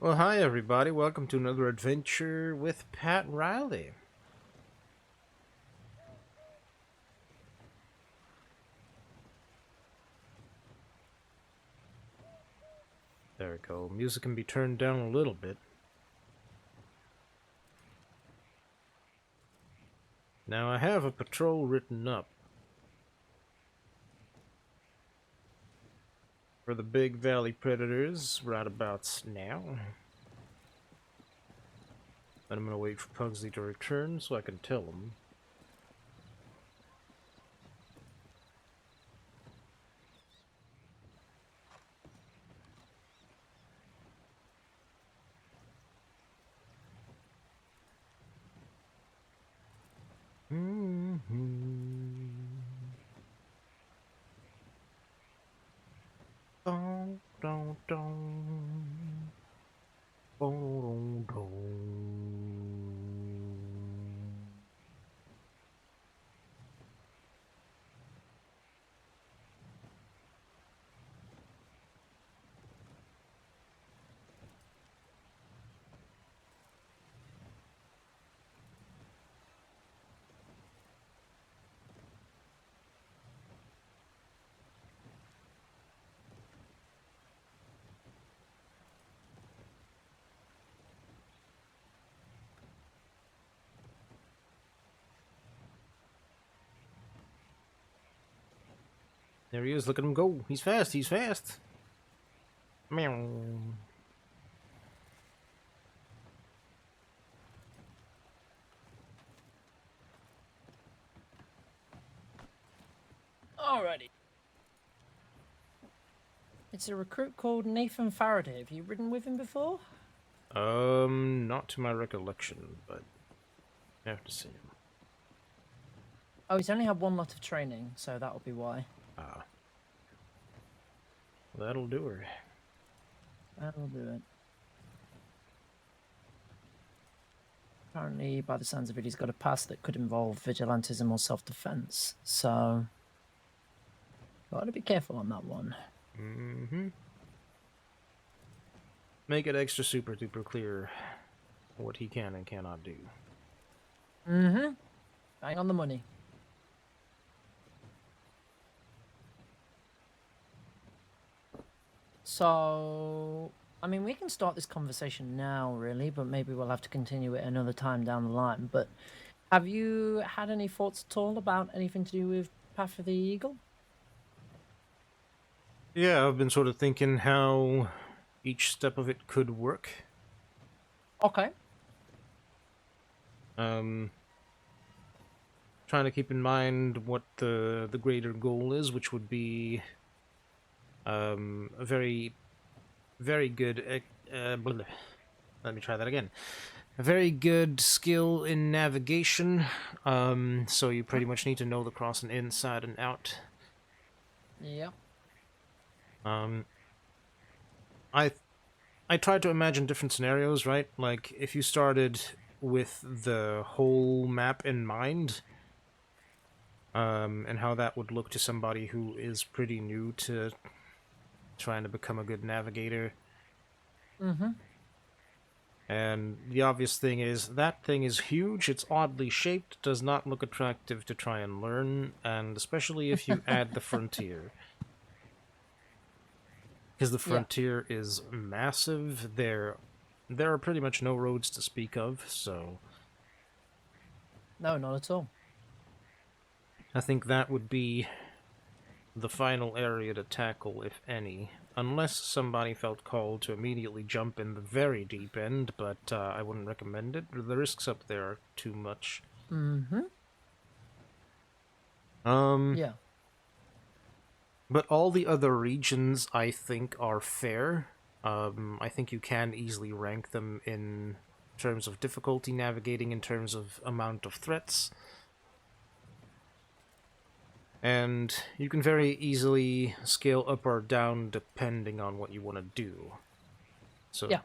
Well, hi everybody. Welcome to another adventure with Pat Riley. There we go. Music can be turned down a little bit. Now I have a patrol written up for the Big Valley Predators right about now. And I'm gonna wait for Pugsley to return so I can tell him. Dun, dun, dun. Dun, dun, dun. There he is. Look at him go. He's fast. He's fast. Meow. Alrighty. It's a recruit called Nathan Faraday. Have you ridden with him before? Not to my recollection, but I have to see him. Oh, he's only had one lot of training, so that'll be why. Ah. That'll do her. That'll do it. Apparently, by the sounds of it, he's got a past that could involve vigilantism or self-defense, so gotta be careful on that one. Mm-hmm. Make it extra super duper clear what he can and cannot do. Mm-hmm. Bang on the money. So, I mean, we can start this conversation now, really, but maybe we'll have to continue it another time down the line. But have you had any thoughts at all about anything to do with Path of the Eagle? Yeah, I've been sort of thinking how each step of it could work. Okay. Trying to keep in mind what the greater goal is, which would be a very good. Let me try that again. A very good skill in navigation. So you pretty much need to know the crossing inside and out. Yeah. I tried to imagine different scenarios, right? Like if you started with the whole map in mind, and how that would look to somebody who is pretty new to trying to become a good navigator. Mm-hmm. And the obvious thing is that thing is huge, it's oddly shaped, does not look attractive to try and learn, and especially if you add the frontier. Because the Yeah. frontier is massive, there are pretty much no roads to speak of, so No, not at all. I think that would be the final area to tackle, if any. Unless somebody felt called to immediately jump in the very deep end, but I wouldn't recommend it. The risks up there are too much. Mm-hmm. Um, Yeah. but all the other regions, I think, are fair. I think you can easily rank them in terms of difficulty navigating, in terms of amount of threats. And you can very easily scale up or down depending on what you want to do. So, Yeah.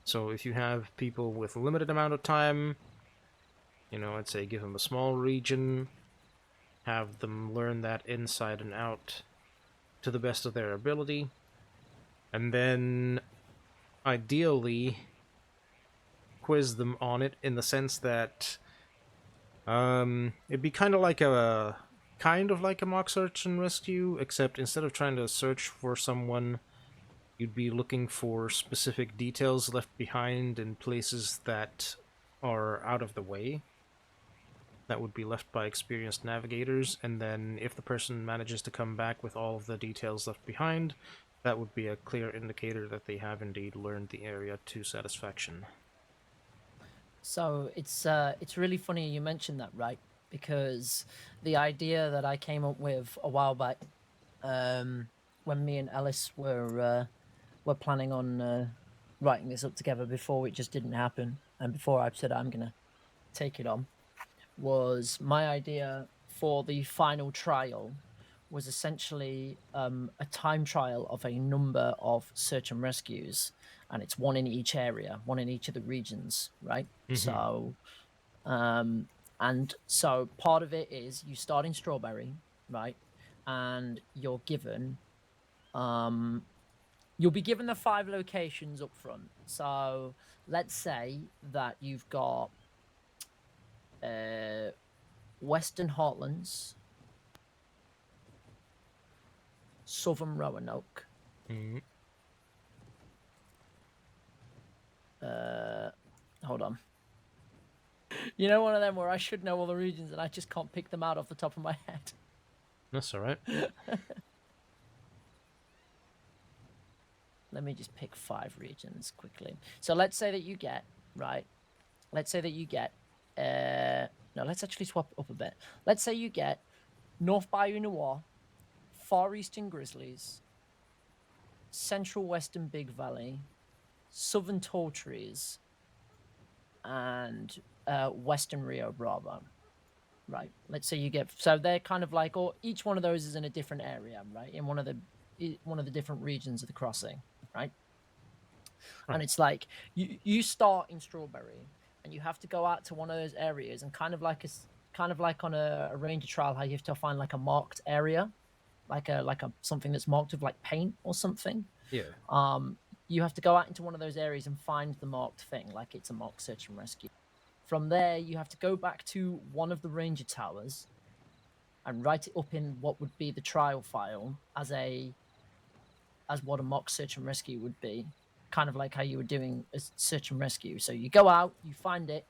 so if you have people with a limited amount of time, I'd say give them a small region, have them learn that inside and out to the best of their ability, and then ideally quiz them on it in the sense that it'd be kind of like a mock search and rescue, except instead of trying to search for someone, you'd be looking for specific details left behind in places that are out of the way, that would be left by experienced navigators, and then if the person manages to come back with all of the details left behind, that would be a clear indicator that they have indeed learned the area to satisfaction. So it's really funny you mentioned that, right? Because the idea that I came up with a while back, when me and Ellis were planning on writing this up together before it just didn't happen, and before I said I'm gonna take it on, was my idea for the final trial was essentially a time trial of a number of search and rescues, and it's one in each area, one in each of the regions, right? Mm-hmm. Um, and so part of it is you start in Strawberry, right? And um, you'll be given the 5 locations up front. So let's say that you've got uh, Western Heartlands, Southern Roanoke. Mm-hmm. Uh, hold on. You know, one of them where I should know all the regions and I just can't pick them out off the top of my head. That's all right. Let me just pick 5 regions quickly. So let's say that you get, right? Let's say that you get, no, let's actually swap it up a bit. Let's say you get North Bayou Noir, Far Eastern Grizzlies, Central Western Big Valley, Southern Tall Trees, and Western Rio Bravo. Right. Let's say you get, so they're kind of like, or each one of those is in a different area, right? In one of the different regions of the crossing, right? And Right. it's like you start in Strawberry and you have to go out to one of those areas and kind of like on a ranger trial how you have to find like a marked area, like a something that's marked with like paint or something. Yeah. um you have to go out into one of those areas and find the marked thing, like it's a marked search and rescue. From there you have to go back to one of the ranger towers and write it up in what would be the trial file as what a mock search and rescue would be, kind of like how you were doing a search and rescue. So you go out, you find it,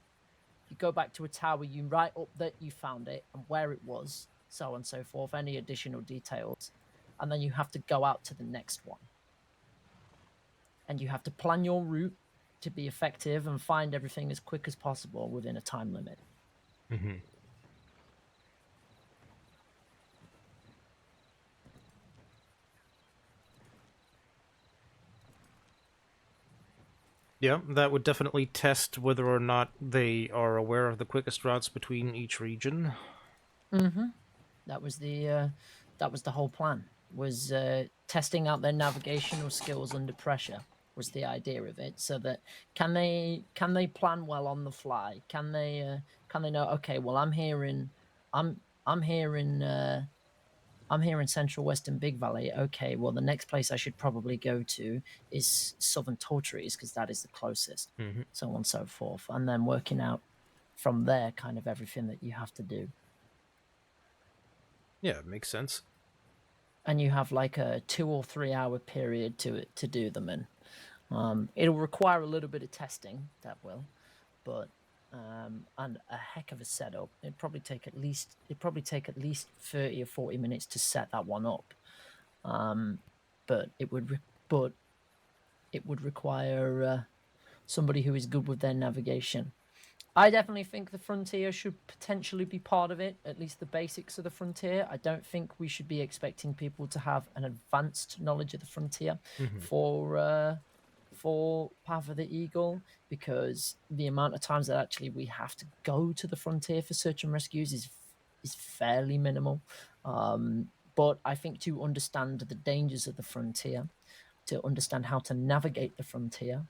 you go back to a tower, you write up that you found it and where it was, so on and so forth, any additional details, and then you have to go out to the next one. And you have to plan your route to be effective and find everything as quick as possible within a time limit. Mm-hmm. Yeah, that would definitely test whether or not they are aware of the quickest routes between each region. Mm-hmm. That was the whole plan. Was testing out their navigational skills under pressure was the idea of it. So that can they plan well on the fly? Can they know? Okay, well I'm I'm here in I'm here in Central Western Big Valley. Okay, well the next place I should probably go to is Southern Tall Trees because that is the closest. Mm-hmm. So on and so forth, and then working out from there kind of everything that you have to do. Yeah, makes sense. And you have like a 2 or 3 hour period to do them in. It'll require a little bit of testing, that will, but and a heck of a setup. It'd probably take at least 30 or 40 minutes to set that one up. Um, but it would require somebody who is good with their navigation. I definitely think the frontier should potentially be part of it, at least the basics of the frontier. I don't think we should be expecting people to have an advanced knowledge of the frontier Mm-hmm. for Path of the Eagle, because the amount of times that actually we have to go to the frontier for search and rescues is fairly minimal. But I think to understand the dangers of the frontier, to understand how to navigate the frontier,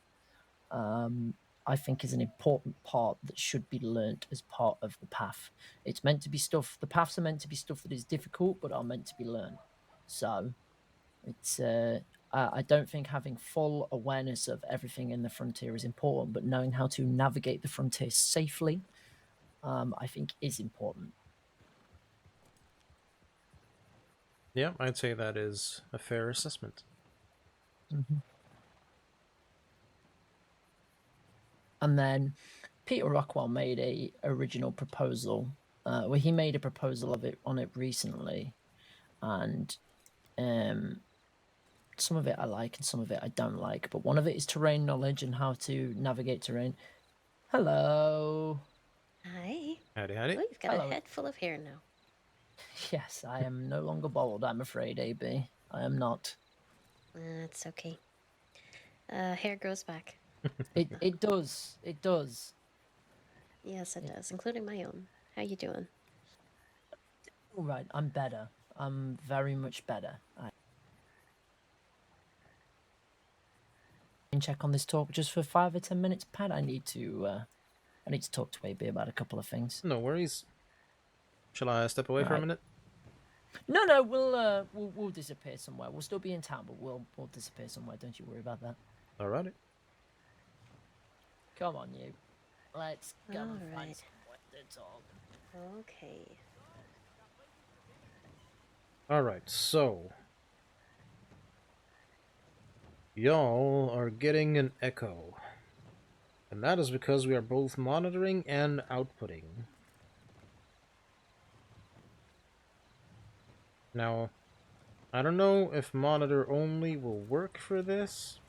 um, I think is an important part that should be learnt as part of the path. It's meant to be stuff. The paths are meant to be stuff that is difficult, but are meant to be learned. So it's I don't think having full awareness of everything in the frontier is important, but knowing how to navigate the frontier safely, I think is important. Yeah, I'd say that is a fair assessment. Mhm. And then Peter Rockwell made a original proposal. Well, he made a proposal of it on it recently, and um, some of it I like and some of it I don't like. But one of it is terrain knowledge and how to navigate terrain. Hello, Hi. Howdy, howdy. Oh, you've got a hello. head full of hair now. Yes, I am no longer bald. I'm afraid, AB. I am not. That's okay. Hair grows back. It does. It does. Yes, it It, does, including my own. How you doing? all right. I'm better. I'm very much better. I can check on this talk just for 5 or 10 minutes, Pat. I need to talk to AB about a couple of things. No worries. Shall I step away All for a right. minute? No, we'll disappear somewhere. We'll still be in town, but we'll disappear somewhere. Don't you worry about that. Alrighty. Come on, you. Let's go All and find right. somewhere to talk. Okay. Alright, so. Y'all are getting an echo. And that is because we are both monitoring and outputting. Now, I don't know if monitor only will work for this,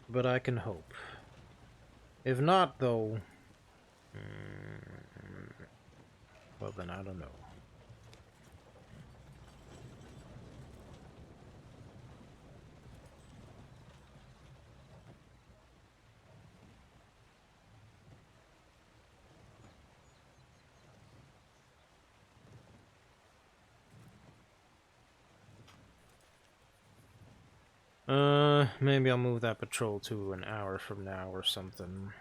but I can hope. If not, though, well then I don't know. Maybe I'll move that patrol to an hour from now or something.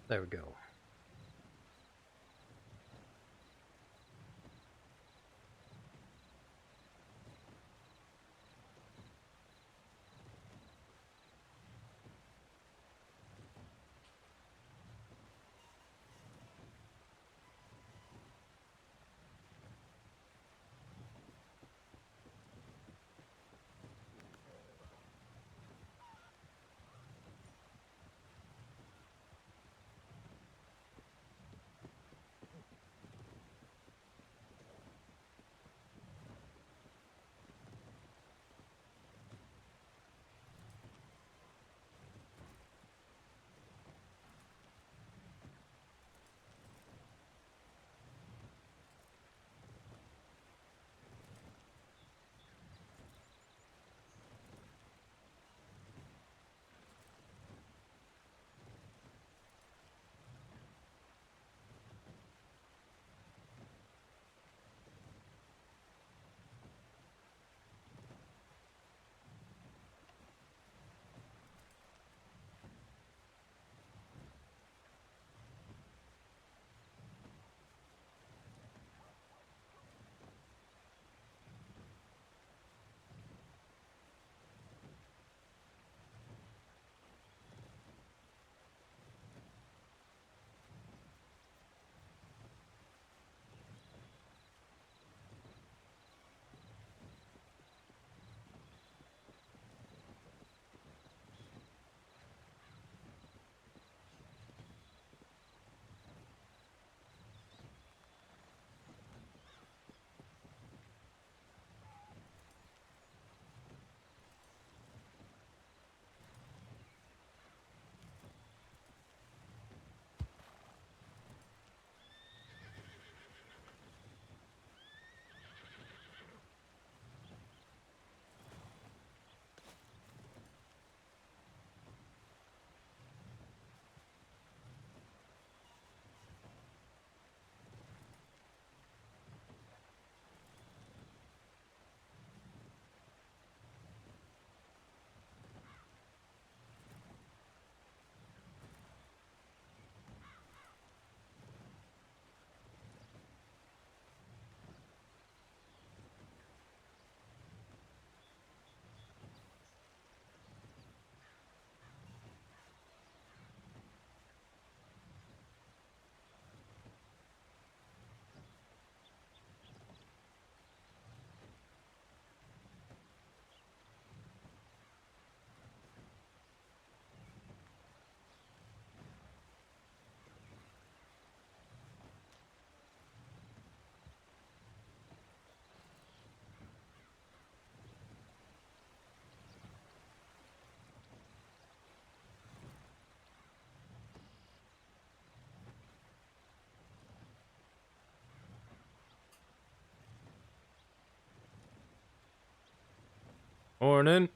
There we go. Morning.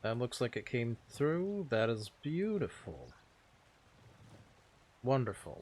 That looks like it came through. That is beautiful. Wonderful.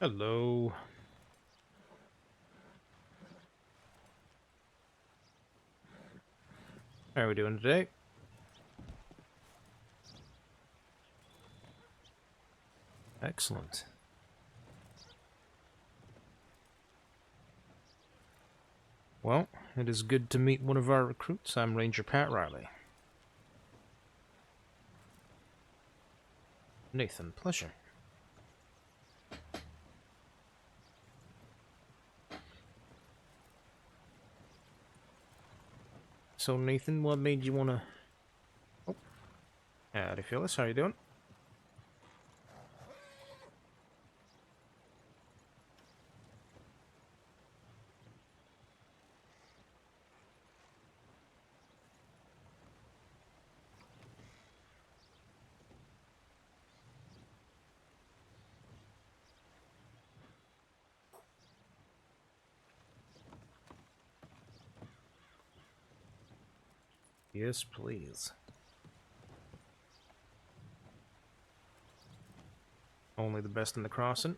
Hello. How are we doing today? Excellent. Well, it is good to meet one of our recruits. I'm Ranger Pat Riley. Nathan, pleasure. So, Nathan, what made you want to... Oh, howdy, Phyllis. How you doing? Yes, please. Only the best in the crossing.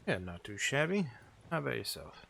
Yeah, not too shabby. How about yourself?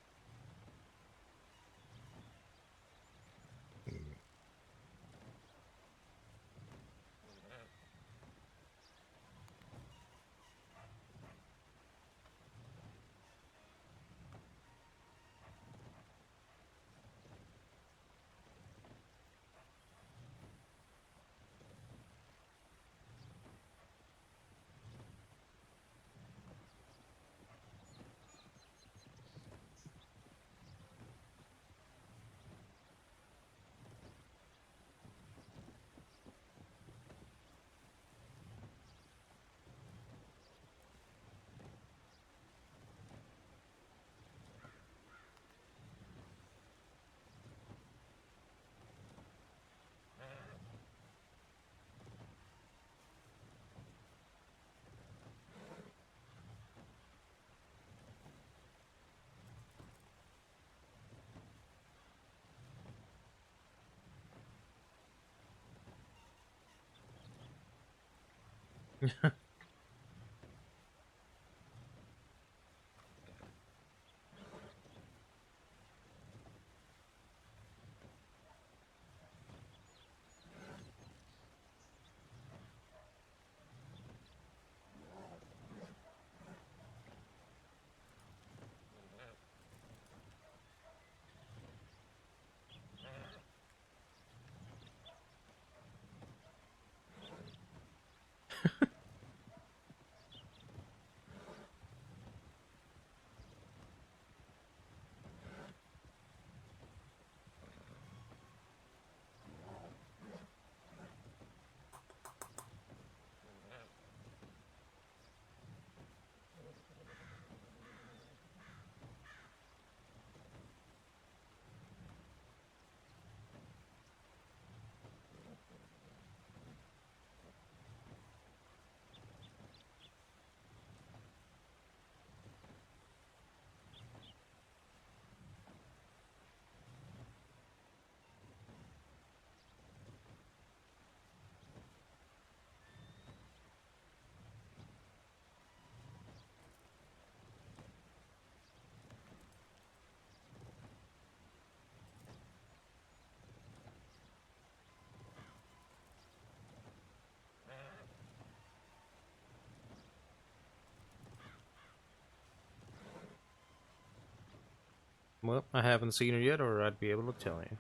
Well, I haven't seen her yet, or I'd be able to tell you.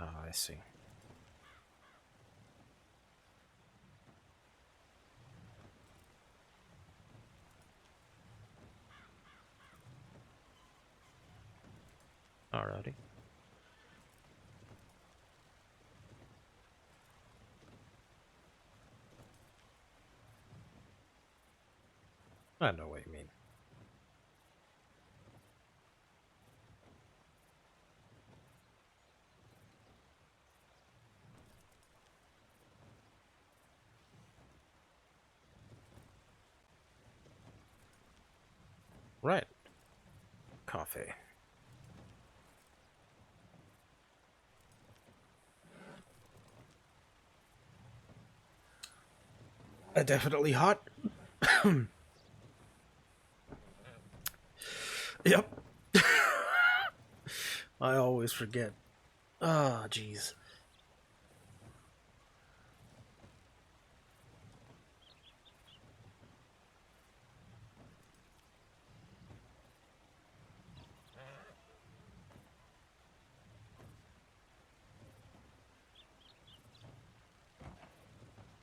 Oh, I see. Alrighty. I know what you mean. Right. Coffee. Definitely hot. Yep. I always forget. Ah, oh, jeez.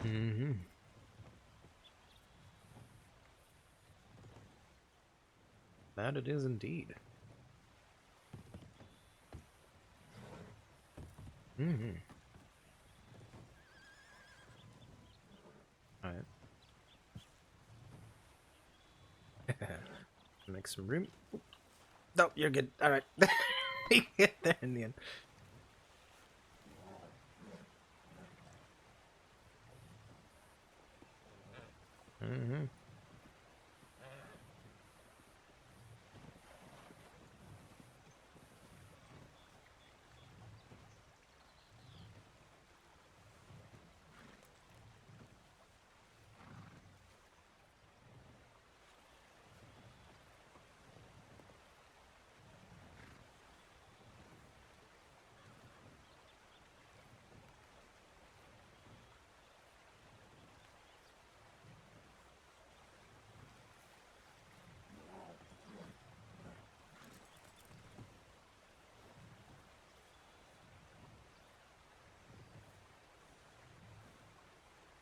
Mm-hmm. That it is indeed. Mm-hmm. Alright. Make some room. No, you're good. Alright. You get there in the end. Mm-hmm.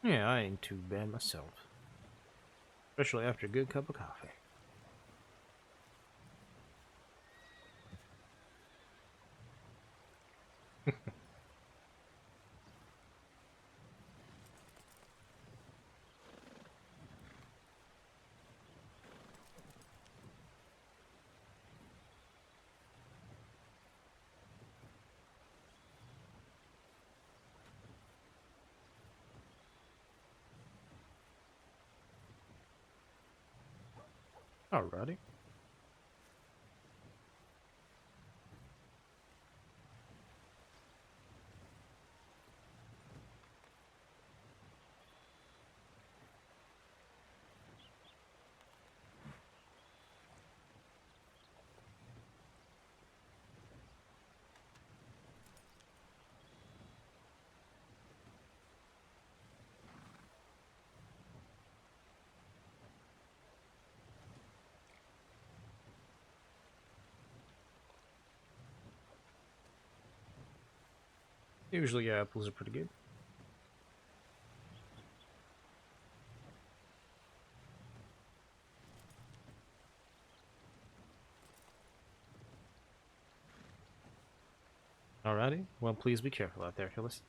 Yeah, I ain't too bad myself. Especially after a good cup of coffee. Alrighty. Usually apples are pretty good. Alrighty. Well, please be careful out there, Phyllis.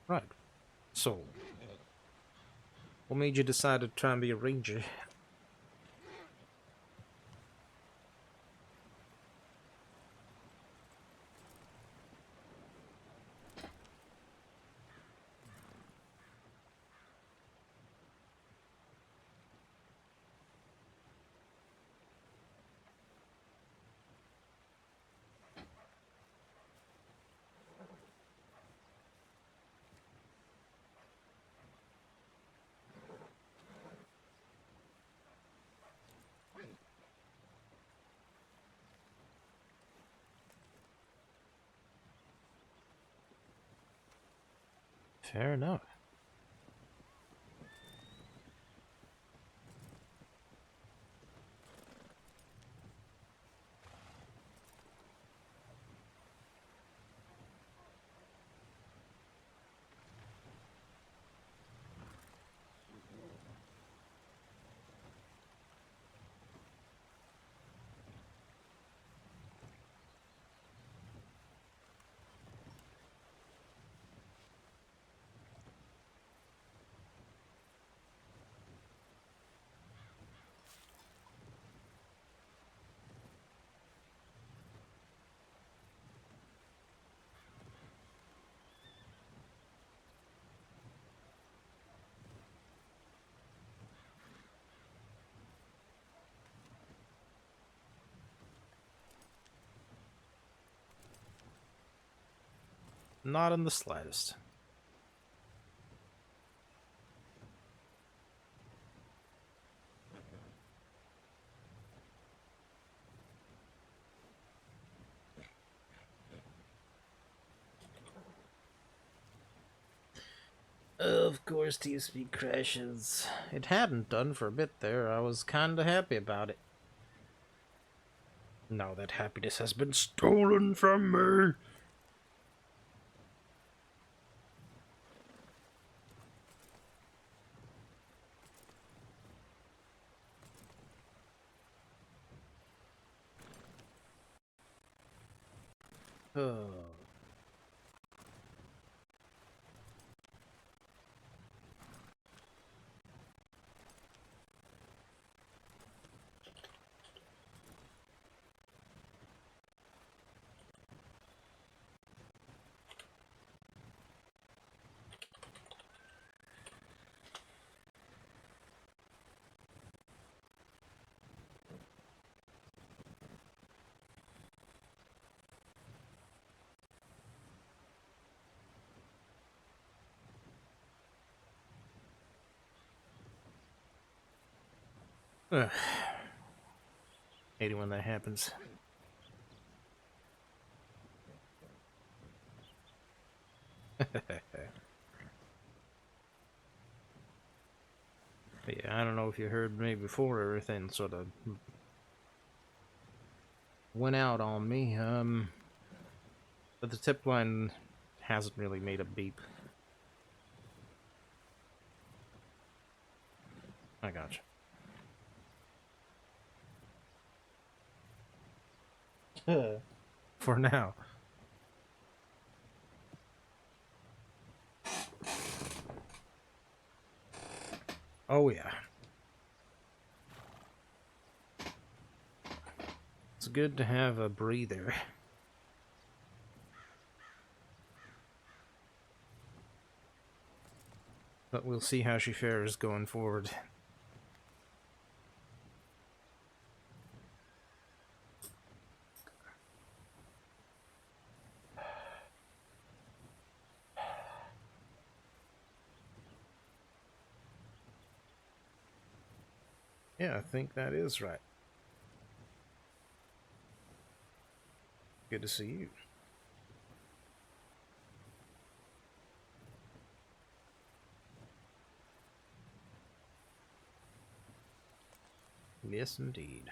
Right. So, what made you decide to try and be a ranger? Fair enough. Not in the slightest. Of course, TSP crashes. It hadn't done for a bit there. I was kinda happy about it. Now that happiness has been stolen from me. Oh. Ugh. Hate it when that happens. But yeah, I don't know if you heard me before. Everything sort of went out on me. But the tip line hasn't really made a beep. I gotcha. For now. Oh yeah. It's good to have a breather. But we'll see how she fares going forward. Yeah, I think that is right. Good to see you. Yes, indeed.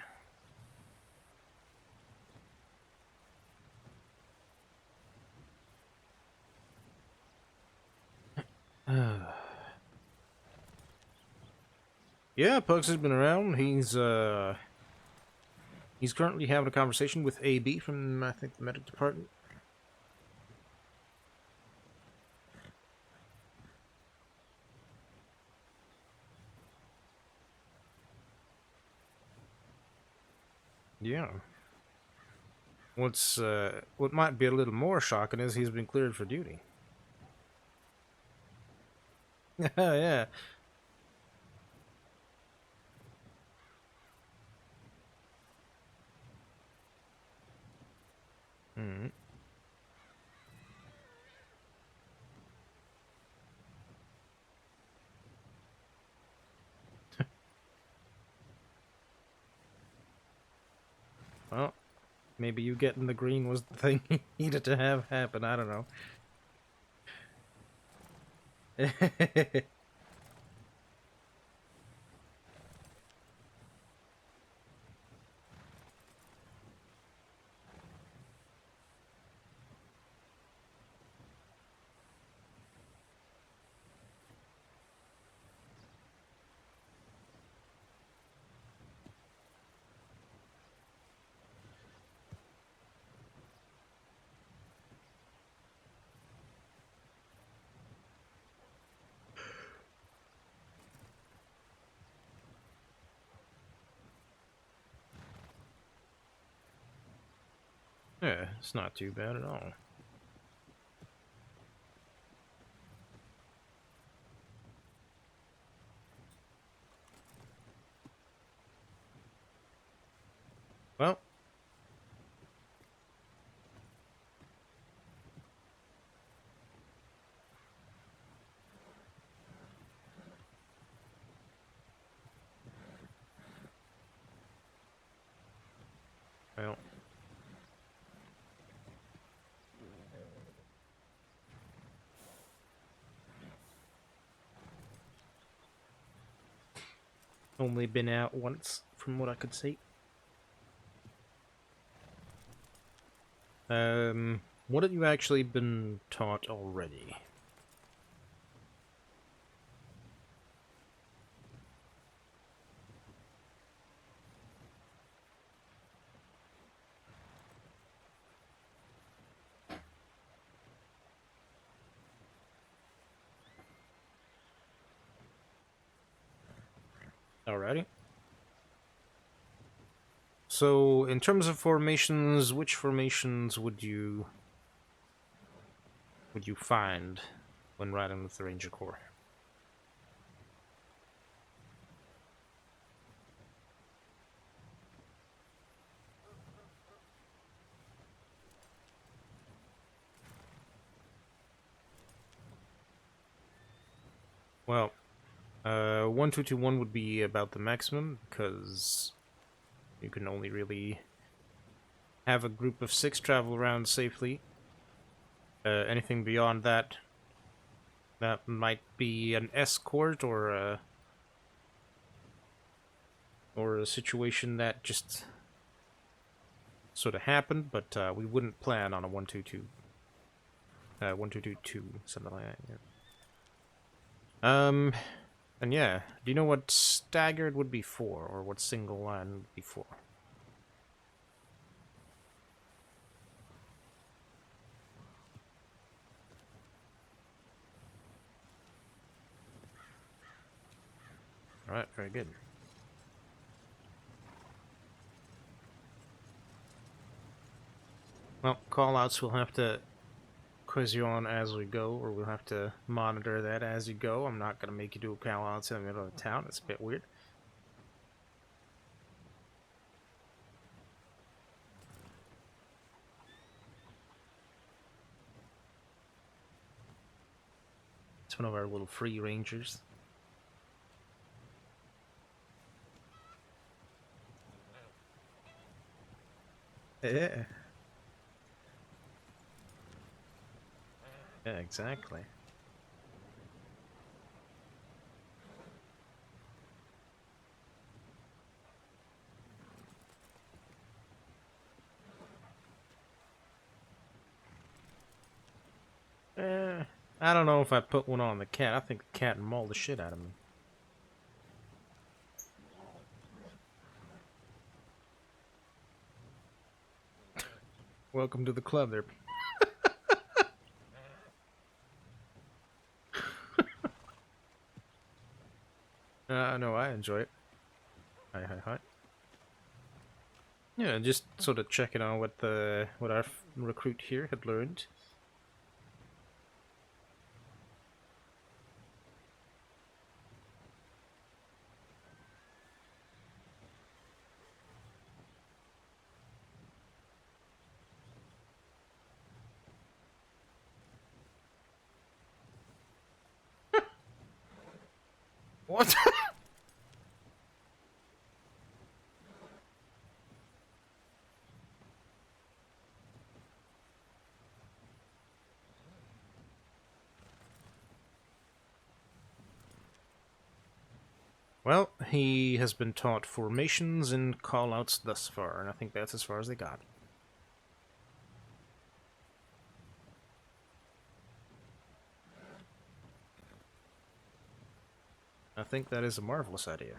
Yeah, Pugs has been around. He's currently having a conversation with AB from, I think, the medic department. Yeah. What might be a little more shocking is he's been cleared for duty. Yeah. Mm. Well, maybe you getting the green was the thing he needed to have happen. I don't know. Yeah, it's not too bad at all. Well, well, only been out once, from what I could see. What have you actually been taught already? Alrighty. So, in terms of formations, which formations would you find when riding with the Ranger Corps? Well, 1221 would be about the maximum because you can only really have a group of 6 travel around safely. Anything beyond that, that might be an escort or a situation that just sort of happened, but we wouldn't plan on a 122, 1222, something like that. Yeah. And yeah, do you know what staggered would be for, or what single line would be for? Alright, very good. Well, callouts we'll have to quiz you on as we go, or we'll have to monitor that as you go. I'm not going to make you do callouts in the middle of the town. It's a bit weird. It's one of our little free rangers. Yeah. Yeah, exactly. I don't know if I put one on the cat. I think the cat mauled the shit out of me. Welcome to the club there. No, I enjoy it. Hi, hi, hi. Yeah, just sort of checking on what our recruit here had learned. What? Well, he has been taught formations and callouts thus far, and I think that's as far as they got. I think that is a marvelous idea.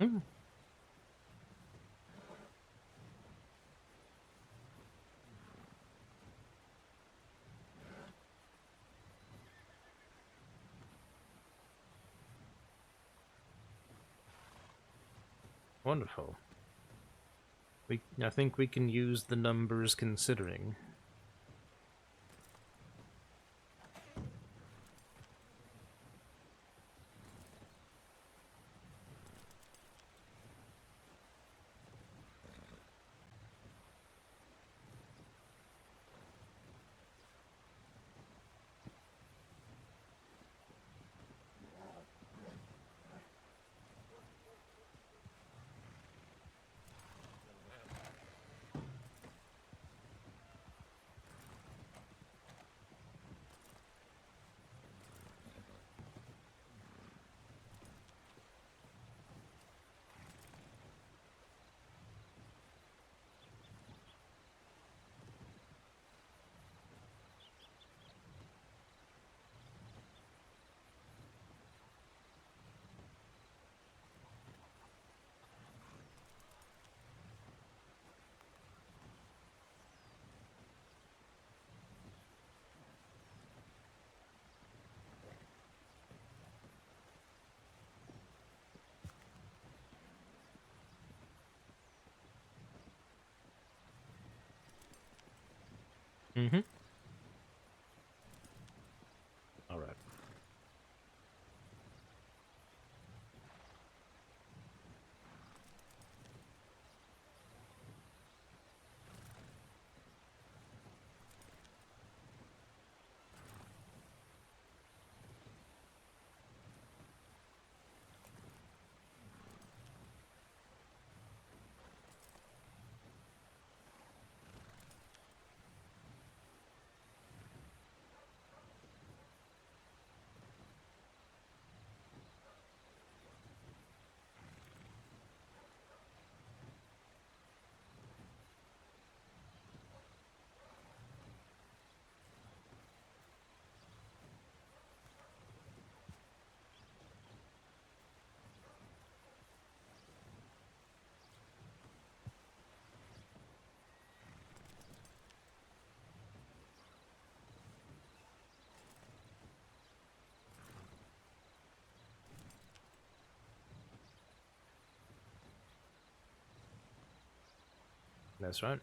Hmm. Wonderful. I think we can use the numbers considering. Mm-hmm. All right. That's right.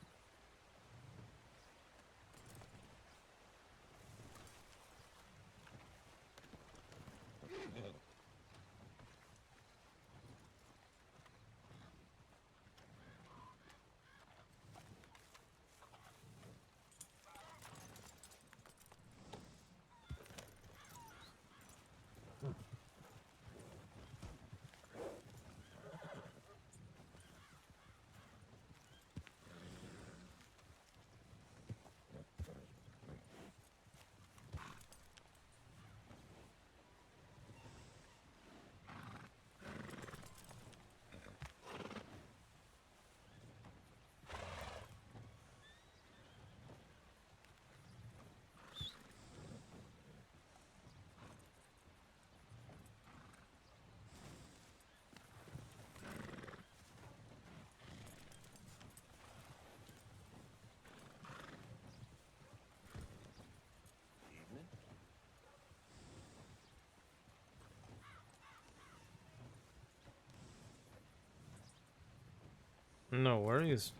No worries.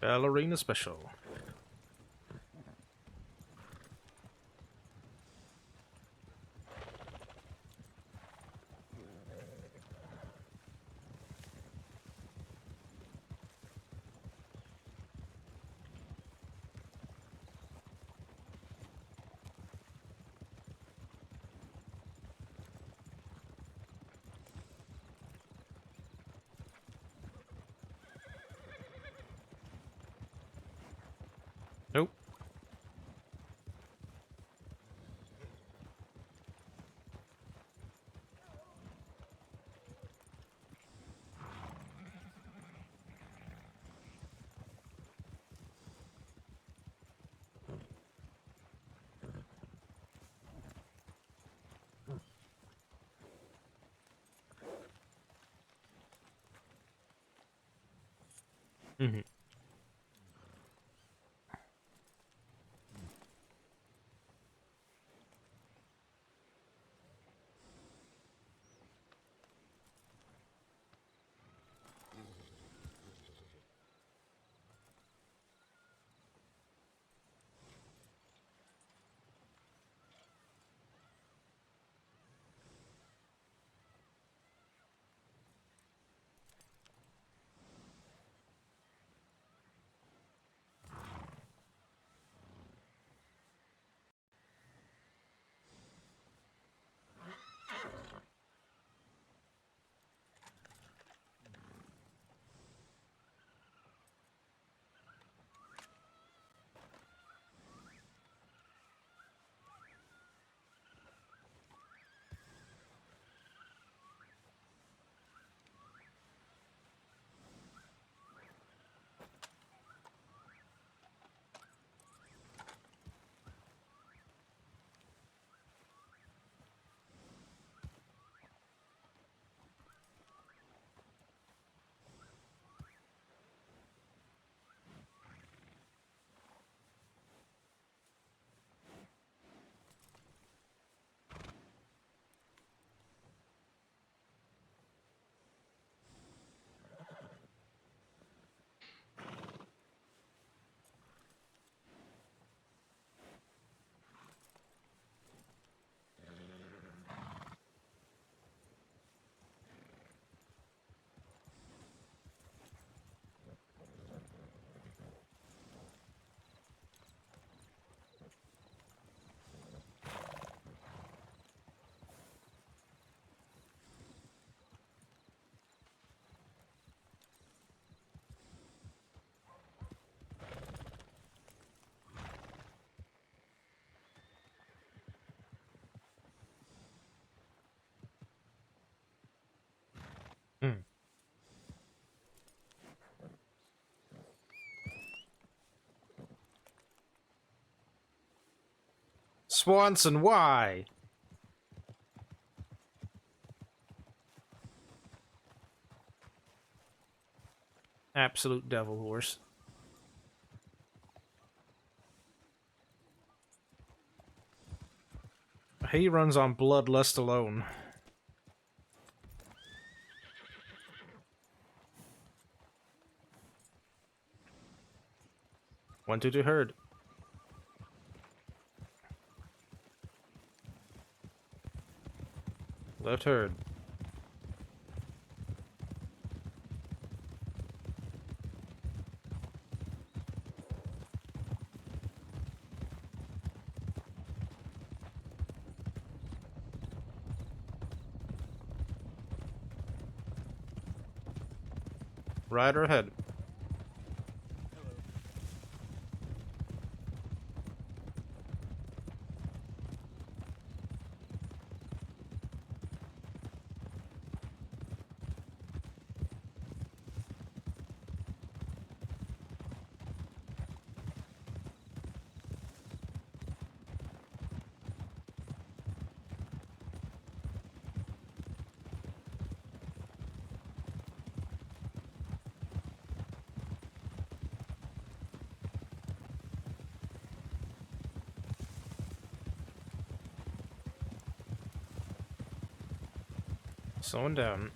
Ballerina special. Nope. Mhm. once and why? Absolute devil horse. He runs on bloodlust alone. One, two, two, herd. Left herd. Rider ahead. Slowing down.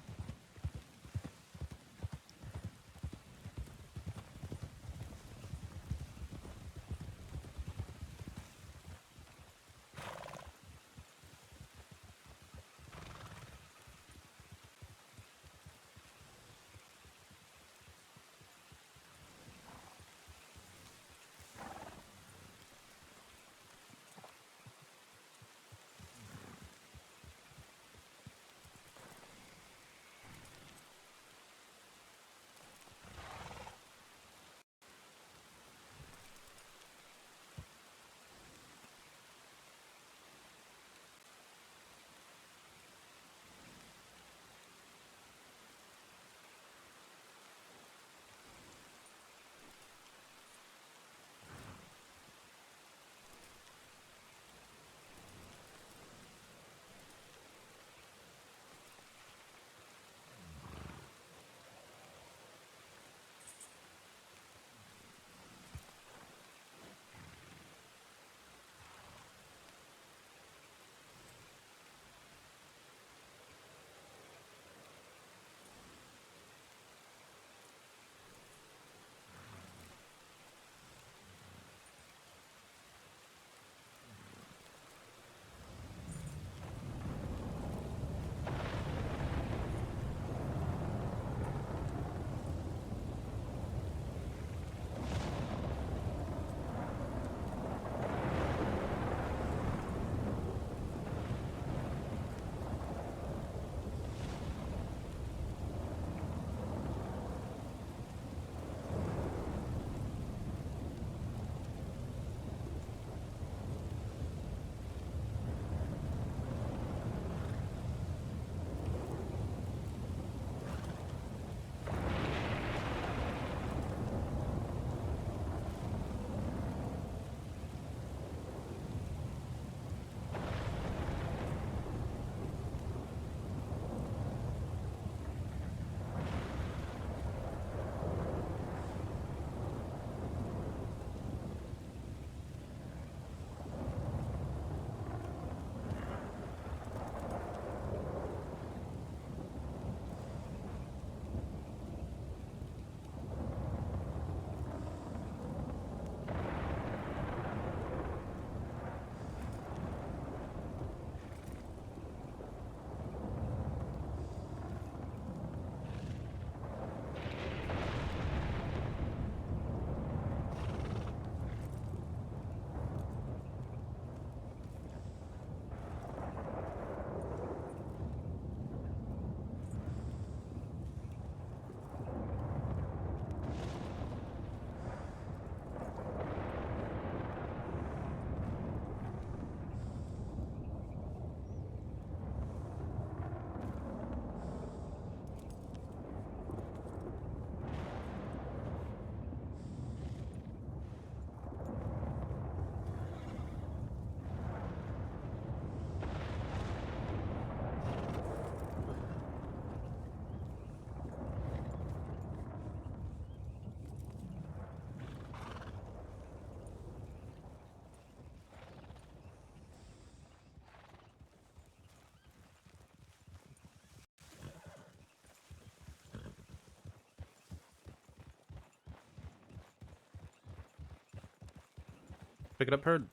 pick it up, herd.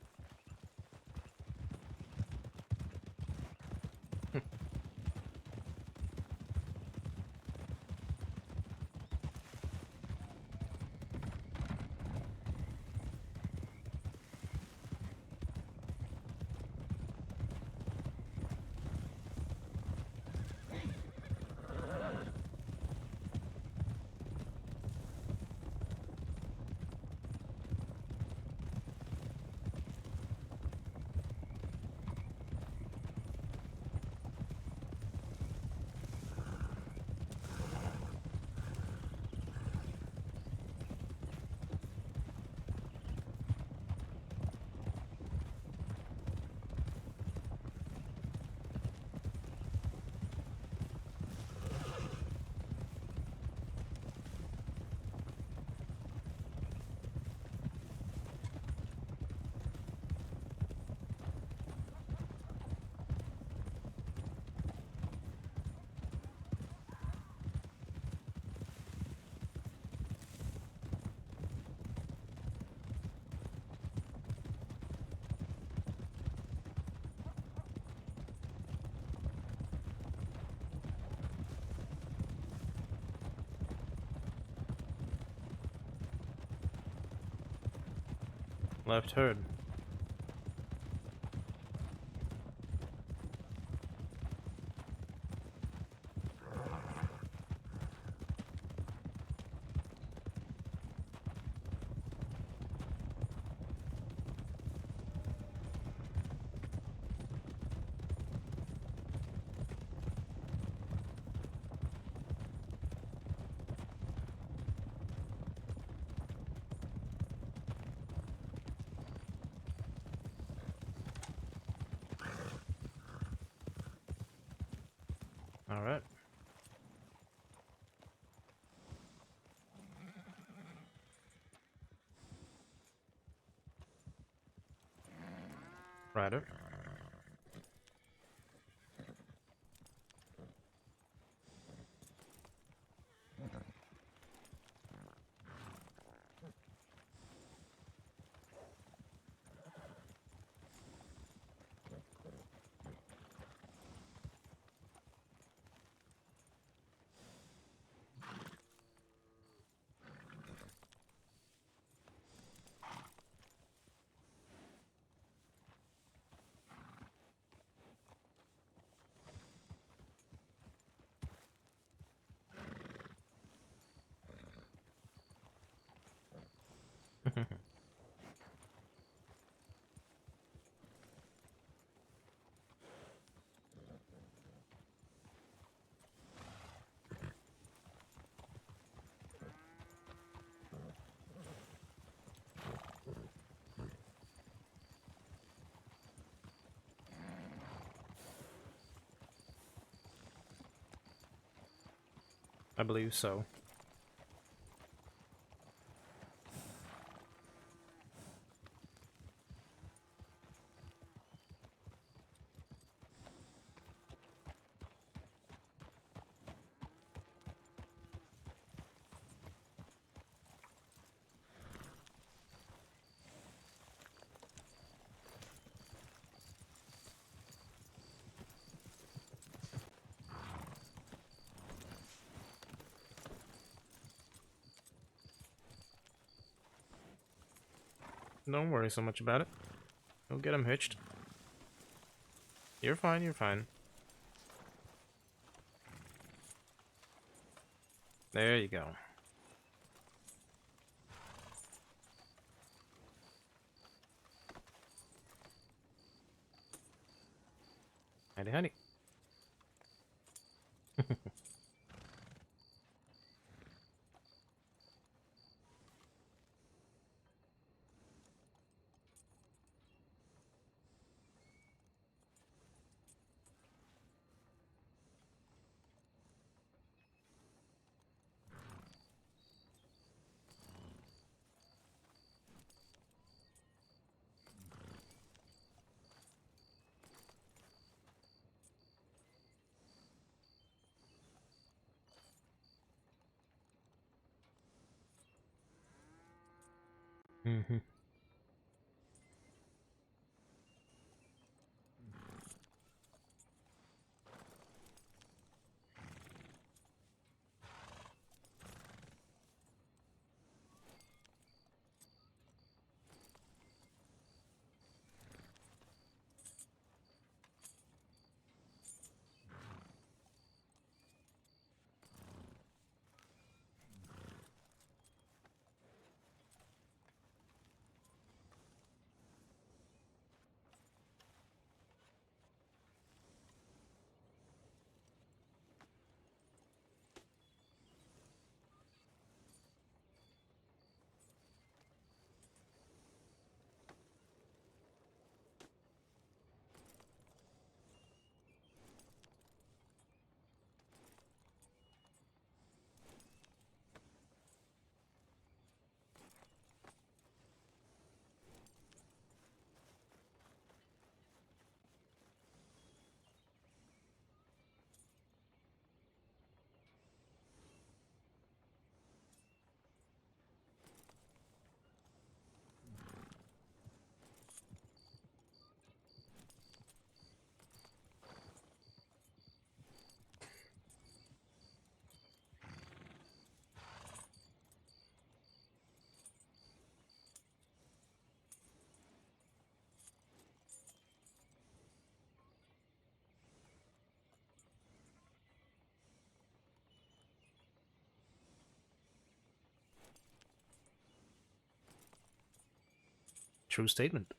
Left herd. All right. Rider. I believe so. Don't worry so much about it. We'll get him hitched. You're fine, you're fine. There you go. Howdy, honey. Mm-hmm. true statement.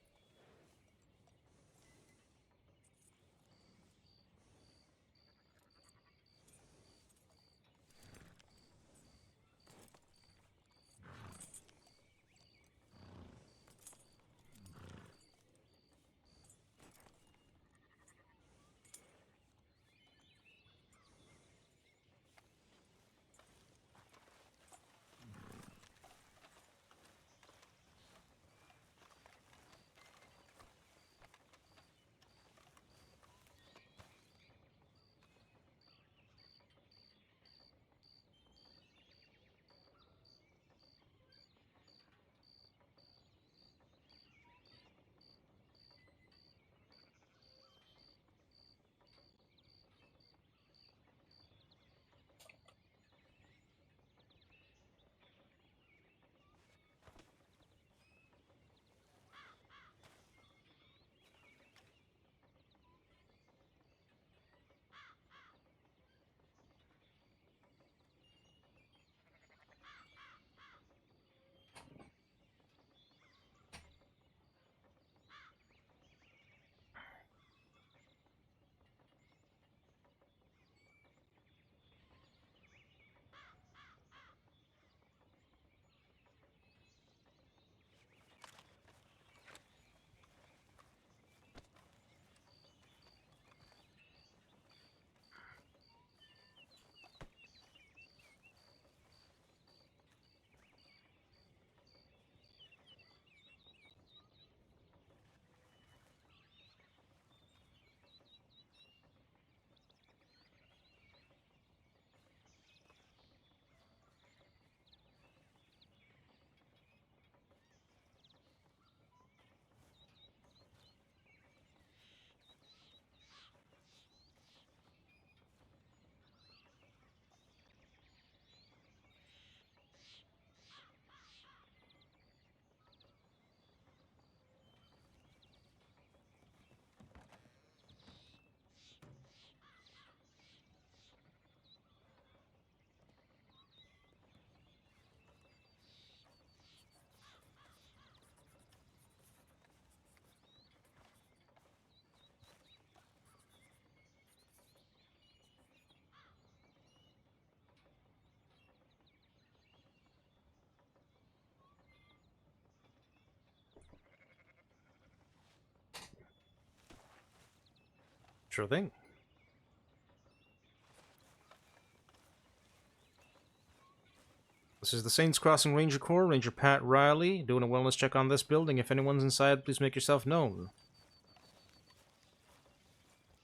Sure thing. This is the Saints Crossing Ranger Corps, Ranger Pat Riley, doing a wellness check on this building. If anyone's inside, please make yourself known.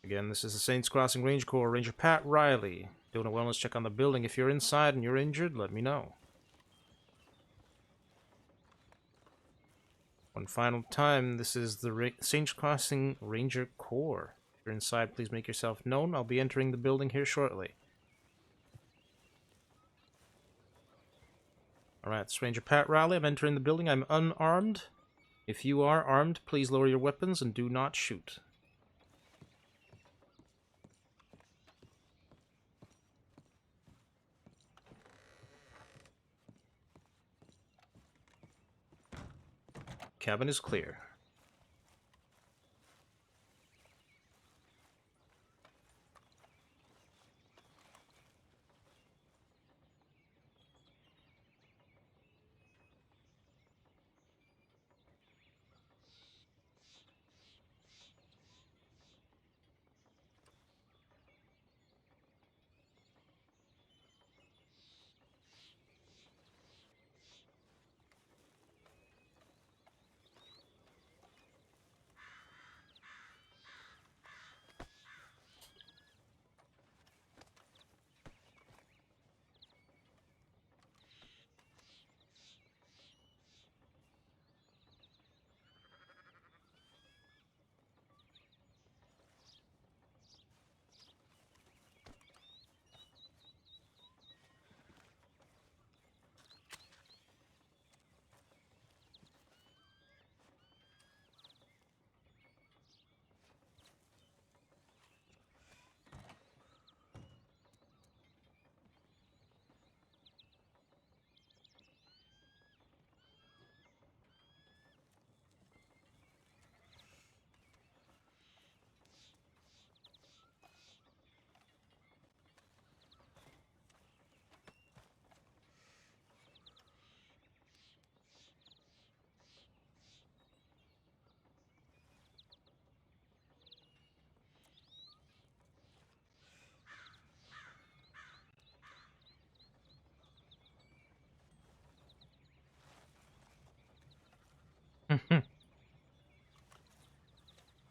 Again, this is the Saints Crossing Ranger Corps, Ranger Pat Riley, doing a wellness check on the building. If you're inside and you're injured, let me know. One final time, this is the Saints Crossing Ranger Corps. If you're inside, please make yourself known. I'll be entering the building here shortly. Alright, it's Ranger Pat Riley. I'm entering the building. I'm unarmed. If you are armed, please lower your weapons and do not shoot. Cabin is clear.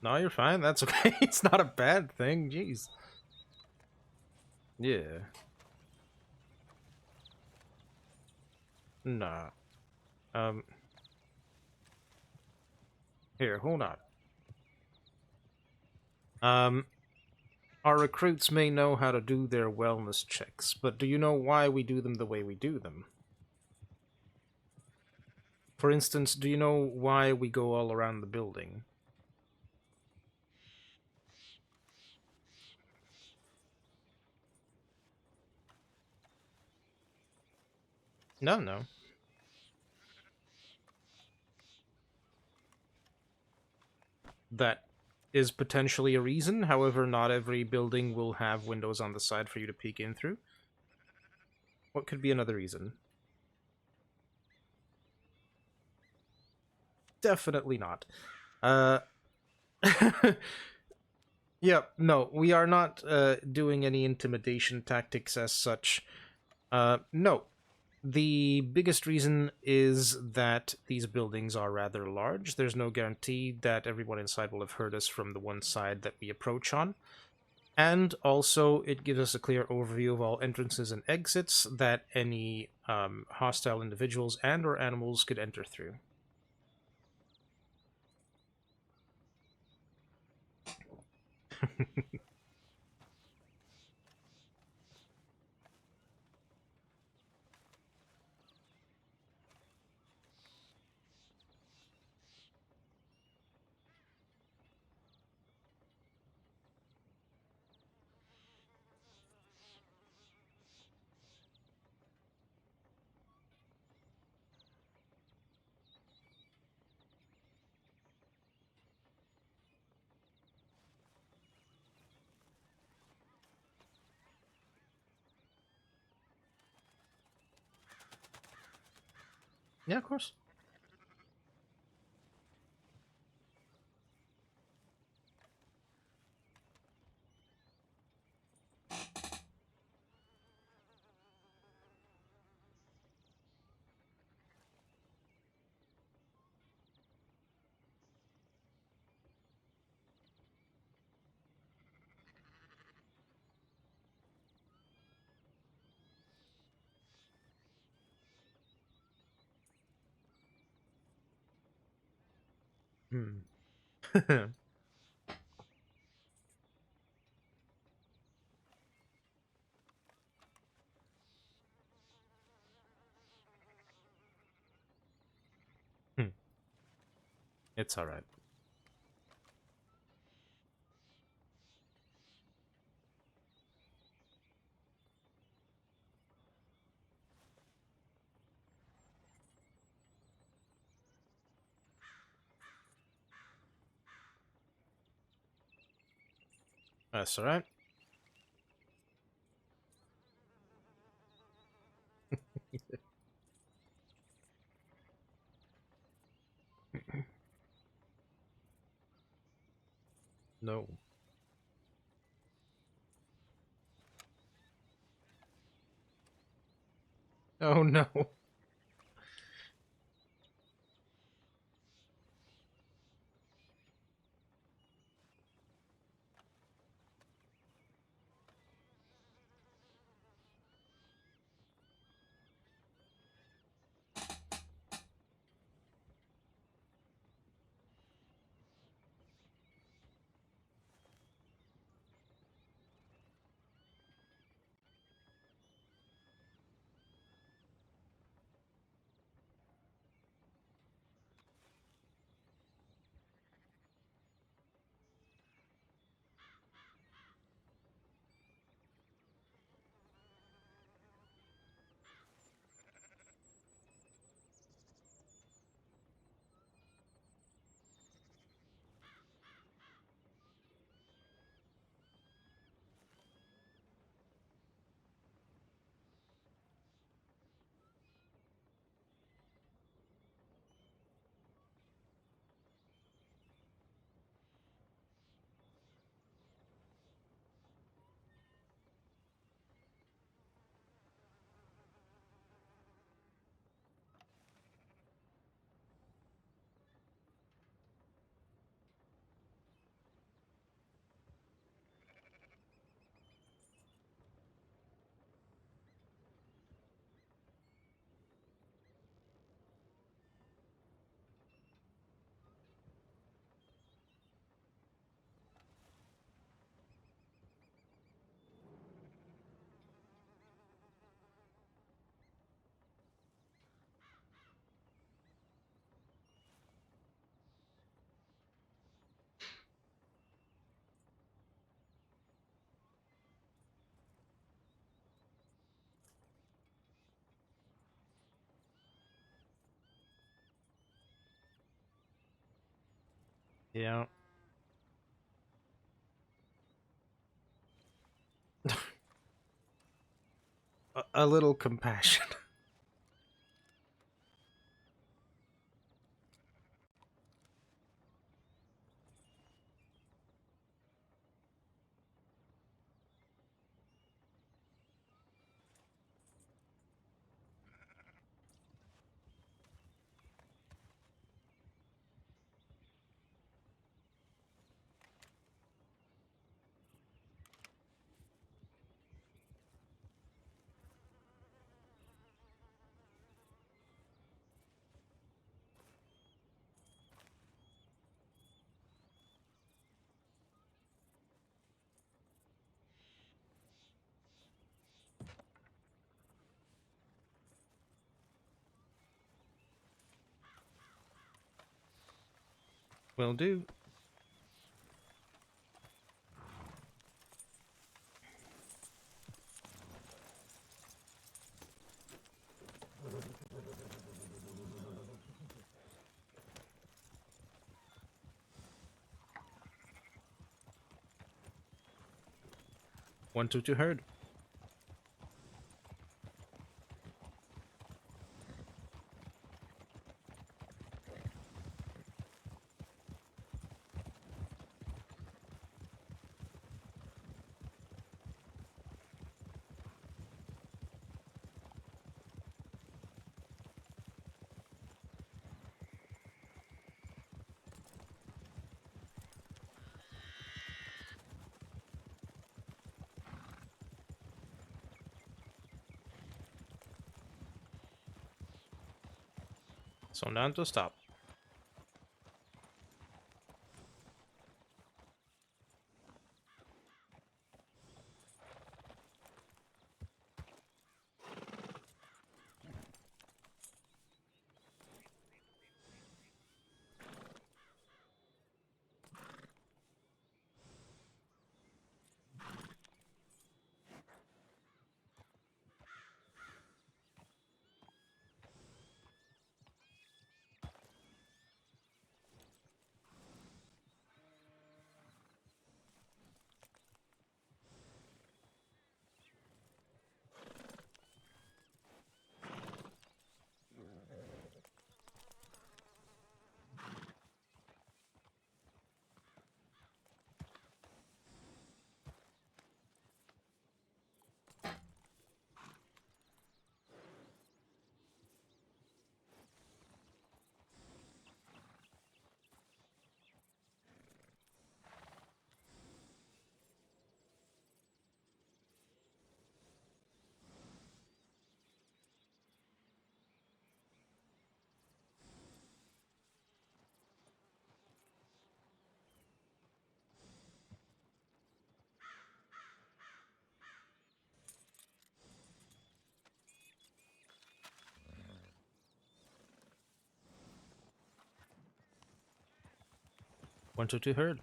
No, you're fine. That's okay. It's not a bad thing. Jeez. Yeah. Nah. Um. Here, hold on. Um. Our recruits may know how to do their wellness checks, but do you know why we do them the way we do them? For instance, do you know why we go all around the building? No, no. That is potentially a reason. However, not every building will have windows on the side for you to peek in through. What could be another reason? Definitely not. Uh, yeah, no, we are not doing any intimidation tactics as such. No. The biggest reason is that these buildings are rather large. There's no guarantee that everyone inside will have heard us from the one side that we approach on. And also, it gives us a clear overview of all entrances and exits that any hostile individuals and or animals could enter through. Yeah, of course. Hmm. Hmm. It's alright. That's alright. No. Oh no. Yeah. A little compassion. Will do. One, two, two, heard. So down to stop. One, two, two, heard.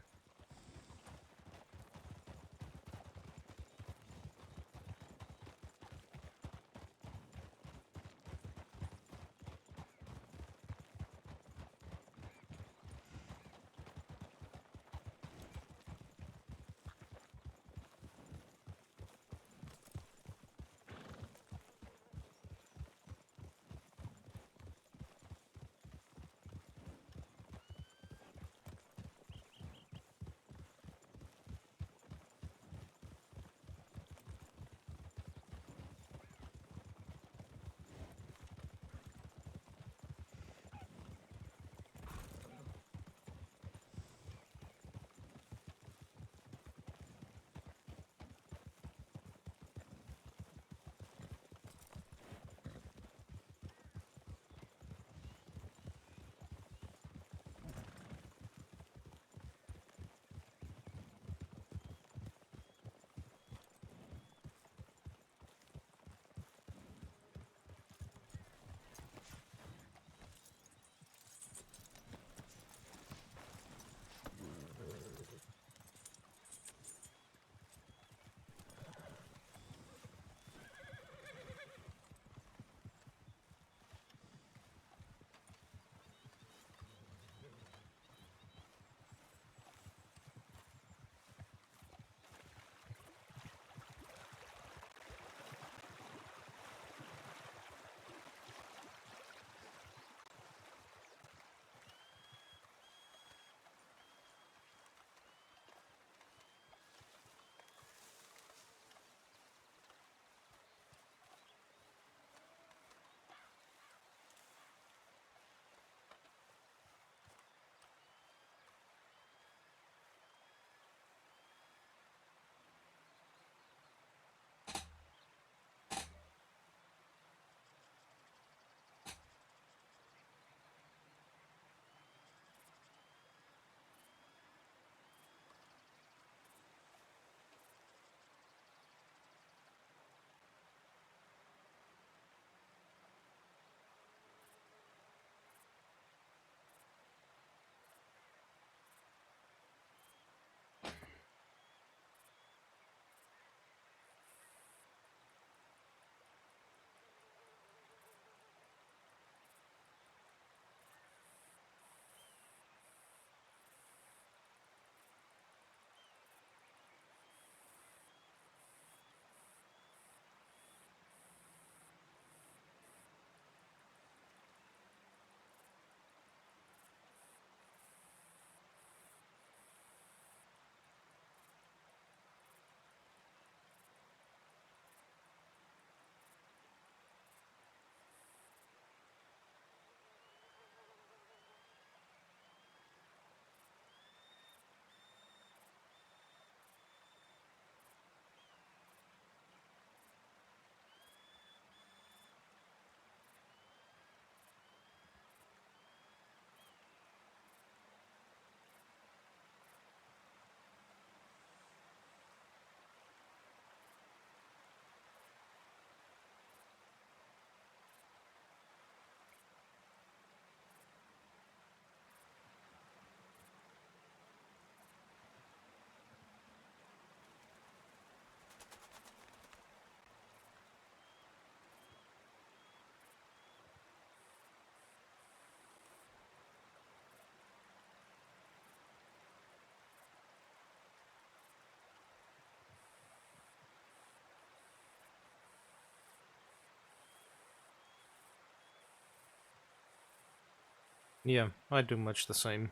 Yeah, I do much the same.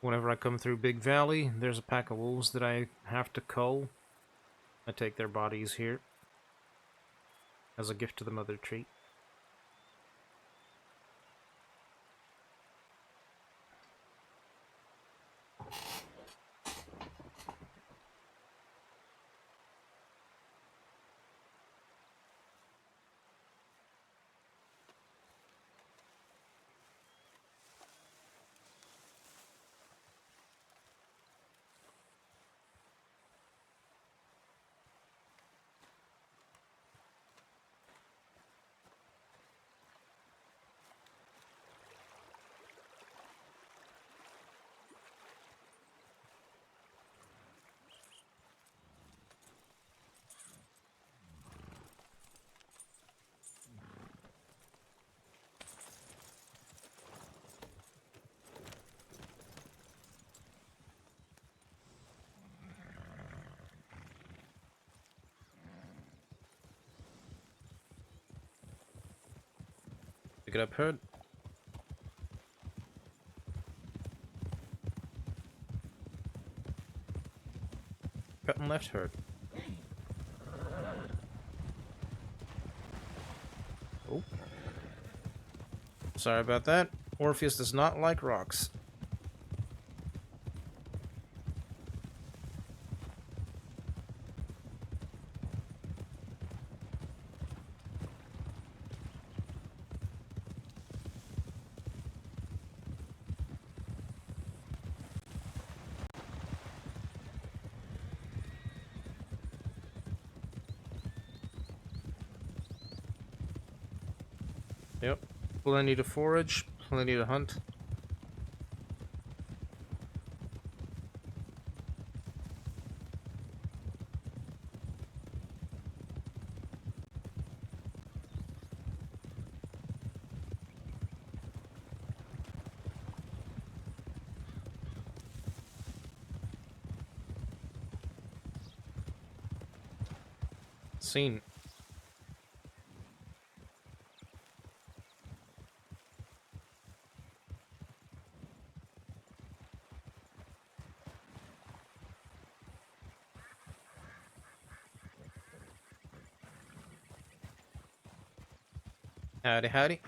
Whenever I come through Big Valley, there's a pack of wolves that I have to cull. I take their bodies here as a gift to the Mother Tree. Pick it up, herd. Cut and left, herd. Oh. Sorry about that. Orpheus does not like rocks. Yep. Plenty to forage, plenty to hunt. Seen. Howdy, howdy.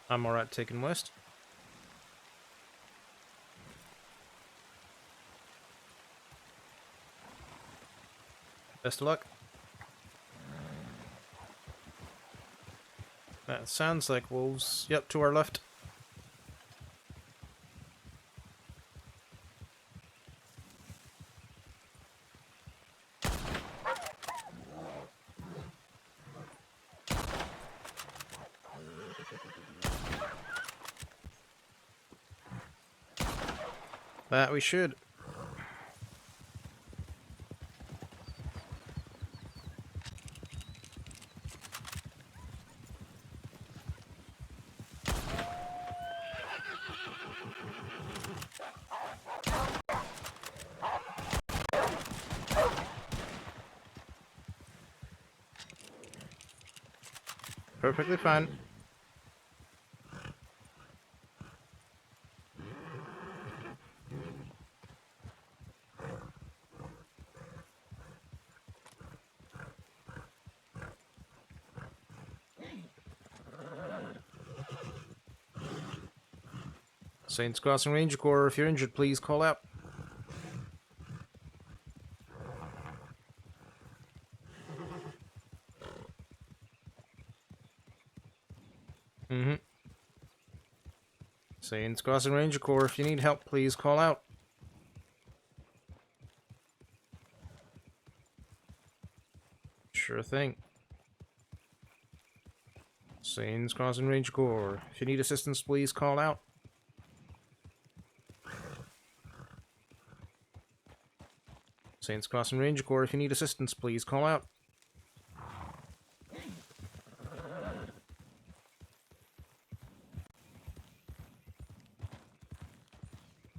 I'm alright taking west. Best of luck. That sounds like wolves. Yep, to our left. That we should. Perfectly fine. Saints Crossing Ranger Corps, if you're injured, please call out. Mm-hmm. Saints Crossing Ranger Corps, if you need help, please call out. Sure thing. Saints Crossing Ranger Corps, if you need assistance, please call out. Saints Crossing Ranger Corps, if you need assistance, please call out.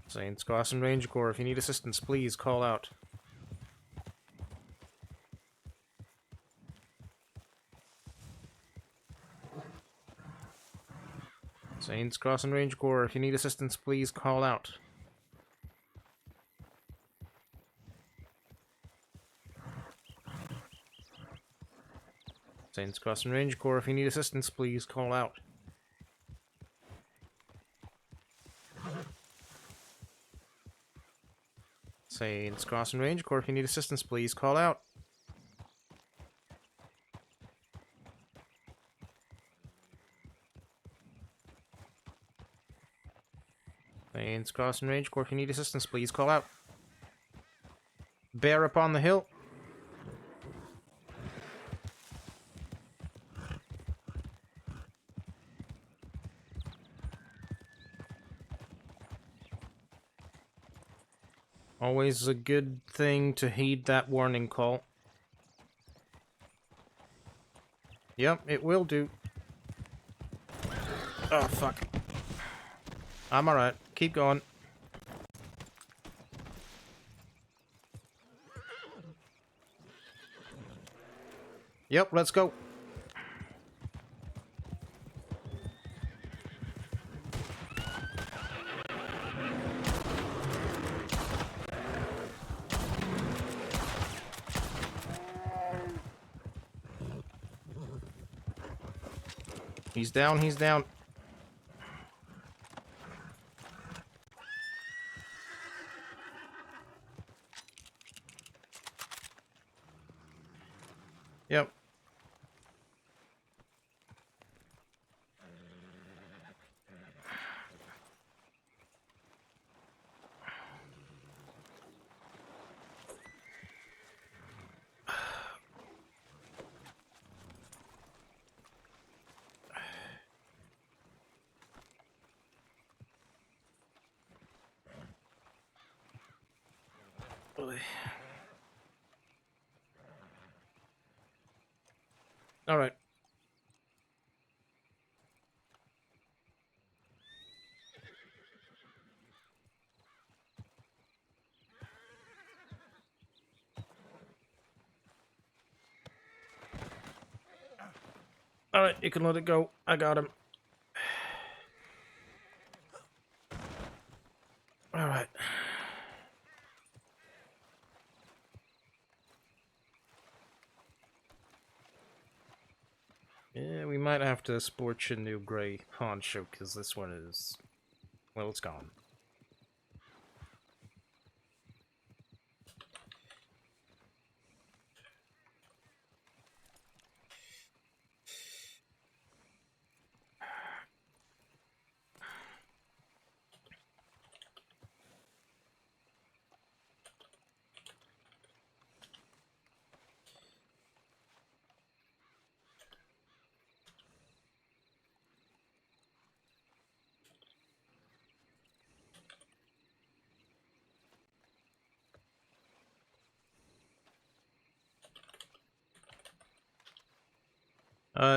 Saints Crossing Ranger Corps, if you need assistance, please call out. Saints Crossing Ranger Corps, if you need assistance, please call out. Saints Crossing Ranger Corps, if you need assistance, please call out. Saints Crossing Ranger Corps, if you need assistance, please call out. Saints Crossing Ranger Corps, if you need assistance, please call out. Bear up on the hill. Always a good thing to heed that warning call. Yep, it will do. Oh, fuck. I'm alright. Keep going. Yep, let's go. He's down, he's down. Yep. Alright. Alright, you can let it go. I got him. Alright. Yeah, we might have to sport your new gray poncho, because this one is... well, it's gone.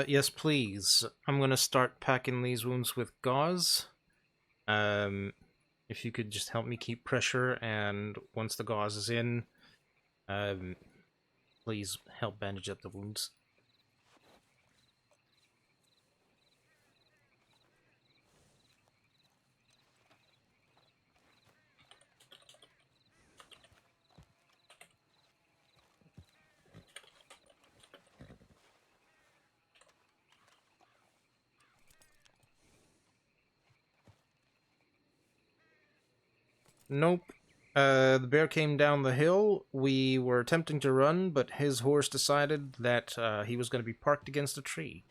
Yes, please. I'm gonna start packing these wounds with gauze. If you could just help me keep pressure, and once the gauze is in, um, please help bandage up the wounds. Nope. The bear came down the hill. We were attempting to run, but his horse decided that he was going to be parked against a tree.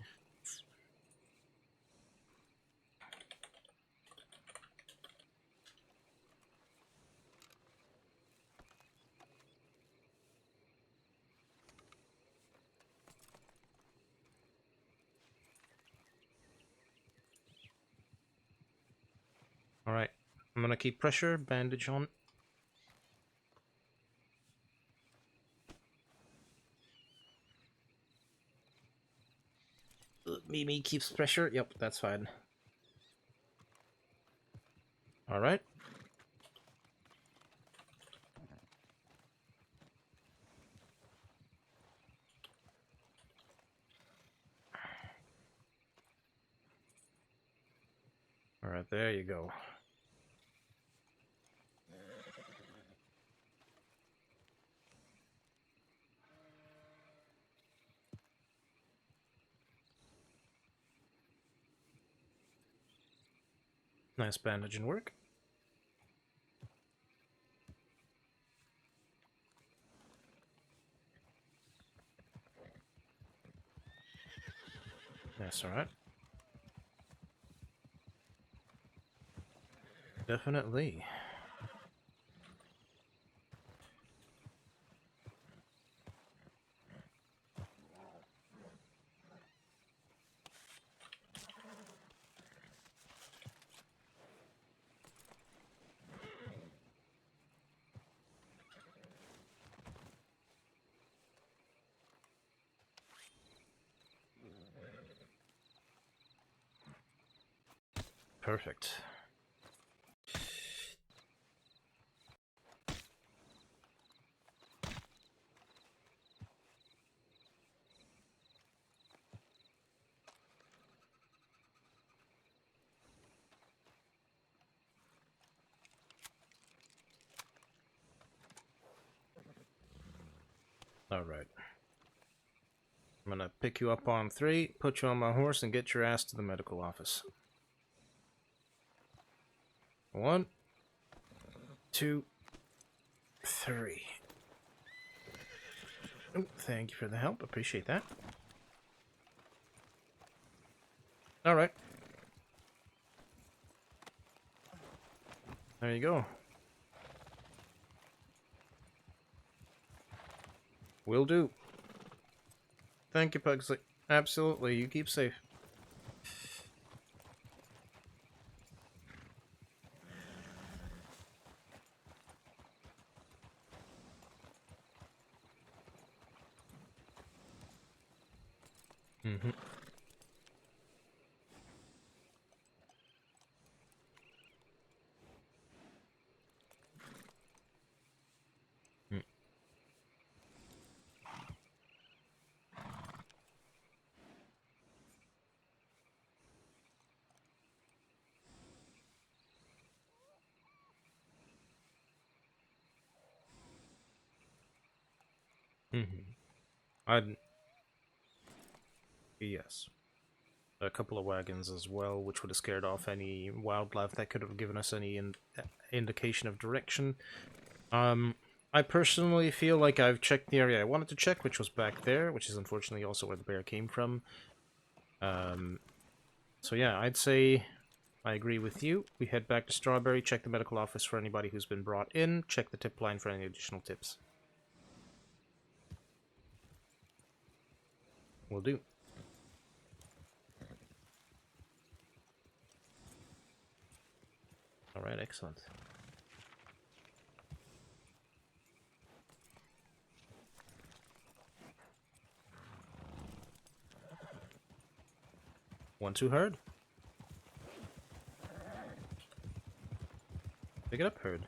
Alright. I'm going to keep pressure, bandage on. Mimi keeps pressure. Yep, that's fine. Alright. Alright, there you go. Nice bandaging work. That's alright. Definitely. Perfect. Alright. I'm gonna pick you up on 3, put you on my horse, and get your ass to the medical office. 1, 2, 3. Oh, thank you for the help. Appreciate that. Alright. There you go. Will do. Thank you, Pugsley. Absolutely. You keep safe. Mm-hmm. Mm-hmm. I'd... yes. a couple of wagons as well, which would have scared off any wildlife that could have given us any indication of direction. I personally feel like I've checked the area I wanted to check, which was back there, which is unfortunately also where the bear came from. So yeah, I'd say I agree with you. We head back to Strawberry, check the medical office for anybody who's been brought in, check the tip line for any additional tips. Will do. Alright, excellent. One too hard. Pick it up, herd.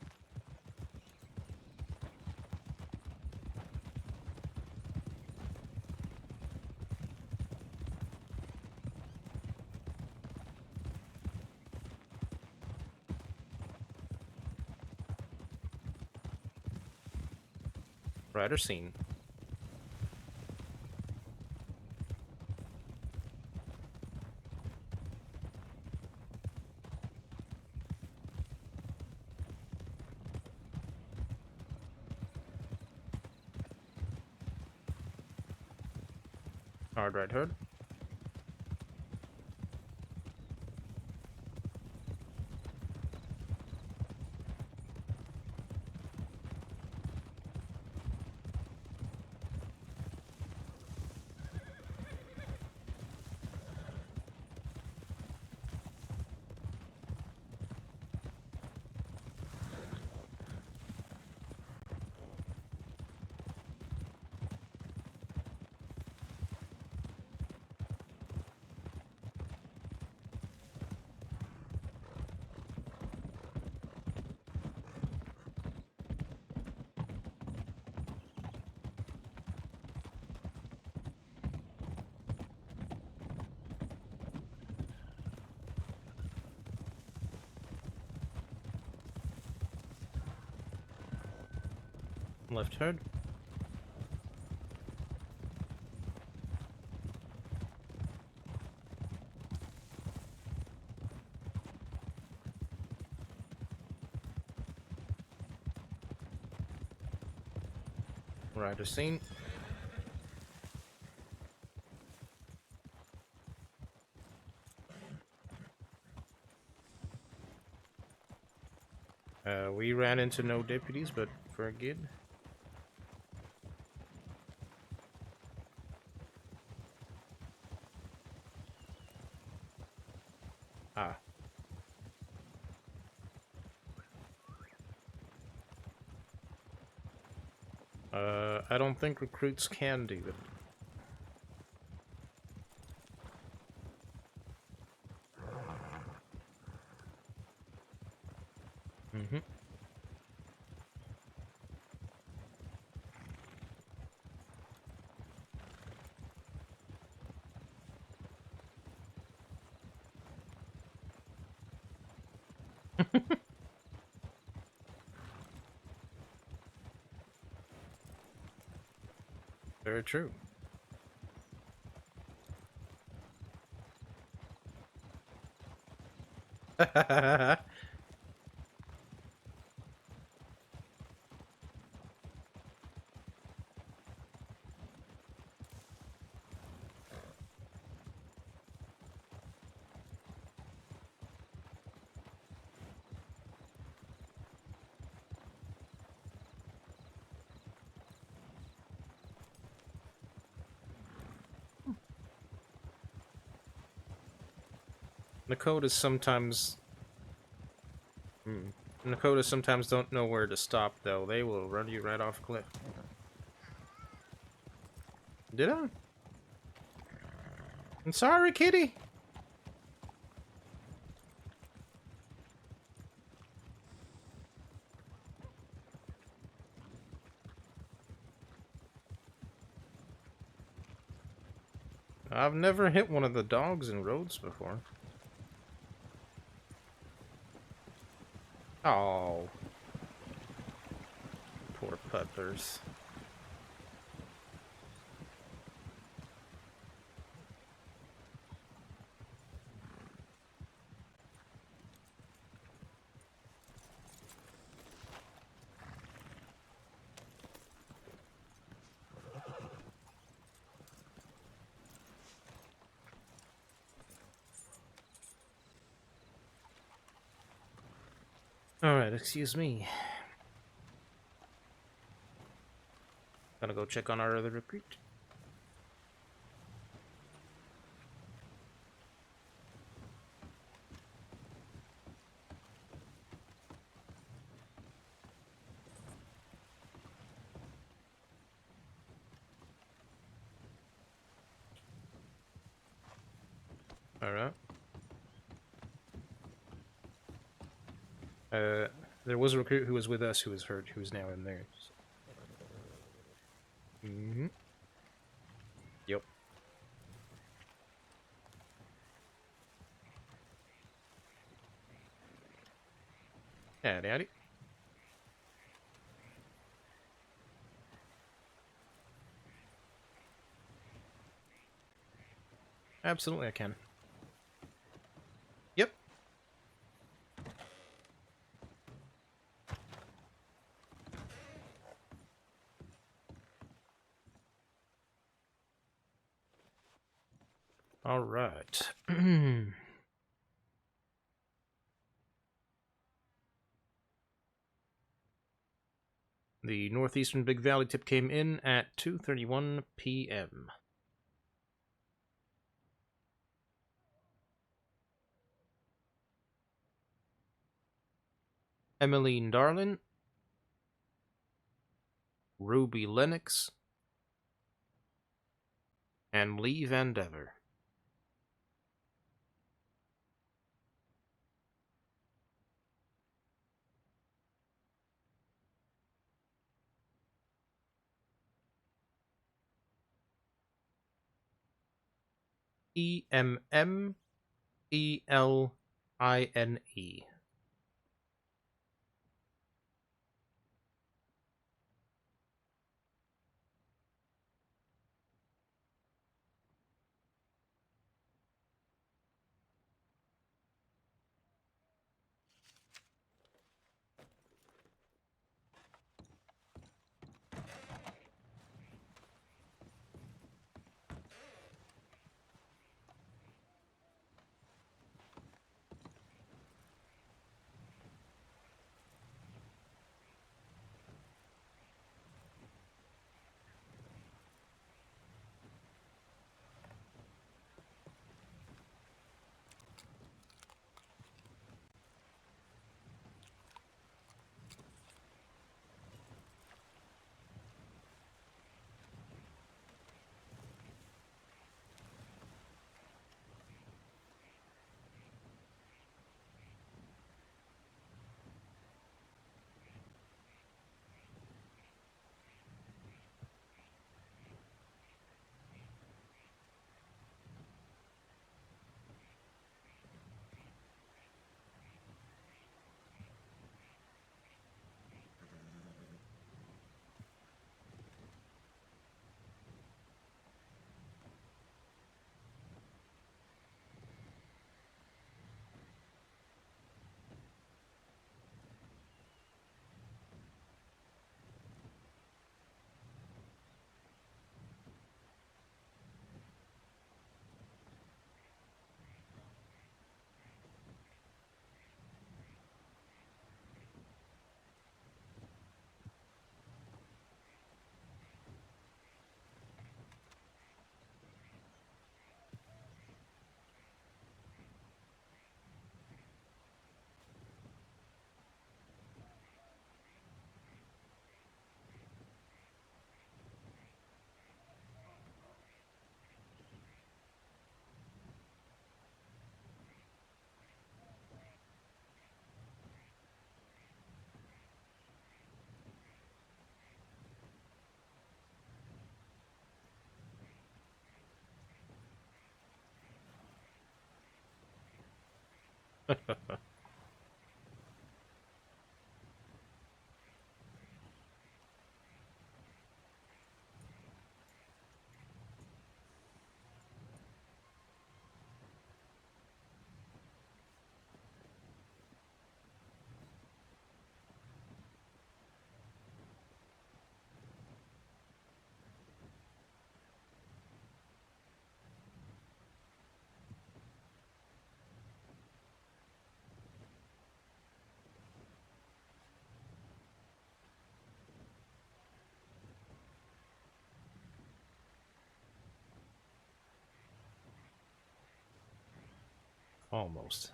Rider seen. Hard right herd. Left herd. Rider seen. We ran into no deputies, but we're good. Ah. I don't think recruits can do it. Mm-hmm. Very true. Nakotas sometimes... Nakotas sometimes don't know where to stop, though. They will run you right off a cliff. Did I? I'm sorry, kitty. I've never hit one of the dogs in roads before. Oh. Poor puppers. Alright, excuse me. Gonna go check on our other recruit. Alright. There was a recruit who was with us who was hurt, who's now in there. Mm-hmm. Yep. Yeah, daddy. Absolutely, I can. Yep. All right. The northeastern Big Valley tip came in at 2:31 p.m. Emmeline Darlin, Ruby Lennox, and Lee Van Dever. EMMELINE. Almost.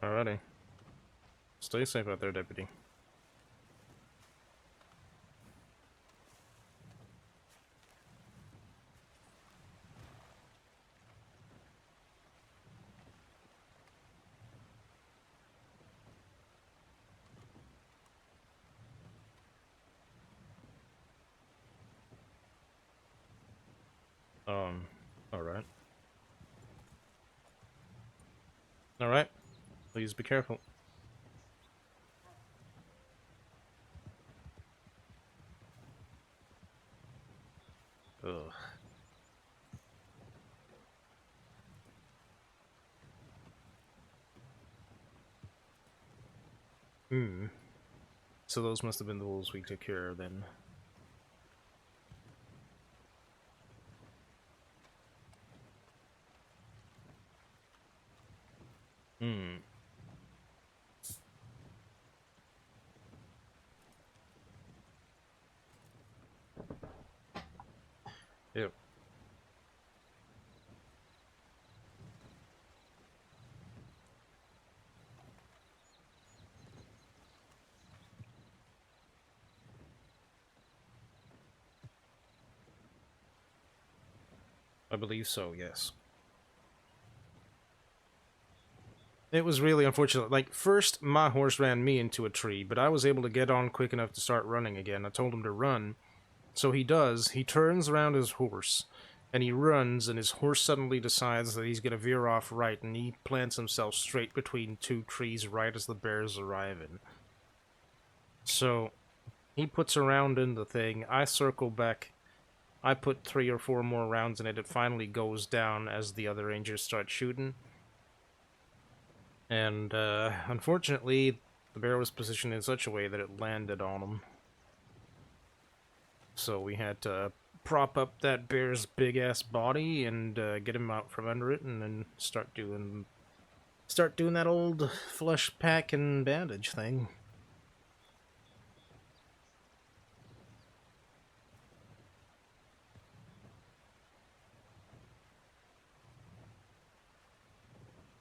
Alrighty. Stay safe out there, deputy. Alright. Alright. Please be careful. Ugh. Hmm. So those must have been the wolves we took care of then. Hmm. Yep. I believe so, yes. It was really unfortunate. Like, first, my horse ran me into a tree, but I was able to get on quick enough to start running again. I told him to run. So he does. He turns around his horse, and he runs, and his horse suddenly decides that he's going to veer off right, and he plants himself straight between two trees right as the bears arrive in. So, he puts a round in the thing. I circle back. I put 3 or 4 more rounds in it. It finally goes down as the other rangers start shooting. And, unfortunately, the bear was positioned in such a way that it landed on him. So we had to prop up that bear's big-ass body and get him out from under it and then start doing that old flesh pack and bandage thing.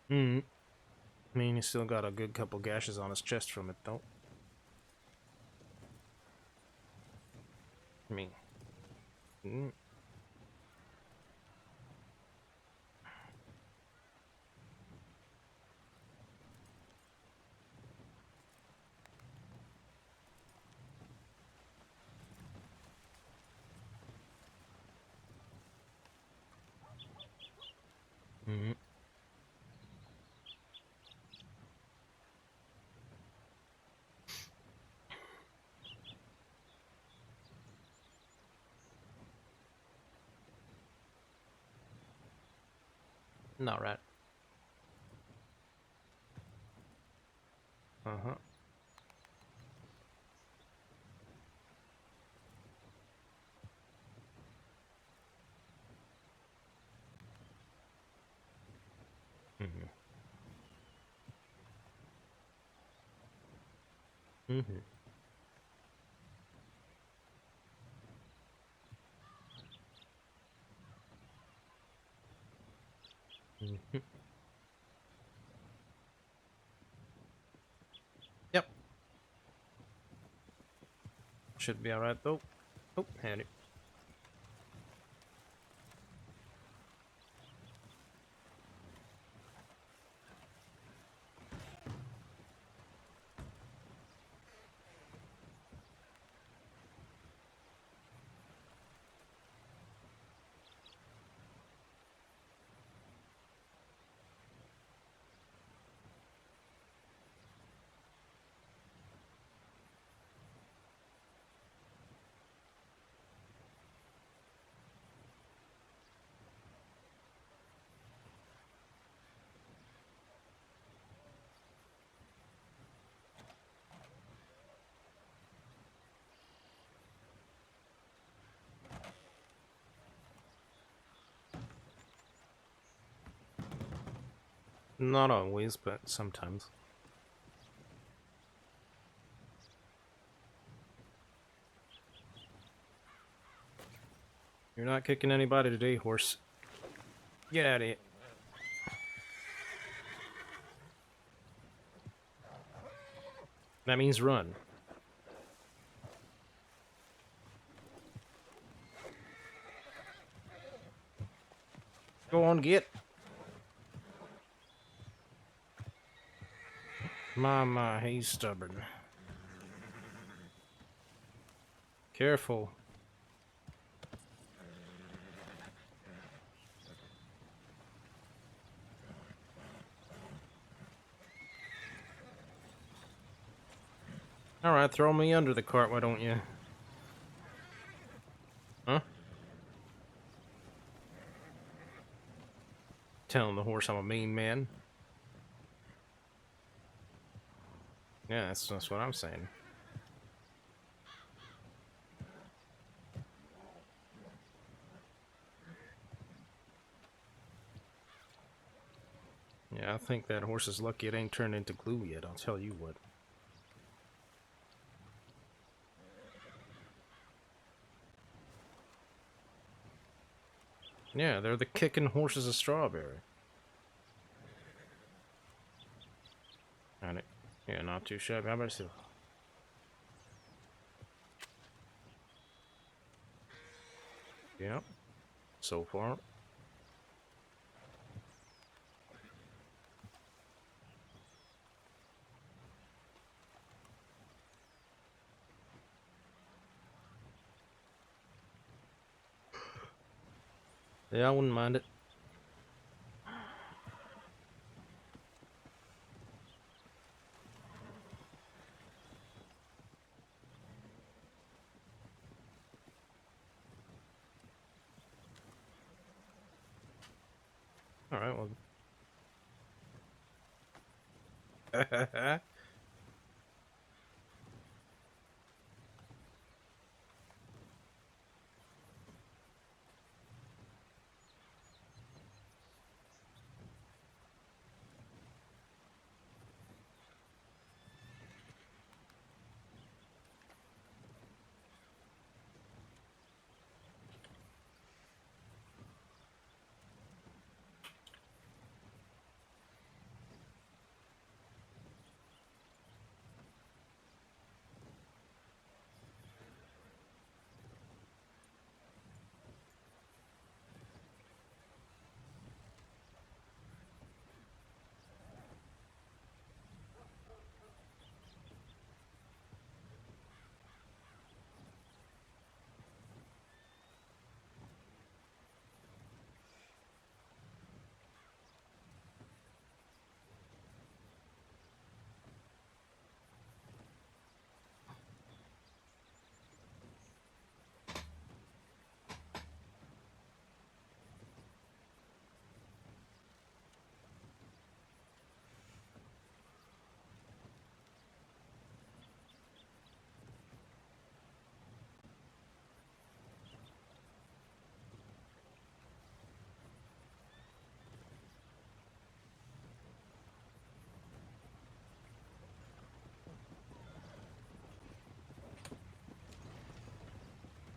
Hmm. I mean, he's still got a good couple gashes on his chest from it, though. I mean... Mm. Mm. Not right. Uh-huh. Mm-hmm. Mm-hmm. Mm-hmm. Yep. Should be alright, though. Oh, handy. Not always, but sometimes. You're not kicking anybody today, horse. Get out of here. That means run. Go on, get. My, he's stubborn. Careful. Alright, throw me under the cart, why don't you? Huh? Telling the horse I'm a mean man. Yeah, that's what I'm saying. Yeah, I think that horse is lucky it ain't turned into glue yet, I'll tell you what. Yeah, they're the kicking horses of strawberry. And it, yeah, not too shabby. How about yourself? Yep. So far. Yeah, I wouldn't mind it. Alright, well.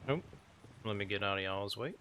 Oh, let me get out of y'all's way.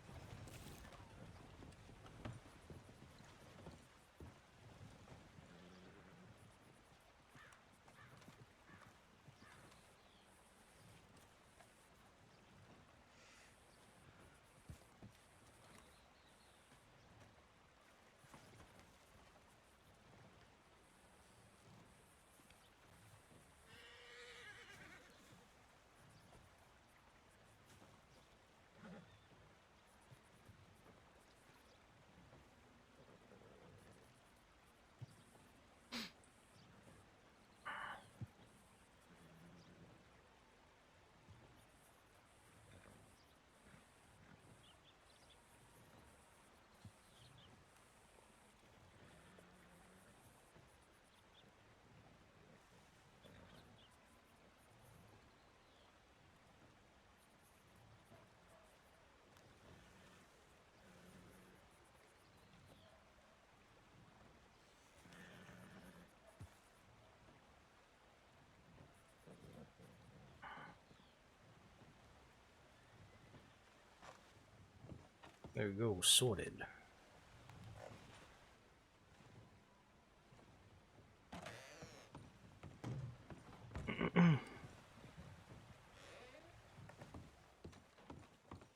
There we go, sorted.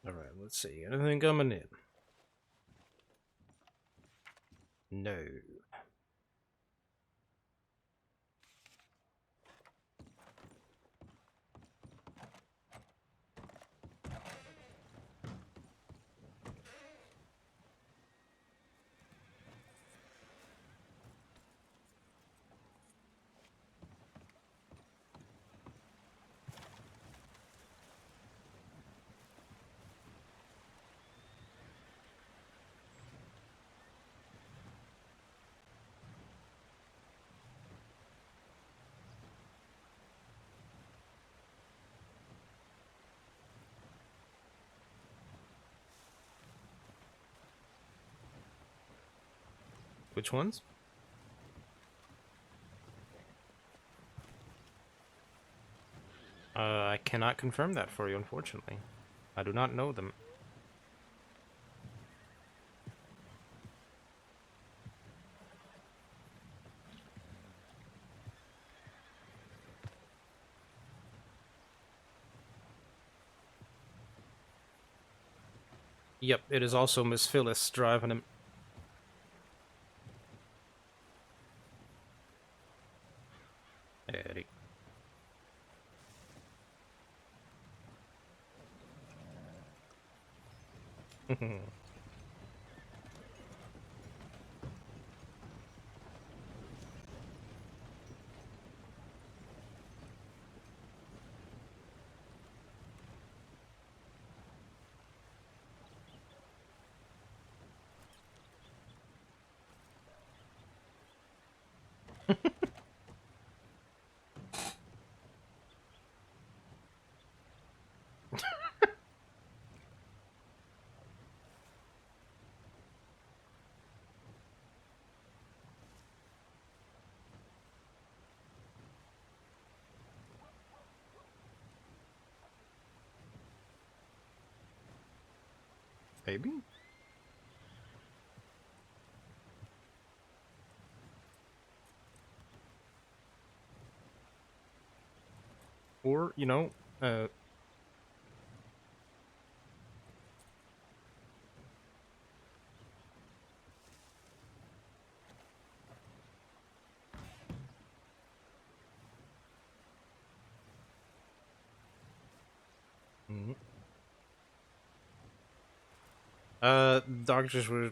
Alright, let's see. Anything coming in? No. Which ones? I cannot confirm that for you, unfortunately. I do not know them. Yep, it is also Miss Phyllis driving him. Eddie. Maybe? Or, you know, mhm. Doctors were,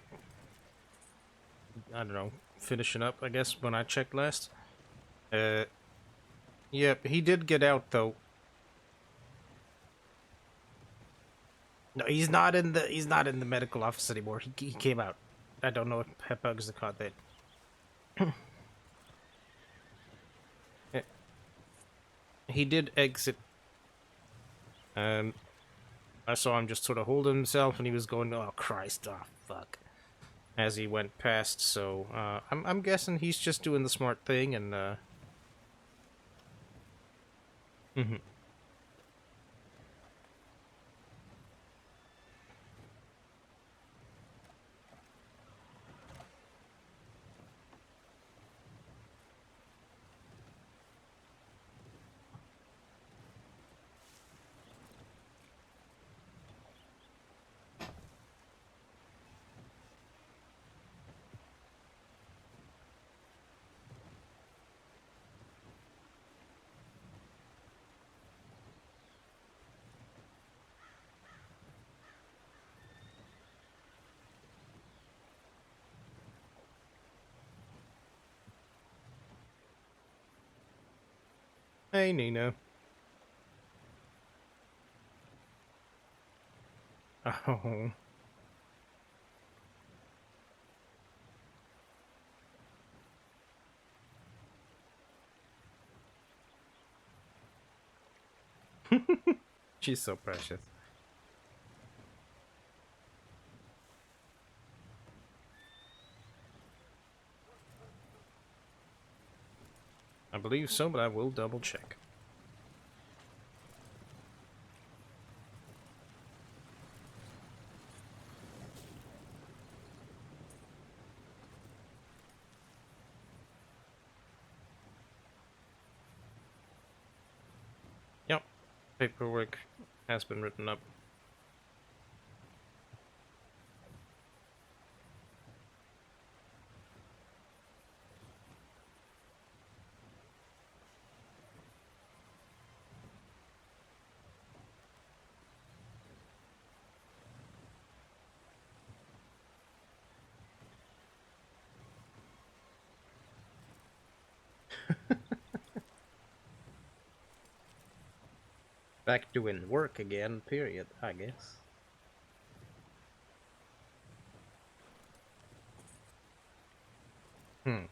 I don't know, finishing up, I guess, when I checked last. Yep, he did get out, though. No, he's not in the medical office anymore. He came out. I don't know if pet bugs have caught that. Eh, he did exit. I saw him just sort of hold himself, and he was going, "Oh Christ, oh fuck," as he went past. So I'm guessing he's just doing the smart thing, and mhm. Hey Nina. Oh. She's so precious. I believe so, but I will double check. Paperwork has been written up. Back doing work again, period, I guess. Hmm.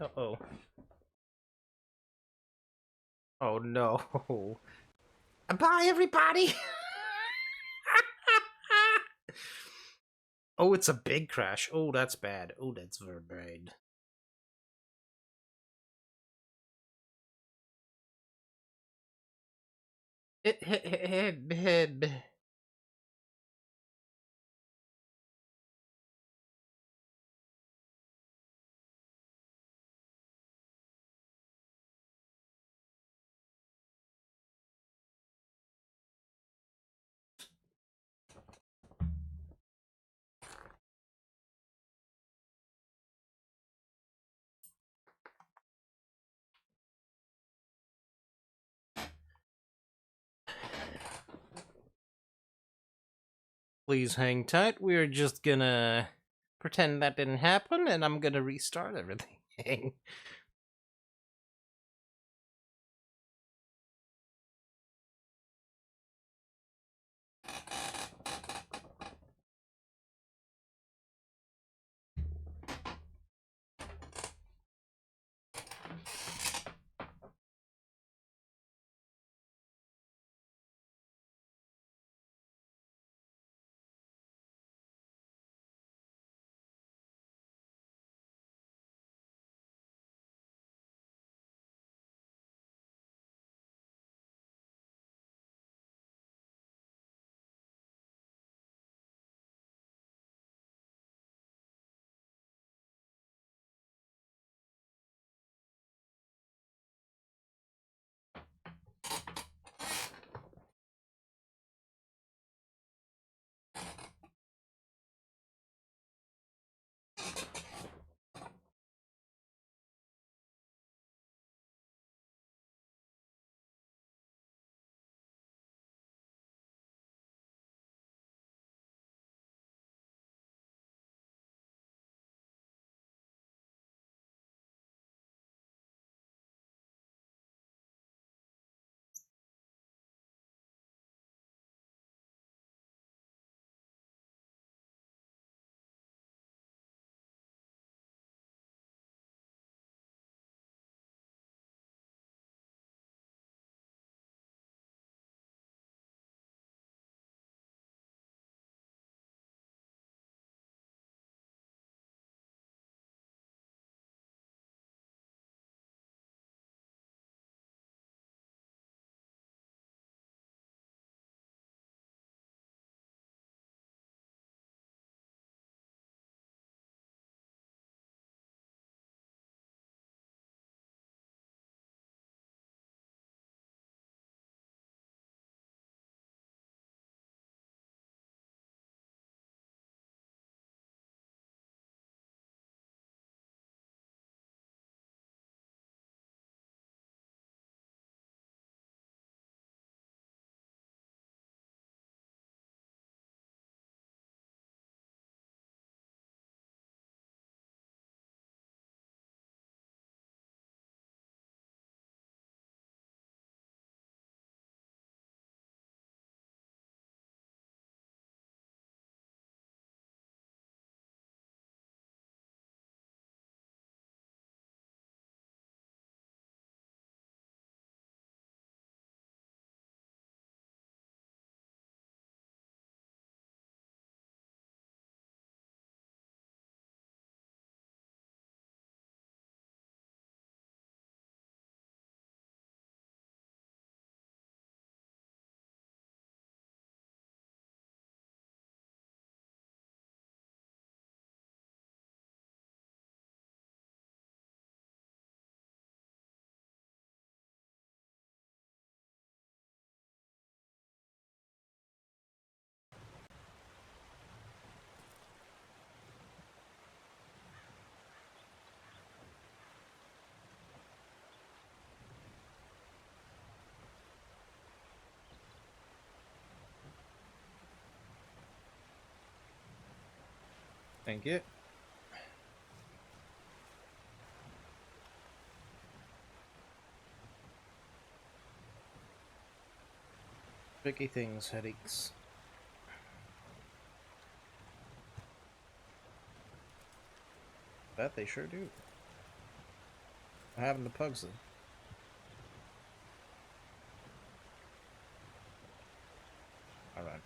Uh-oh. Oh no. Bye, everybody! Oh, it's a big crash. Oh, that's bad. Oh, that's very bad. Please hang tight. We're just gonna pretend that didn't happen, and I'm gonna restart everything. Thank you. Tricky things, headaches. That they sure do. What happened to Pugsley? Alright.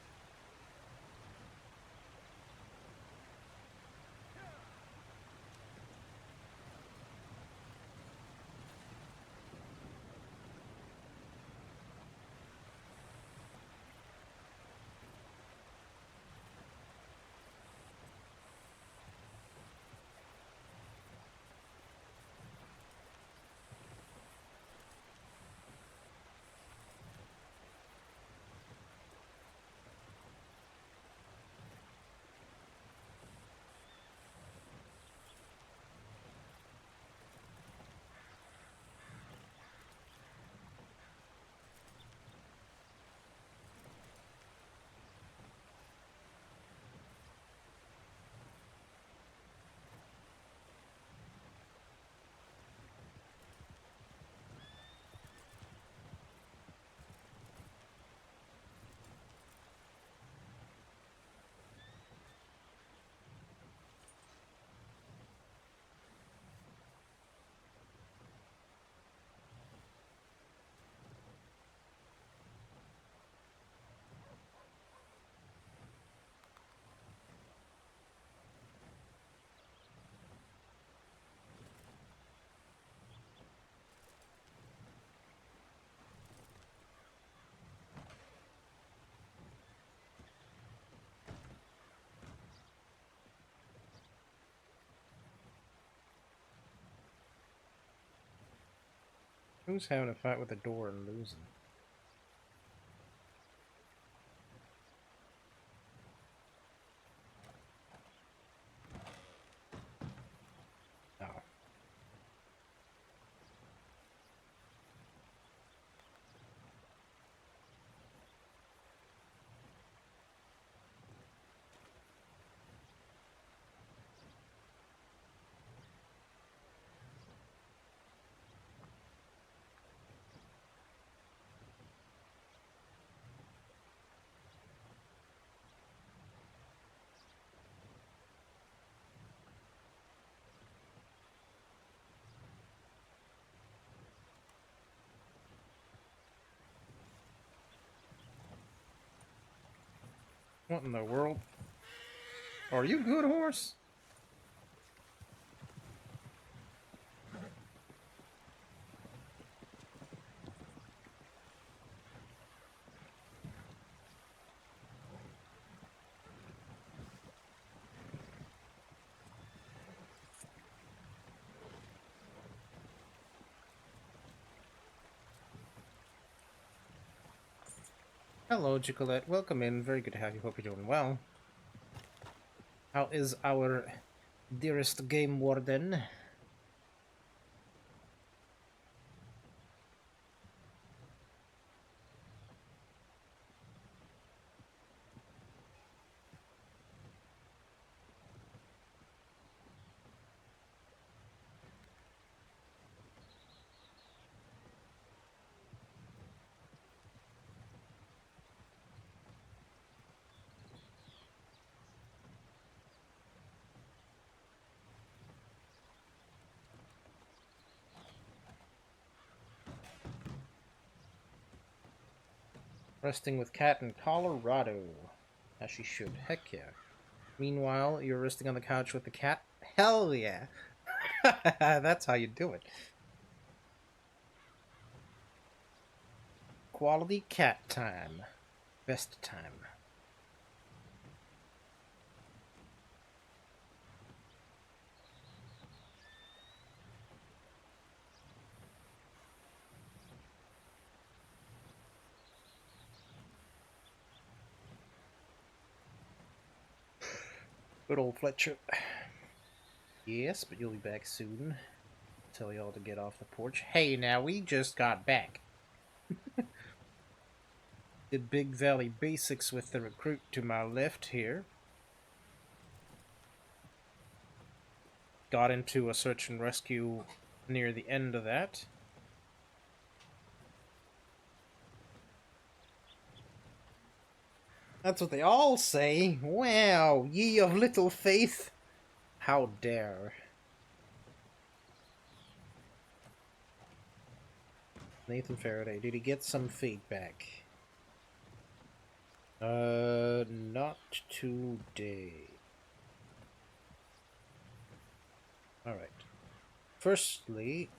Who's having a fight with the door and losing? Oh. What in the world? Are you good, horse? Hello, Chicolette. Welcome in. Very good to have you. Hope you're doing well. How is our dearest game warden? Resting with Cat in Colorado. As she should. Heck yeah. Meanwhile, you're resting on the couch with the cat? Hell yeah. That's how you do it. Quality cat time. Best time. Good old Fletcher. Yes, but you'll be back soon. Tell y'all to get off the porch. Hey, now we just got back. Did Big Valley Basics with the recruit to my left here. got into a search and rescue near the end of that. That's what they all say. Wow, ye of little faith. How dare. Nathan Faraday, did he get some feedback? Not today. Alright. Firstly,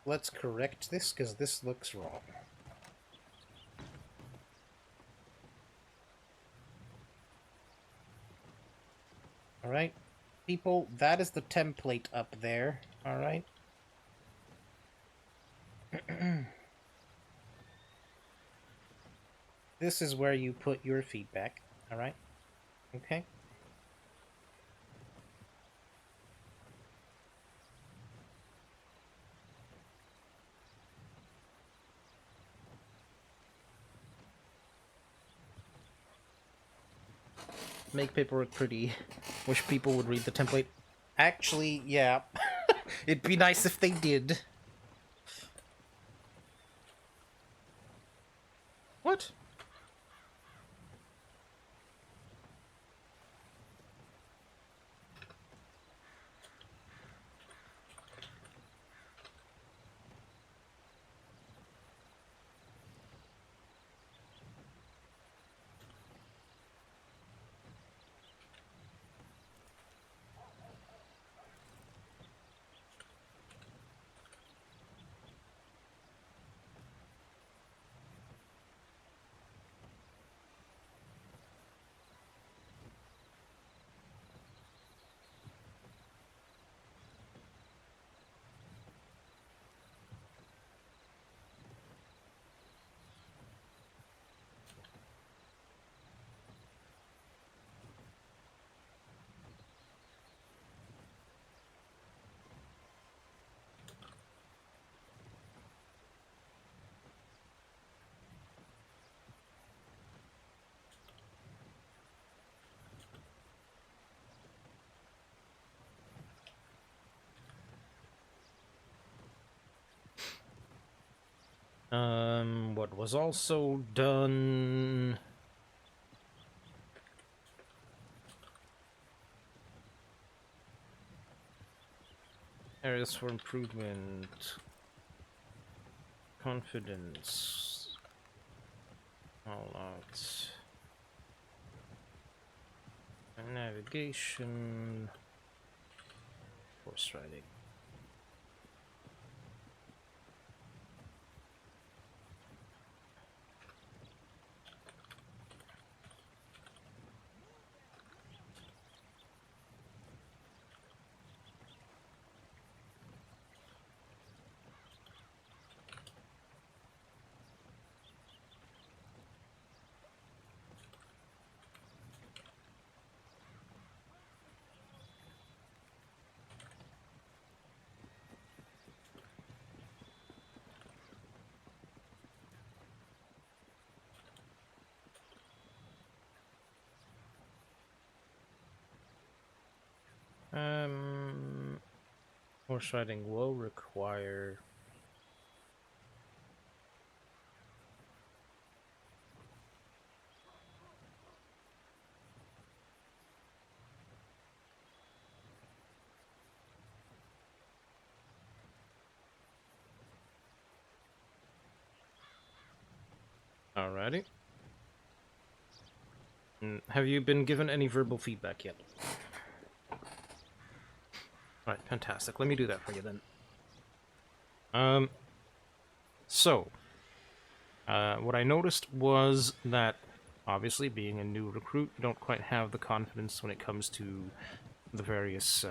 let's correct this, because this looks wrong. Alright? People, that is the template up there. Alright? This is where you put your feedback. Alright? Okay? Make paperwork pretty. Wish people would read the template. Actually, yeah. It'd be nice if they did. What? What was also done... Areas for improvement. Confidence. All out. Navigation. Horse riding. Horse riding will require... Alrighty. Have you been given any verbal feedback yet? Alright, fantastic. Let me do that for you then. What I noticed was that, obviously, being a new recruit, you don't quite have the confidence when it comes to the various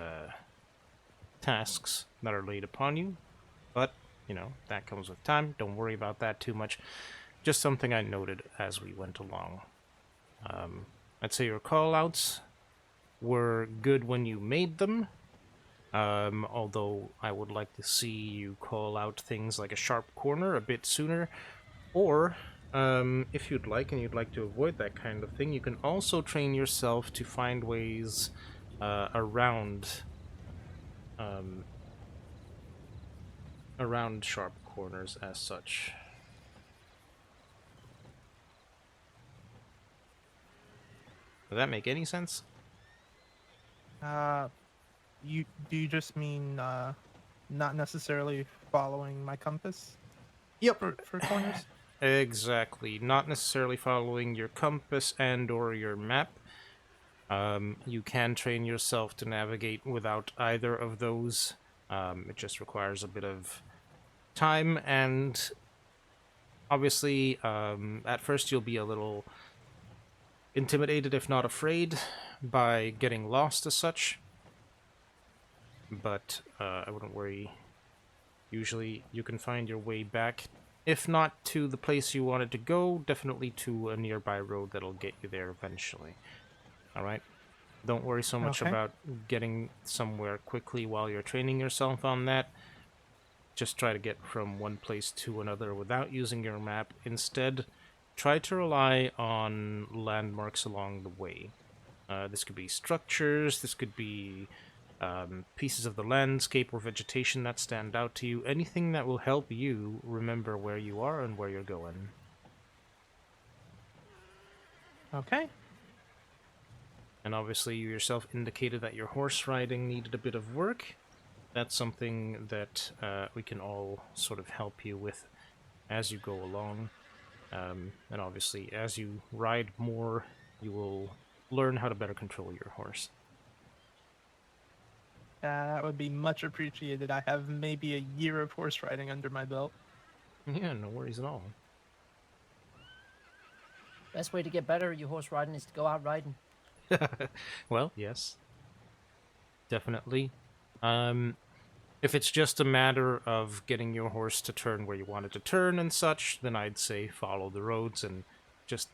tasks that are laid upon you. But, you know, that comes with time. Don't worry about that too much. Just something I noted as we went along. I'd say your call-outs were good when you made them. Although I would like to see you call out things like a sharp corner a bit sooner. Or, if you'd like and you'd like to avoid that kind of thing, you can also train yourself to find ways around um, around sharp corners as such. Does that make any sense? Uh, you just mean not necessarily following my compass Yep. for corners? Exactly. Not necessarily following your compass and or your map. You can train yourself to navigate without either of those. It just requires a bit of time, and obviously, at first you'll be a little intimidated, if not afraid, by getting lost as such. But I wouldn't worry. Usually, you can find your way back. If not to the place you wanted to go, definitely to a nearby road that'll get you there eventually. Alright? Don't worry so much Okay. about getting somewhere quickly while you're training yourself on that. Just try to get from one place to another without using your map. Instead, try to rely on landmarks along the way. This could be structures, this could be pieces of the landscape or vegetation that stand out to you. Anything that will help you remember where you are and where you're going. Okay. And obviously, you yourself indicated that your horse riding needed a bit of work. That's something that we can all sort of help you with as you go along. And obviously, as you ride more, you will learn how to better control your horse. That would be much appreciated. I have maybe a year of horse riding under my belt. Yeah, no worries at all. Best way to get better at your horse riding is to go out riding. Well, yes. Definitely. If it's just a matter of getting your horse to turn where you want it to turn and such, then I'd say follow the roads and just,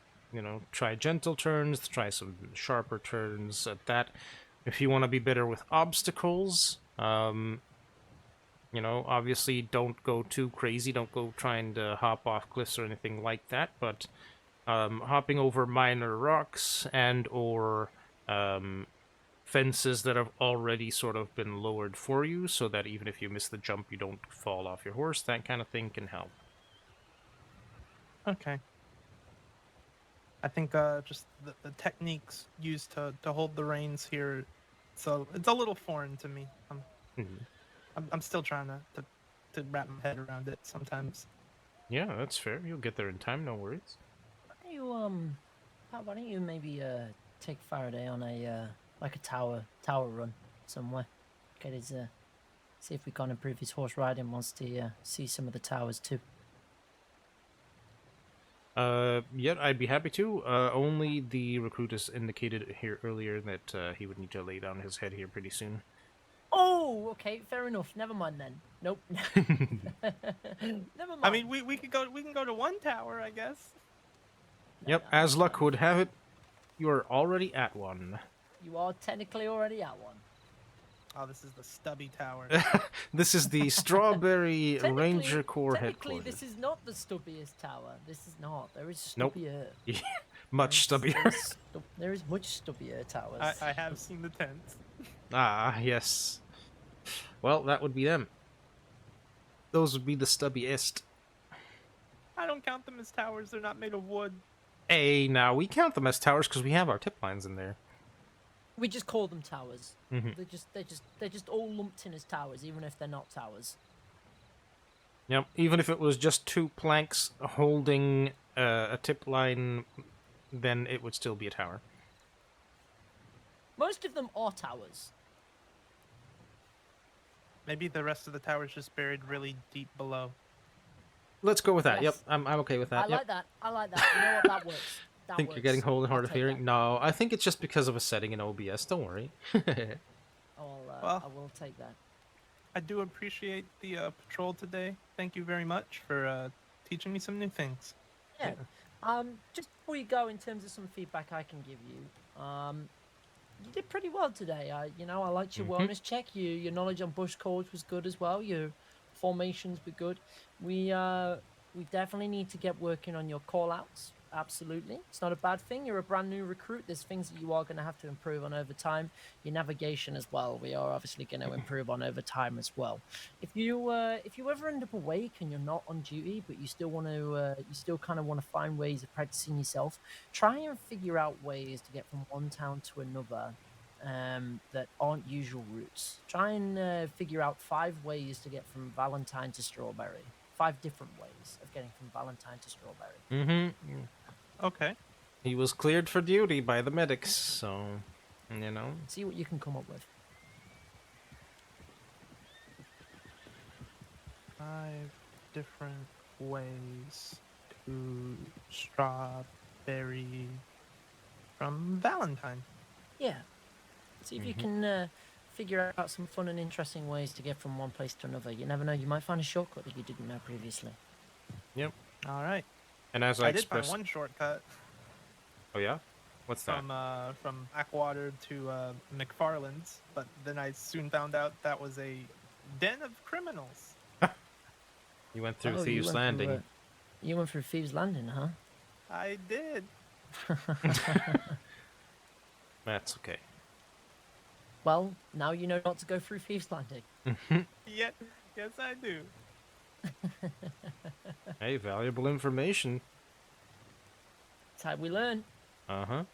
try gentle turns, try some sharper turns at that. If you want to be better with obstacles, obviously don't go too crazy, don't go trying to hop off cliffs or anything like that, but hopping over minor rocks and or fences that have already sort of been lowered for you so that even if you miss the jump you don't fall off your horse, that kind of thing can help. Okay. I think just the techniques used to hold the reins here, so it's a little foreign to me. Mhm. I'm still trying to wrap my head around it sometimes. Yeah, that's fair. You'll get there in time, no worries. Why don't you Pat, why don't you maybe take Faraday on a like a tower run somewhere? Get his see if we can improve his horse riding. Wants to see some of the towers too. Yeah, I'd be happy to. Only the recruit has indicated here earlier that he would need to lay down his head here pretty soon. Oh, okay, fair enough. Never mind then. Nope. Never mind. I mean, we can go to one tower, I guess. No, Yep, no, as that's luck fine. would have it, you are already at one. You are technically already at one. Oh, this is the stubby tower. This is the Strawberry Ranger Corps Technically, headquarters. this is not the stubbiest tower. This is not. There is Nope. stubbier. Much stubbier. There is much stubbier towers. I have seen the tents. Ah, yes. Well, that would be them. Those would be the stubbiest. I don't count them as towers. They're not made of wood. Hey, now we count them as towers because we have our tip lines in there. We just call them towers. Mhm. They're just all lumped in as towers, even if they're not towers. Yep. Even if it was just two planks holding a tip line, then it would still be a tower. Most of them are towers. Maybe the rest of the tower's just buried really deep below. Let's go with that. Yes. Yep, I'm okay with that. I like that. I like that. You know what? That works. That I think works. you're getting hard I'll of take hearing. that. No, I think it's just because of a setting in OBS. Don't worry. Well- I will take that. I do appreciate the patrol today. Thank you very much for teaching me some new things. Yeah. Just before you go, in terms of some feedback I can give you, you did pretty well today. I liked your wellness check. Your knowledge on bush calls was good as well. Your formations were good. We definitely need to get working on your call outs. absolutely. It's not a bad thing. You're a brand new recruit. There's things that you are going to have to improve on over time. Your navigation as well. We are obviously going to improve on over time as well. If you ever end up awake and you're not on duty, but you still want to, you still kind of want to find ways of practicing yourself, try and figure out ways to get from one town to another that aren't usual routes. Try and figure out 5 ways to get from Valentine to Strawberry. 5 different ways of getting from Valentine to Strawberry. Mm-hmm. Okay. He was cleared for duty by the medics, so, you know. See what you can come up with. 5 different ways to strawberry from Valentine. Yeah. See if you can figure out some fun and interesting ways to get from one place to another. You never know, you might find a shortcut that you didn't know previously. Yep. All right. And as I I did find expressed... one shortcut Oh, yeah? What's that? from Blackwater to McFarland's, but then I soon found out that was a den of criminals. You went through Oh, you Thieves' went Landing. through, you went through Thieves' Landing, huh? I did. That's okay. Well, now you know not to go through Thieves' Landing. Yes, I do. Hey, valuable information. That's how we learn. Uh-huh.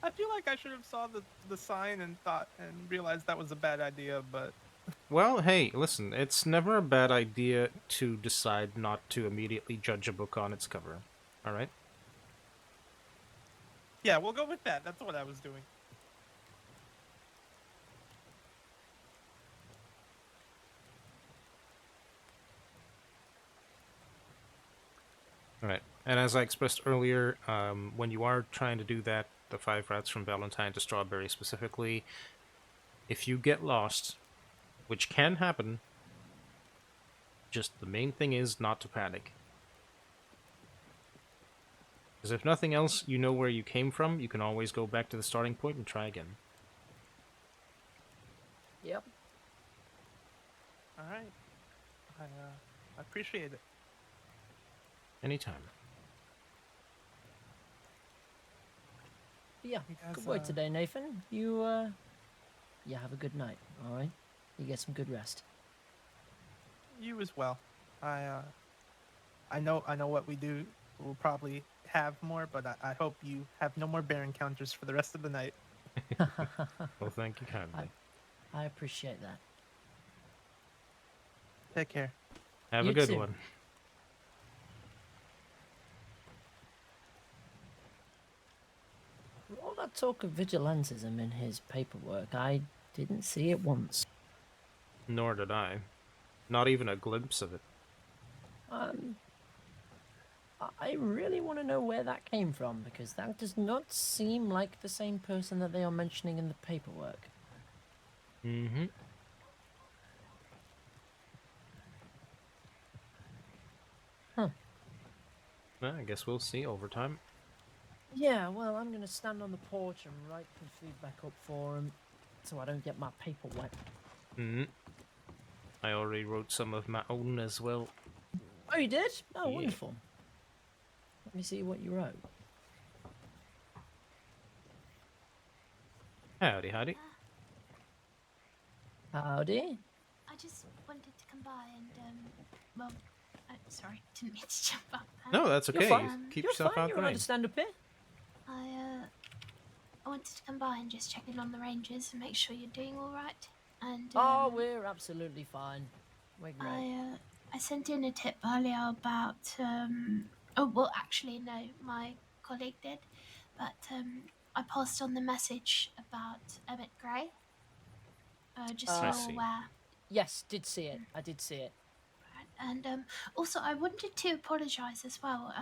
I feel like I should have saw the sign and realized that was a bad idea, but Well, hey, listen, it's never a bad idea to decide not to immediately judge a book on its cover. All right? yeah, we'll go with that. That's what I was doing. All right. And as I expressed earlier, when you are trying to do that, the 5 routes from Valentine to Strawberry specifically, if you get lost, which can happen, just the main thing is not to panic. Because if nothing else, you know where you came from, you can always go back to the starting point and try again. Yep. All right. I appreciate it. Anytime. But yeah, You guys, good work today, Nathan. You have a good night, alright? You get some good rest. You as well. I know what we do. We'll probably have more, but I hope you have no more bear encounters for the rest of the night. Well, thank you kindly. I appreciate that. Take care. Have You a good too. one. All that talk of vigilantism in his paperwork, I didn't see it once. Nor did I. Not even a glimpse of it. I really want to know where that came from, because that does not seem like the same person that they are mentioning in the paperwork. Mm-hmm. Huh. Well, I guess we'll see over time. Yeah, well, I'm going to stand on the porch and write some feedback up for him, so I don't get my paper wet. Mm-hmm. I already wrote some of my own as well. Oh, you did? Oh, Yeah. wonderful. Let me see what you wrote. Howdy, howdy. Howdy. I just wanted to come by and, well, sorry, didn't mean to jump up there. No, that's You're okay. fine. Keep You're yourself fine. out You're the allowed rain. to stand up here. I wanted to come by and just check in on the Rangers and make sure you're doing all right. And Oh, we're absolutely fine. We're great. I sent in a tip earlier about oh well, actually no, my colleague did, but I passed on the message about Emmett Gray. Just so I you're see. aware. Yes, did see it. I did see it. And also, I wanted to apologise as well.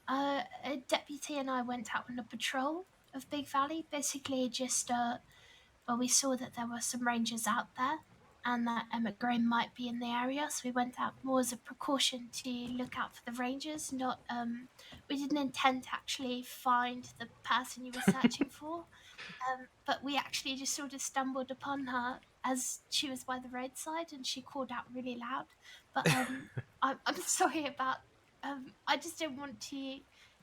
A deputy and I went out on a patrol of Big Valley. Basically, just well, we saw that there were some rangers out there, and that Emmett Gray might be in the area. So we went out more as a precaution to look out for the rangers. Not we didn't intend to actually find the person you were searching for. But we actually just sort of stumbled upon her as she was by the roadside, and she called out really loud. But I'm sorry about. I just didn't want to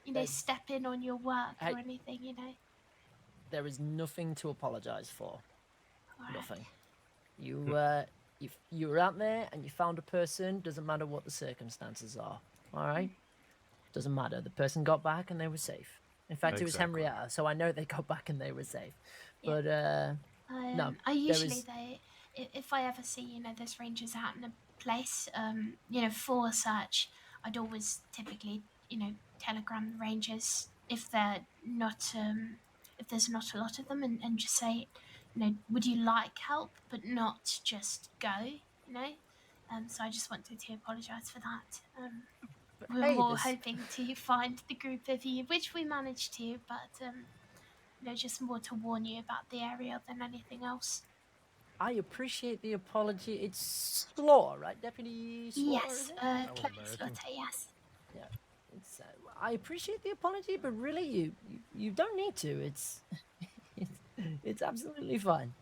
They- step in on your work Hey. or anything, There is nothing to apologize for. Alright. Nothing. You you were out there and you found a person. Doesn't matter what the circumstances are. All right. Doesn't matter. The person got back and they were safe. In fact, it was Exactly. Henrietta, so I know they got back and they were safe. Yeah. But no, I usually is- if I ever see there's rangers out in a place, for a search, I'd always typically telegram the rangers if they're not if there's not a lot of them, and just say, would you like help, but not just go, so I just wanted to apologise for that. We were hey, more this hoping to find the group of you, which we managed to, but just more to warn you about the area than anything else. I appreciate the apology. It's Slaughter, right, Deputy Slaughter? Yes, Is it? Chloe Slaughter, yes. Yeah. It's I appreciate the apology, but really, you don't need to. It's absolutely fine.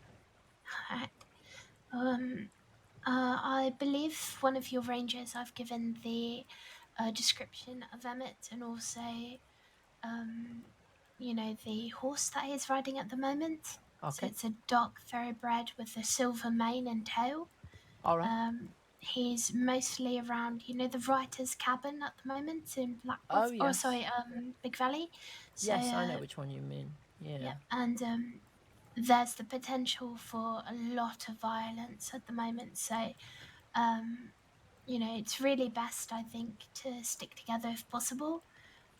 Alright. I believe one of your rangers, I've given the description of Emmett, and also, the horse that he's riding at the moment. So Okay. it's a dark thoroughbred with a silver mane and tail. All right. He's mostly around, the writer's cabin at the moment in Blackwood. Oh, yes. Big Valley. So, Yes, I know which one you mean. Yeah. yeah, and there's the potential for a lot of violence at the moment. So, it's really best, I think, to stick together if possible.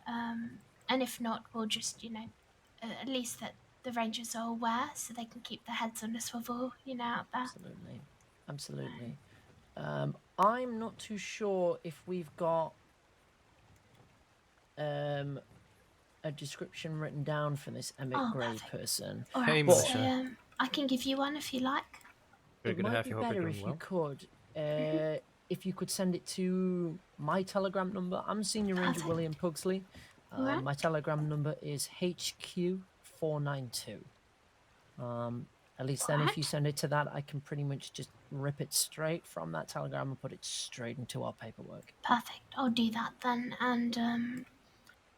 And if not, we'll just, at least that the Rangers are aware so they can keep their heads on a swivel, out there. Absolutely. Absolutely. I'm not too sure if we've got a description written down for this Emmett Oh, Gray perfect. person. All Hey, right, so Militia. I can give you one if you like. Very It good to might have be you. Hope you're better doing if well. you could. If you could send it to my Telegram number. I'm Senior Ranger Perfect. William Pugsley. Alright. My Telegram number is HQ492. At least then, if you Alright. send it to that, I can pretty much just rip it straight from that Telegram and put it straight into our paperwork. Perfect. I'll do that then. And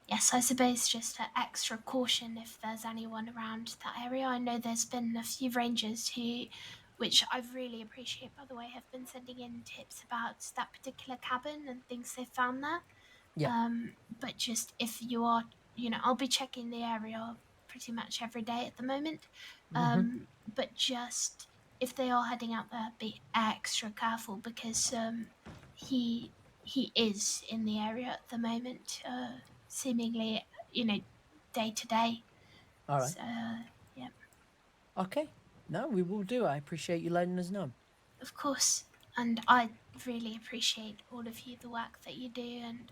yes, I suppose just an extra caution if there's anyone around that area. I know there's been a few rangers who, which I really appreciate, by the way, have been sending in tips about that particular cabin and things they found there. Yeah. But just if you are, I'll be checking the area pretty much every day at the moment. But just if they are heading out there, be extra careful because he is in the area at the moment, seemingly, day to day. All right. So, yeah, Okay. No, we will do. I appreciate you letting us know. of course. And I really appreciate all of you, the work that you do, and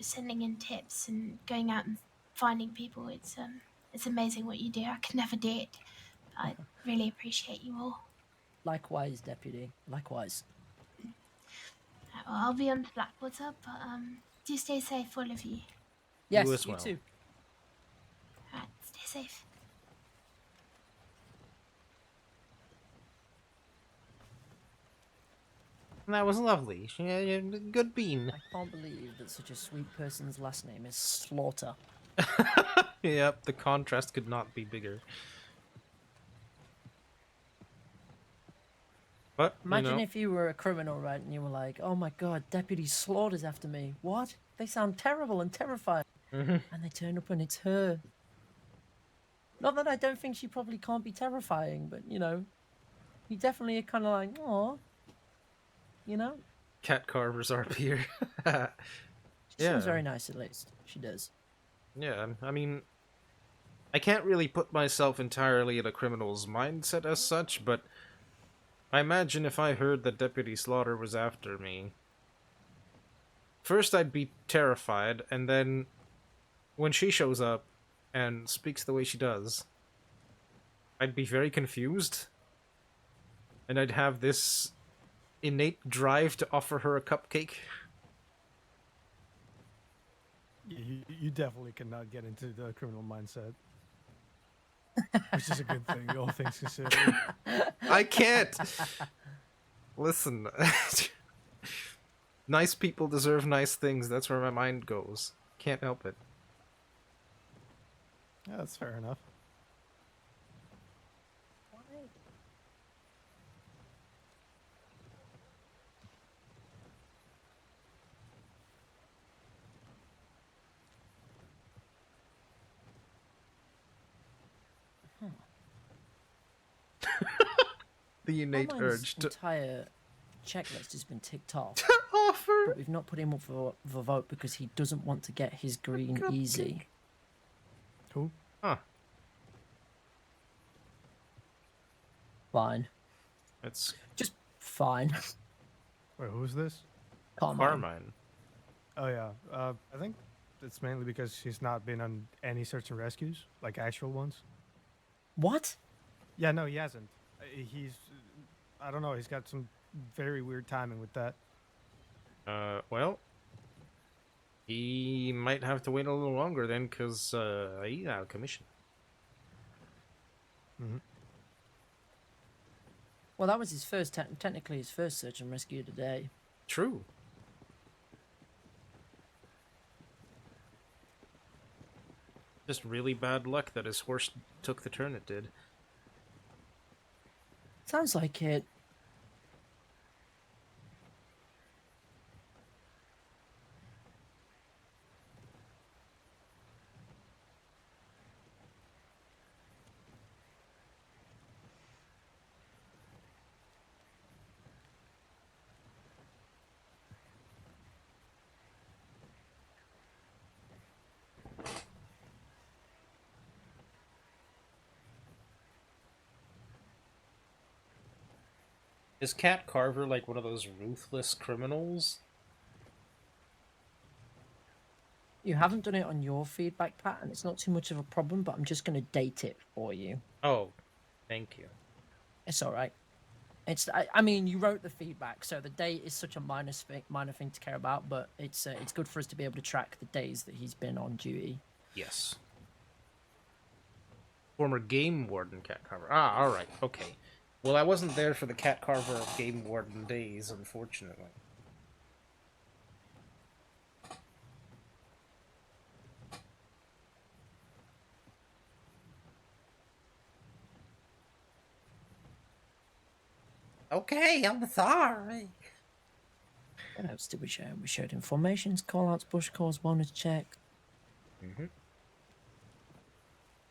sending in tips and going out and finding people. It's amazing what you do. I could never do it. I really appreciate you all. Likewise, Deputy. Likewise. Well, I'll be on the Blackwater, but do stay safe, all of you. Yes, as well. too. Alright, stay safe. That was lovely. Good bean. I can't believe that such a sweet person's last name is Slaughter. Yep, the contrast could not be bigger. But, Imagine if you were a criminal, right, and you were like, oh my god, Deputy Slaughter's after me. What? They sound terrible and terrifying. And they turn up and it's her. Not that I don't think she probably can't be terrifying, but, you definitely are kind of like, aw. Cat carvers are up here. She seems very nice, at least. She does. Yeah, I mean, I can't really put myself entirely in a criminal's mindset as such, but I imagine if I heard that Deputy Slaughter was after me, first I'd be terrified, and then when she shows up and speaks the way she does, I'd be very confused, and I'd have this innate drive to offer her a cupcake. Yeah, you definitely cannot get into the criminal mindset. Which is a good thing, all things considered. I can't. Listen. Nice people deserve nice things. That's where my mind goes. Can't help it. Yeah, that's fair enough. The innate Carmine's urge to entire checklist has been ticked off, offer. but we've not put him up for vote because he doesn't want to get his green easy. Who? Huh. Fine. It's Just fine. Wait, who's this? Carmine. Carmine. Oh yeah. I think it's mainly because he's not been on any search and rescues, like actual ones. What? Yeah, no, he hasn't. He's, I don't know. He's got some very weird timing with that. Well, he might have to wait a little longer then, because he's out of commission. Mm-hmm. Well, that was his first, technically his first search and rescue today. True. Just really bad luck that his horse took the turn it did. Sounds like it. Is Cat Carver like one of those ruthless criminals? You haven't done it on your feedback pattern. It's not too much of a problem, but I'm just going to date it for you. Oh, thank you. It's all right. I mean, you wrote the feedback, so the date is such a minor thing to care about, but it's good for us to be able to track the days that he's been on duty. Yes. Former game warden Cat Carver. Ah, all right. Okay. Well, I wasn't there for the Cat Carver game warden days, unfortunately. Okay, I'm sorry. What else did we show? We showed informations, callouts, bush calls, bonus check. Mm-hmm.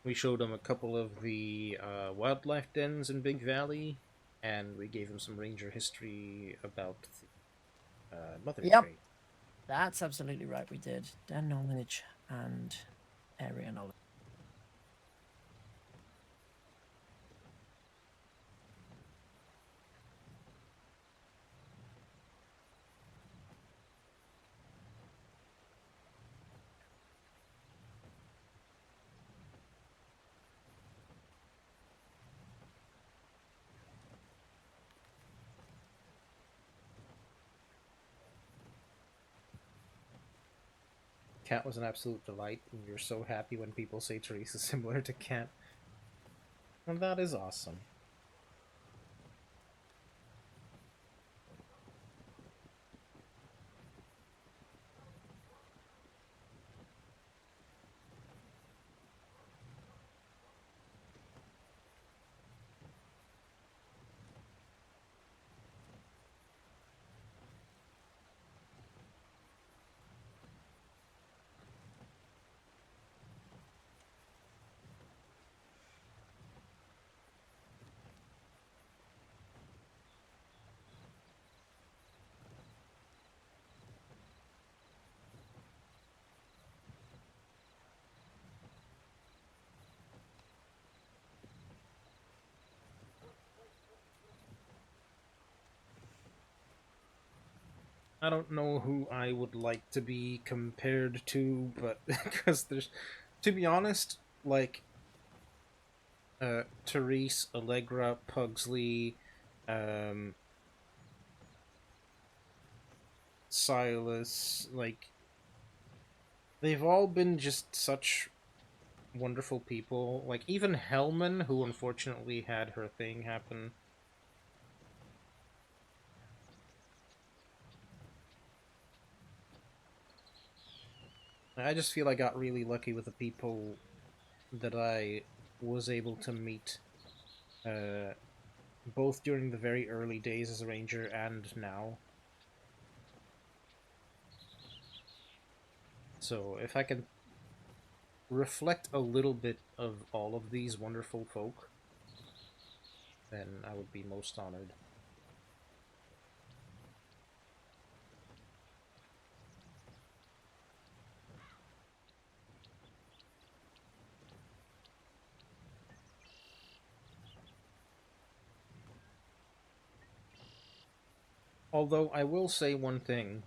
We showed him a couple of the wildlife dens in Big Valley, and we gave him some ranger history about the mother Yep. trait. That's absolutely right. We did den knowledge and area knowledge. Cat was an absolute delight, and you're so happy when people say Therese is similar to Cat. And that is awesome. I don't know who I would like to be compared to, but because there's, to be honest, like Therese, Allegra, Pugsley, Silas, like they've all been just such wonderful people. Like even Hellman, who unfortunately had her thing happen. I just feel I got really lucky with the people that I was able to meet, uh, both during the very early days as a ranger and now. So if I can reflect a little bit of all of these wonderful folk, then I would be most honored. Although I will say one thing.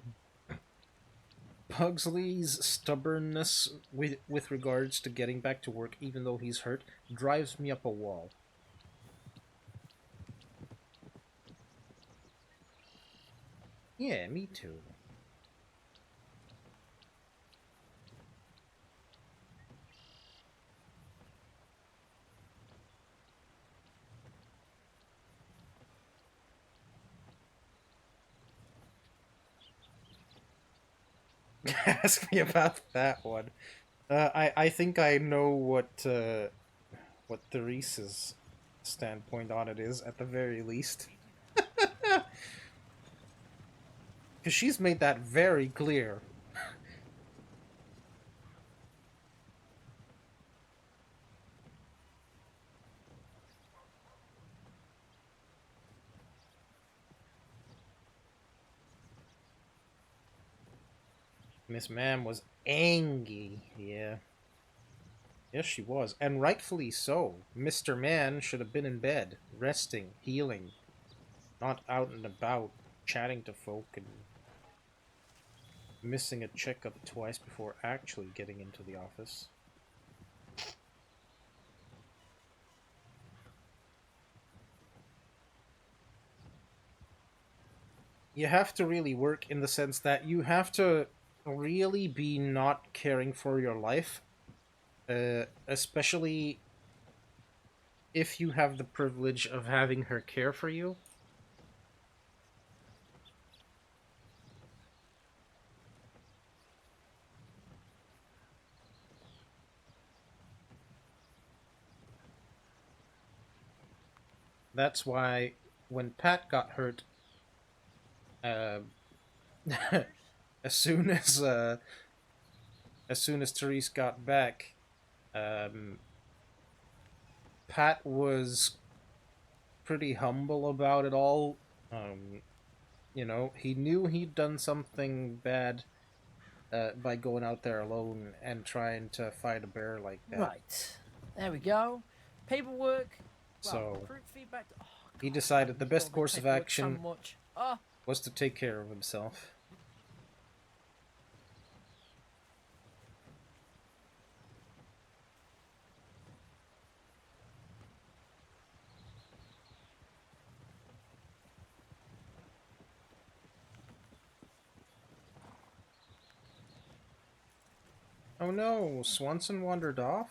Pugsley's stubbornness with regards to getting back to work even though he's hurt drives me up a wall. Yeah, me too. Ask me about that one. I think I know what Therese's standpoint on it is at the very least, because she's made that very clear. Miss Ma'am was angry. Yeah. Yes, she was, and rightfully so. Mr. Man should have been in bed, resting, healing, not out and about, chatting to folk and missing a checkup twice before actually getting into the office. You have to really work in the sense that you have to really be not caring for your life, especially if you have the privilege of having her care for you. That's why when Pat got hurt, uh, as soon as Therese got back, um, Pat was pretty humble about it all. Um, he knew he'd done something bad by going out there alone and trying to fight a bear like that. Right. There we go. Paperwork. Well, So recruit feedback. Oh, he God, decided I the use best all the course of paperwork action so much. Oh, was to take care of himself. Oh no, Swanson wandered off?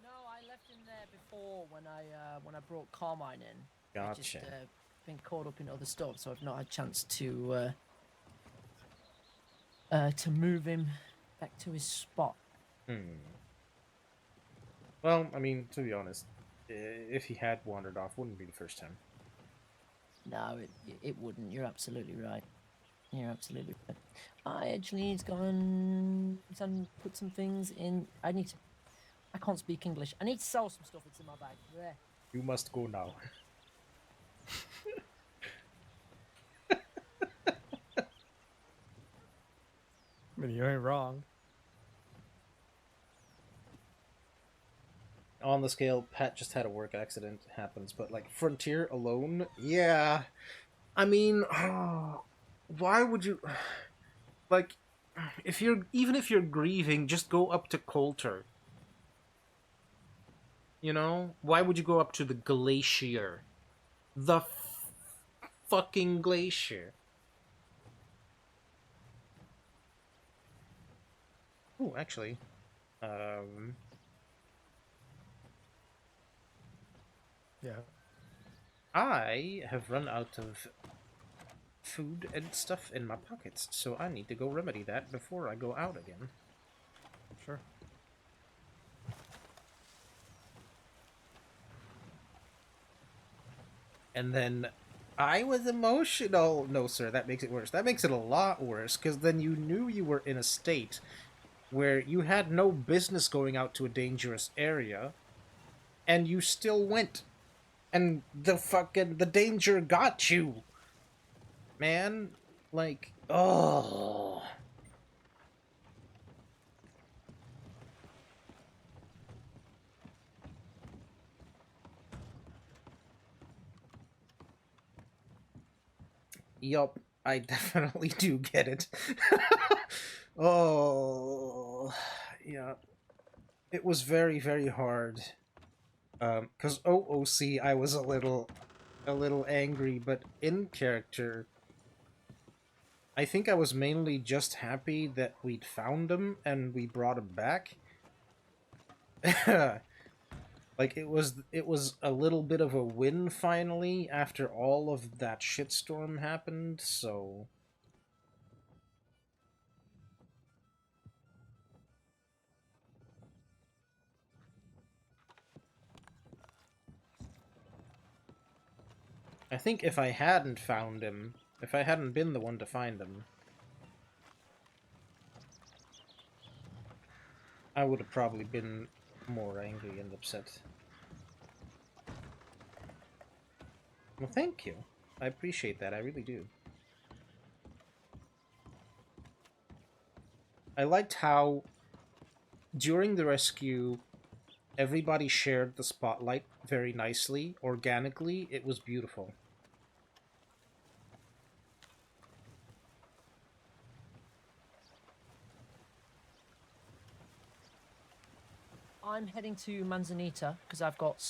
no, I left him there before when I brought Carmine in. I just Gotcha. been caught up in other stuff, so I've not had a chance to move him back to his spot. Well, I mean, to be honest, if he had wandered off, wouldn't be the first time. No, it wouldn't. You're absolutely right. You're absolutely right. I actually need to go and put some things in. I can't speak English. I need to sell some stuff that's in my bag. There. You must go now. I mean, you ain't wrong. On the scale, Pat just had a work accident, happens, but like Frontier alone, yeah. I mean, why would you like if you're grieving, just go up to Coulter. Why would you go up to the glacier? The fucking glacier. Oh, actually, um, Yeah. I have run out of food and stuff in my pockets, so I need to go remedy that before I go out again. Sure. And then I was emotional. No, sir, that makes it worse. That makes it a lot worse, because then you knew you were in a state where you had no business going out to a dangerous area, and you still went. And the danger got you. Man, like, oh. Yup, I definitely do get it. Oh, yeah. It was very, very hard. Cause OOC, I was a little angry, but in character, I think I was mainly just happy that we'd found him and we brought him back. Like it was a little bit of a win finally after all of that shitstorm happened, so I think if I hadn't found him, if I hadn't been the one to find him, I would have probably been more angry and upset. Well, thank you. I appreciate that, I really do. I liked how, during the rescue, everybody shared the spotlight very nicely, organically. It was beautiful. I'm heading to Manzanita because I've got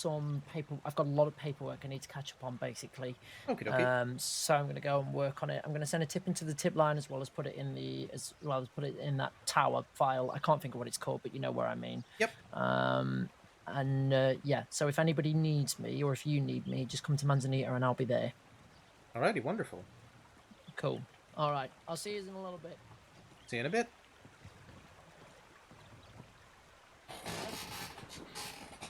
I've got a lot of paperwork I need to catch up on, basically. Okay, okay. So I'm going to go and work on it. I'm going to send a tip into the tip line as well as put it in that tower file. I can't think of what it's called, but you know where I mean. Yep. Yeah. So if anybody needs me or if you need me, just come to Manzanita and I'll be there. Alrighty, wonderful. Cool. All right. I'll see you in a little bit. See you in a bit.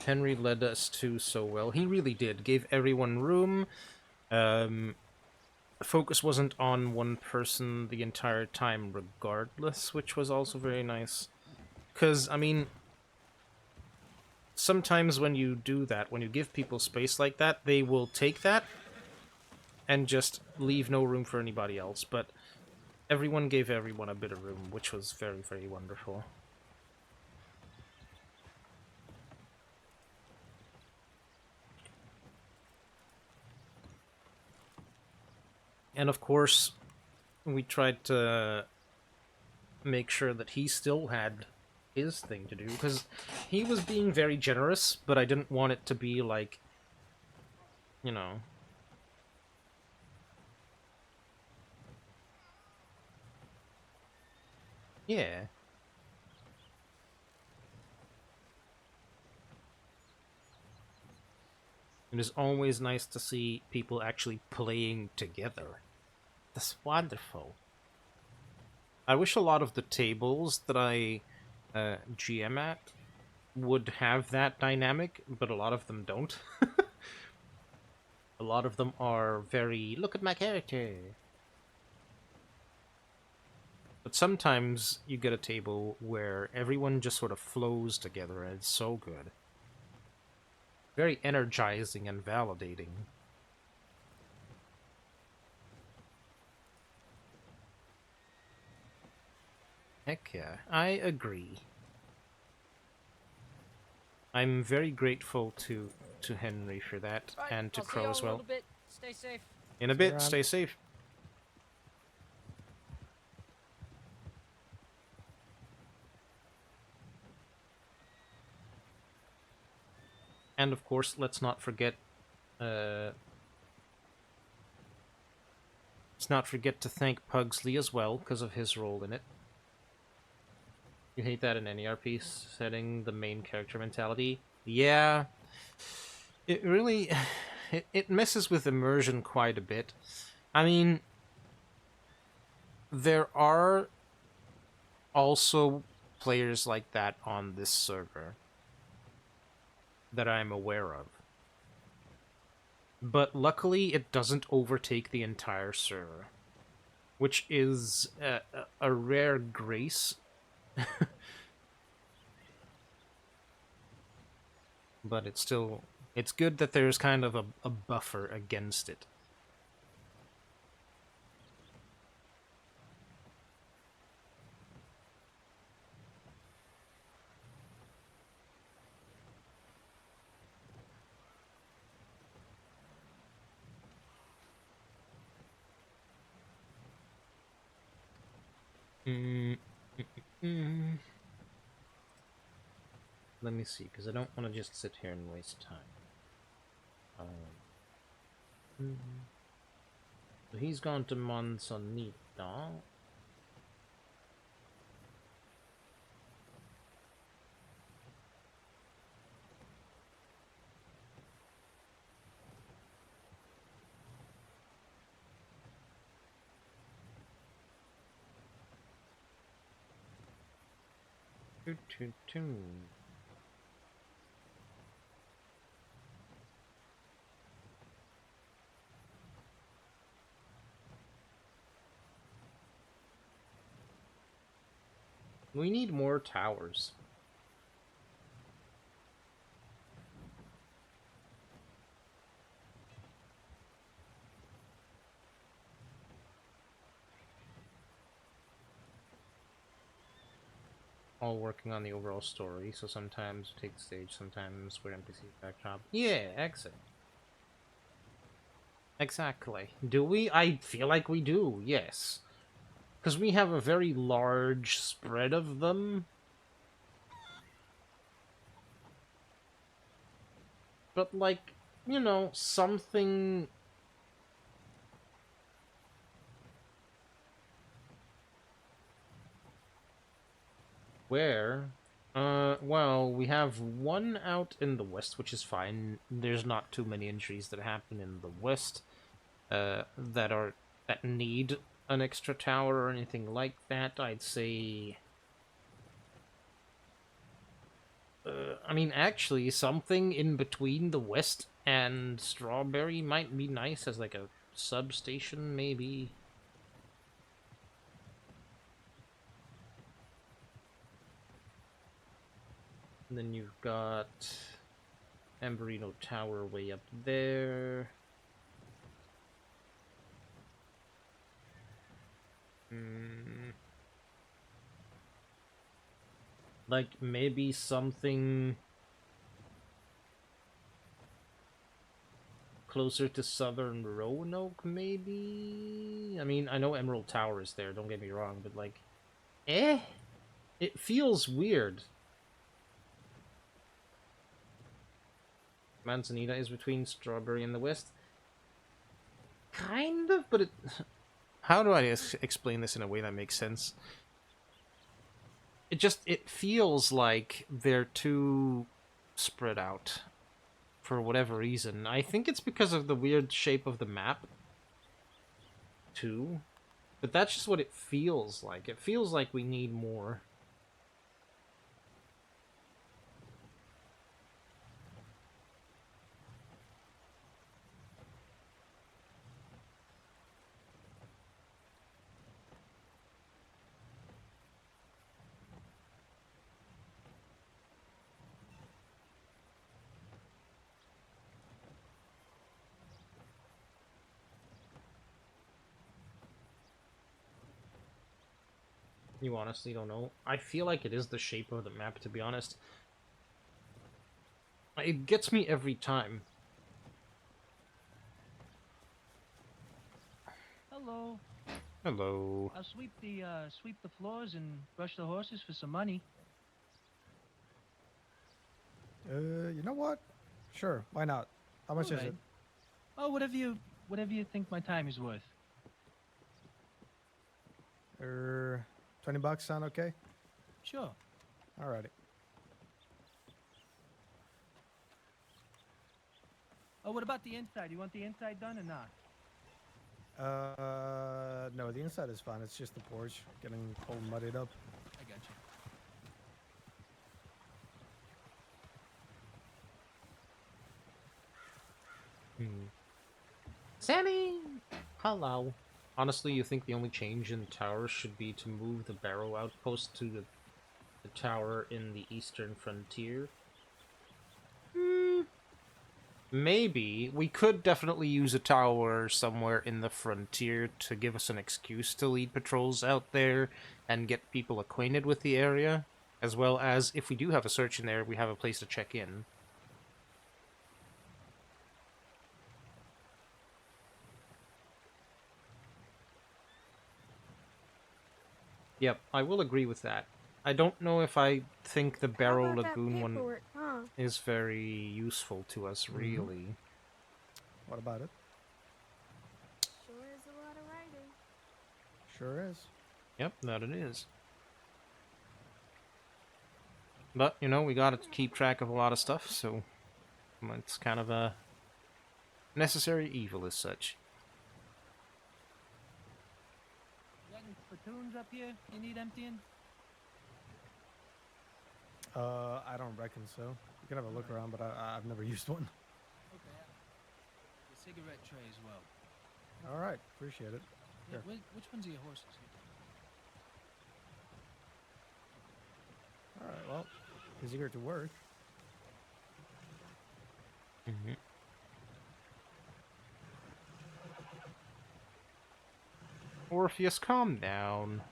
Henry led us to so well. He really did. Gave everyone room. Focus wasn't on one person the entire time regardless, which was also very nice. Because, I mean, sometimes when you do that, when you give people space like that, they will take that and just leave no room for anybody else. But everyone gave everyone a bit of room, which was very, very wonderful. And of course, we tried to make sure that he still had his thing to do, because he was being very generous, but I didn't want it to be like, you know... Yeah. It is always nice to see people actually playing together. That's wonderful. I wish a lot of the tables that I GM at would have that dynamic, but a lot of them don't. A lot of them are very, look at my character. But sometimes you get a table where everyone just sort of flows together, and it's so good. Very energizing and validating. Heck yeah, I agree. I'm very grateful to Henry for that, Right, and to I'll see Crow y'all as in a well. little bit. Stay safe. In a See you bit, around. stay safe. And of course, let's not forget to thank Pugsley as well, because of his role in it. You hate that in any RP setting, the main character mentality? Yeah. It really... It messes with immersion quite a bit. I mean, there are also players like that on this server that I'm aware of. But luckily, it doesn't overtake the entire server, which is a rare grace. But it's good that there's kind of a buffer against it. Mm, mm, mm. Let me see, because I don't want to just sit here and waste time. So he's gone to Monsanito. Toot, toot, toot. We need more towers. All working on the overall story, so sometimes we take the stage, sometimes we're NPC backdrop. Yeah, exit. Exactly. Do we? I feel like we do, yes. Because we have a very large spread of them. But, like, you know, something... Where? Well, we have one out in the west, which is fine. There's not too many injuries that happen in the west, that need an extra tower or anything like that. I'd say... I mean, actually, something in between the west and Strawberry might be nice as, like, a substation, maybe. And then you've got Amberino Tower way up there. Like, maybe something closer to Southern Roanoke, maybe? I mean, I know Emerald Tower is there, don't get me wrong, but, like, it feels weird. Manzanita is between Strawberry and the West. Kind of, but it... How do I explain this in a way that makes sense? It feels like they're too spread out for whatever reason. I think it's because of the weird shape of the map, too. But that's just what it feels like. It feels like we need more. You honestly don't know? I feel like it is the shape of the map, to be honest. It gets me every time. Hello. Hello. I'll sweep the floors and brush the horses for some money. You know what? Sure, why not? How much is Alright. it? Oh, whatever you think my time is worth. 20 bucks sound okay? Sure. Alrighty. Oh, what about the inside? You want the inside done or not? No, the inside is fine. It's just the porch getting all muddied up. I got you. Hmm. Sammy! Hello. Honestly, you think the only change in the tower should be to move the barrow outpost to the tower in the eastern frontier? Maybe. We could definitely use a tower somewhere in the frontier to give us an excuse to lead patrols out there and get people acquainted with the area, as well as if we do have a search in there, we have a place to check in. Yep, I will agree with that. I don't know if I think the How Barrow about that Lagoon one paperwork, huh? is very useful to us, really. What about it? Sure is a lot of writing. Sure is. Yep, that it is. But, you know, we gotta keep track of a lot of stuff, so it's kind of a necessary evil as such. You got any platoons up here you need emptying? I don't reckon so. You can have a look around, but I've never used one. Okay. The cigarette tray as well. All right, appreciate it. Yeah, Here. which ones are your horses? All right, well, he's eager to work. Orpheus, calm down.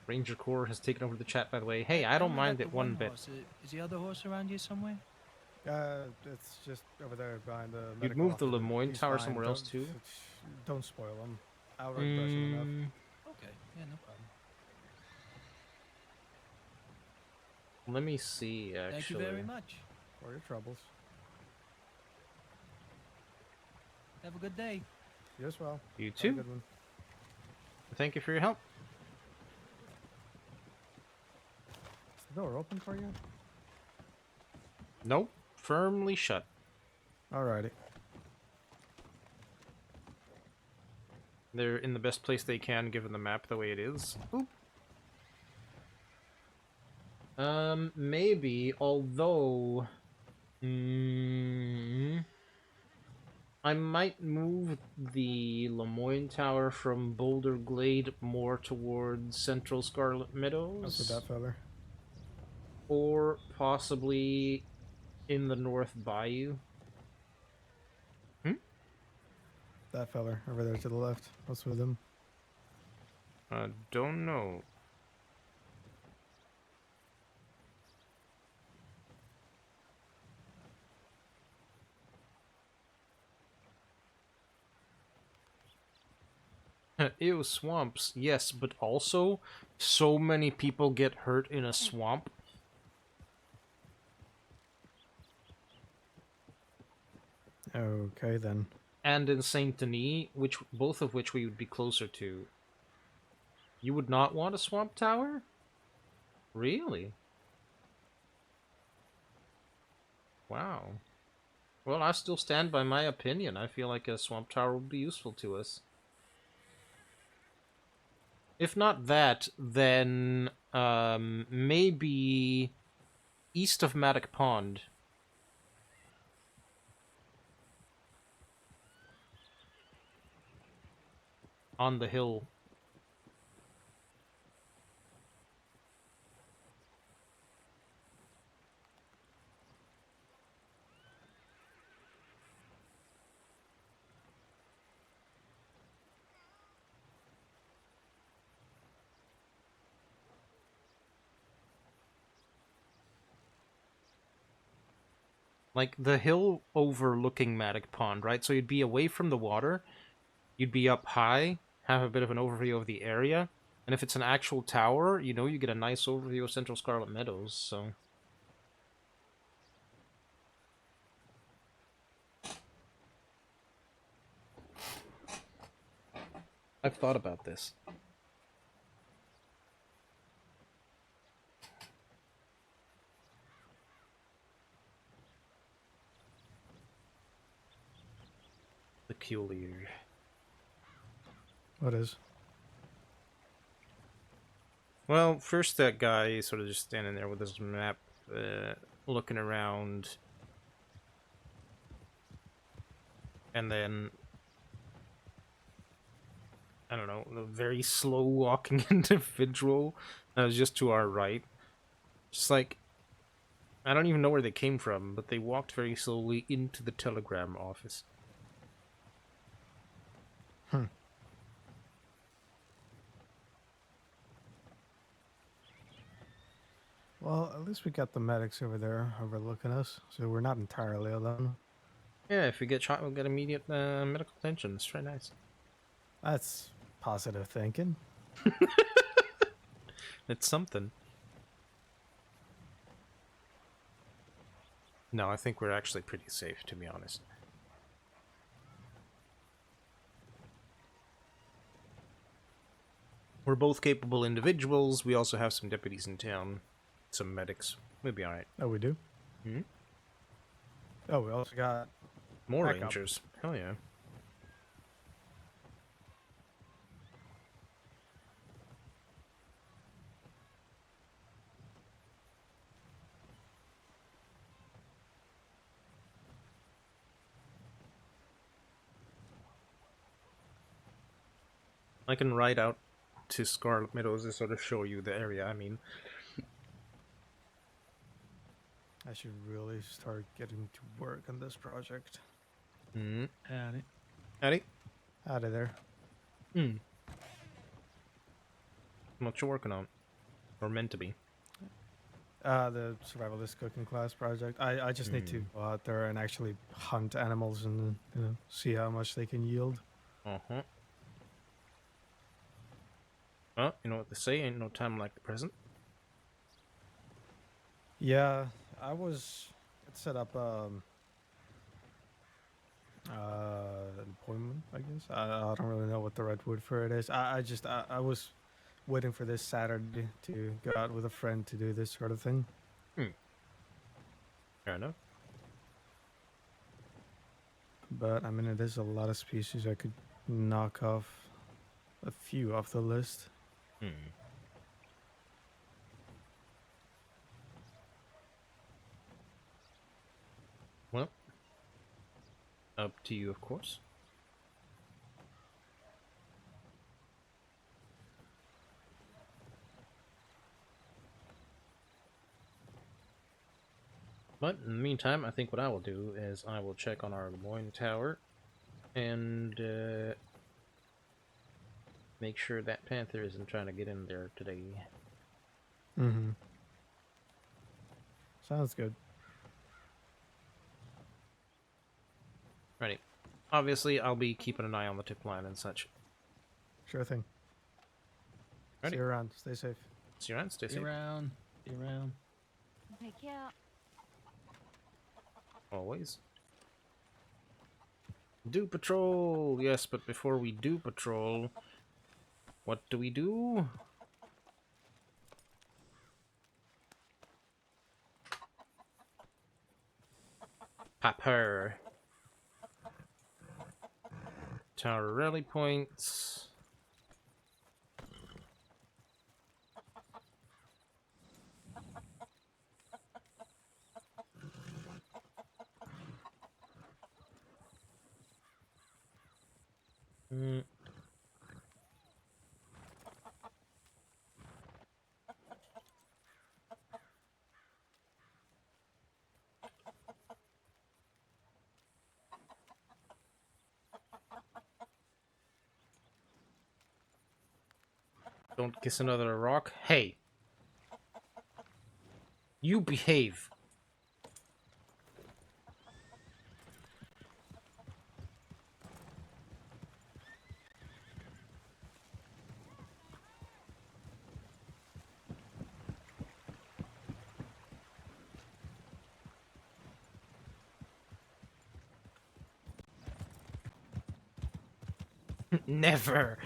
Ranger Corps has taken over the chat, by the way. Hey, I don't mind it one bit. Is the other horse around here somewhere? It's just over there behind the You'd medical move the officer. Lemoyne He's Tower fine. somewhere else, too? Don't spoil him. I'll already brush him enough. Okay, yeah, no problem. Let me see, actually. Thank you very much. For your troubles. Have a good day. You as well. You Have a too. good one. Thank you for your help. Is the door open for you? Nope. Firmly shut. Alrighty. They're in the best place they can, given the map the way it is. Oop. Maybe, although... I might move the Lemoyne Tower from Boulder Glade more towards Central Scarlet Meadows. That's with that feller. Or possibly in the North Bayou. That feller over there to the left. What's with him? Don't know. Ew, swamps. Yes, but also, so many people get hurt in a swamp. Okay, then. And in Saint Denis, both of which we would be closer to. You would not want a swamp tower? Really? Wow. Well, I still stand by my opinion. I feel like a swamp tower would be useful to us. If not that, then maybe east of Maddock Pond. On the hill. Like, the hill overlooking Maddock Pond, right? So you'd be away from the water, you'd be up high, have a bit of an overview of the area, and if it's an actual tower, you know, you get a nice overview of Central Scarlet Meadows, so... I've thought about this. Peculiar. What is? Well, first that guy is sort of just standing there with his map, looking around. And then, I don't know, a very slow walking individual that was just to our right. Just like, I don't even know where they came from, but they walked very slowly into the telegram office. Well, at least we got the medics over there overlooking us, so we're not entirely alone. Yeah, if we get shot, we'll get immediate medical attention. It's very nice. That's positive thinking. It's something. No, I think we're actually pretty safe, to be honest. We're both capable individuals. We also have some deputies in town. Some medics. We'll be alright. Oh, we do? Hmm? Oh, we also got... More Backup. rangers. Hell yeah. I can ride out to Scarlet Meadows to sort of show you the area. I mean, I should really start getting to work on this project. Howdy. Howdy. Out of there. What you working on? Or meant to be? The survivalist cooking class project. I just need to go out there and actually hunt animals and see how much they can yield. Uh-huh. Well, you know what they say, ain't no time like the present. Yeah, I set up an appointment, I guess. I don't really know what the right word for it is. I was waiting for this Saturday to go out with a friend to do this sort of thing. Fair enough. But I mean, there's a lot of species I could knock off a few off the list. Well, up to you, of course. But in the meantime, I think what I will do is I will check on our Lemoyne Tower and make sure that Panther isn't trying to get in there today. Mm-hmm. Sounds good. Ready. Obviously, I'll be keeping an eye on the tip line and such. Sure thing. Ready. See you around. Stay safe. See you around. Stay Be safe. around. Be around. Take care. Always. Do patrol! Yes, but before we do patrol, what do we do? Papper. Tower rally points. Don't kiss another rock. Hey! You behave! Never!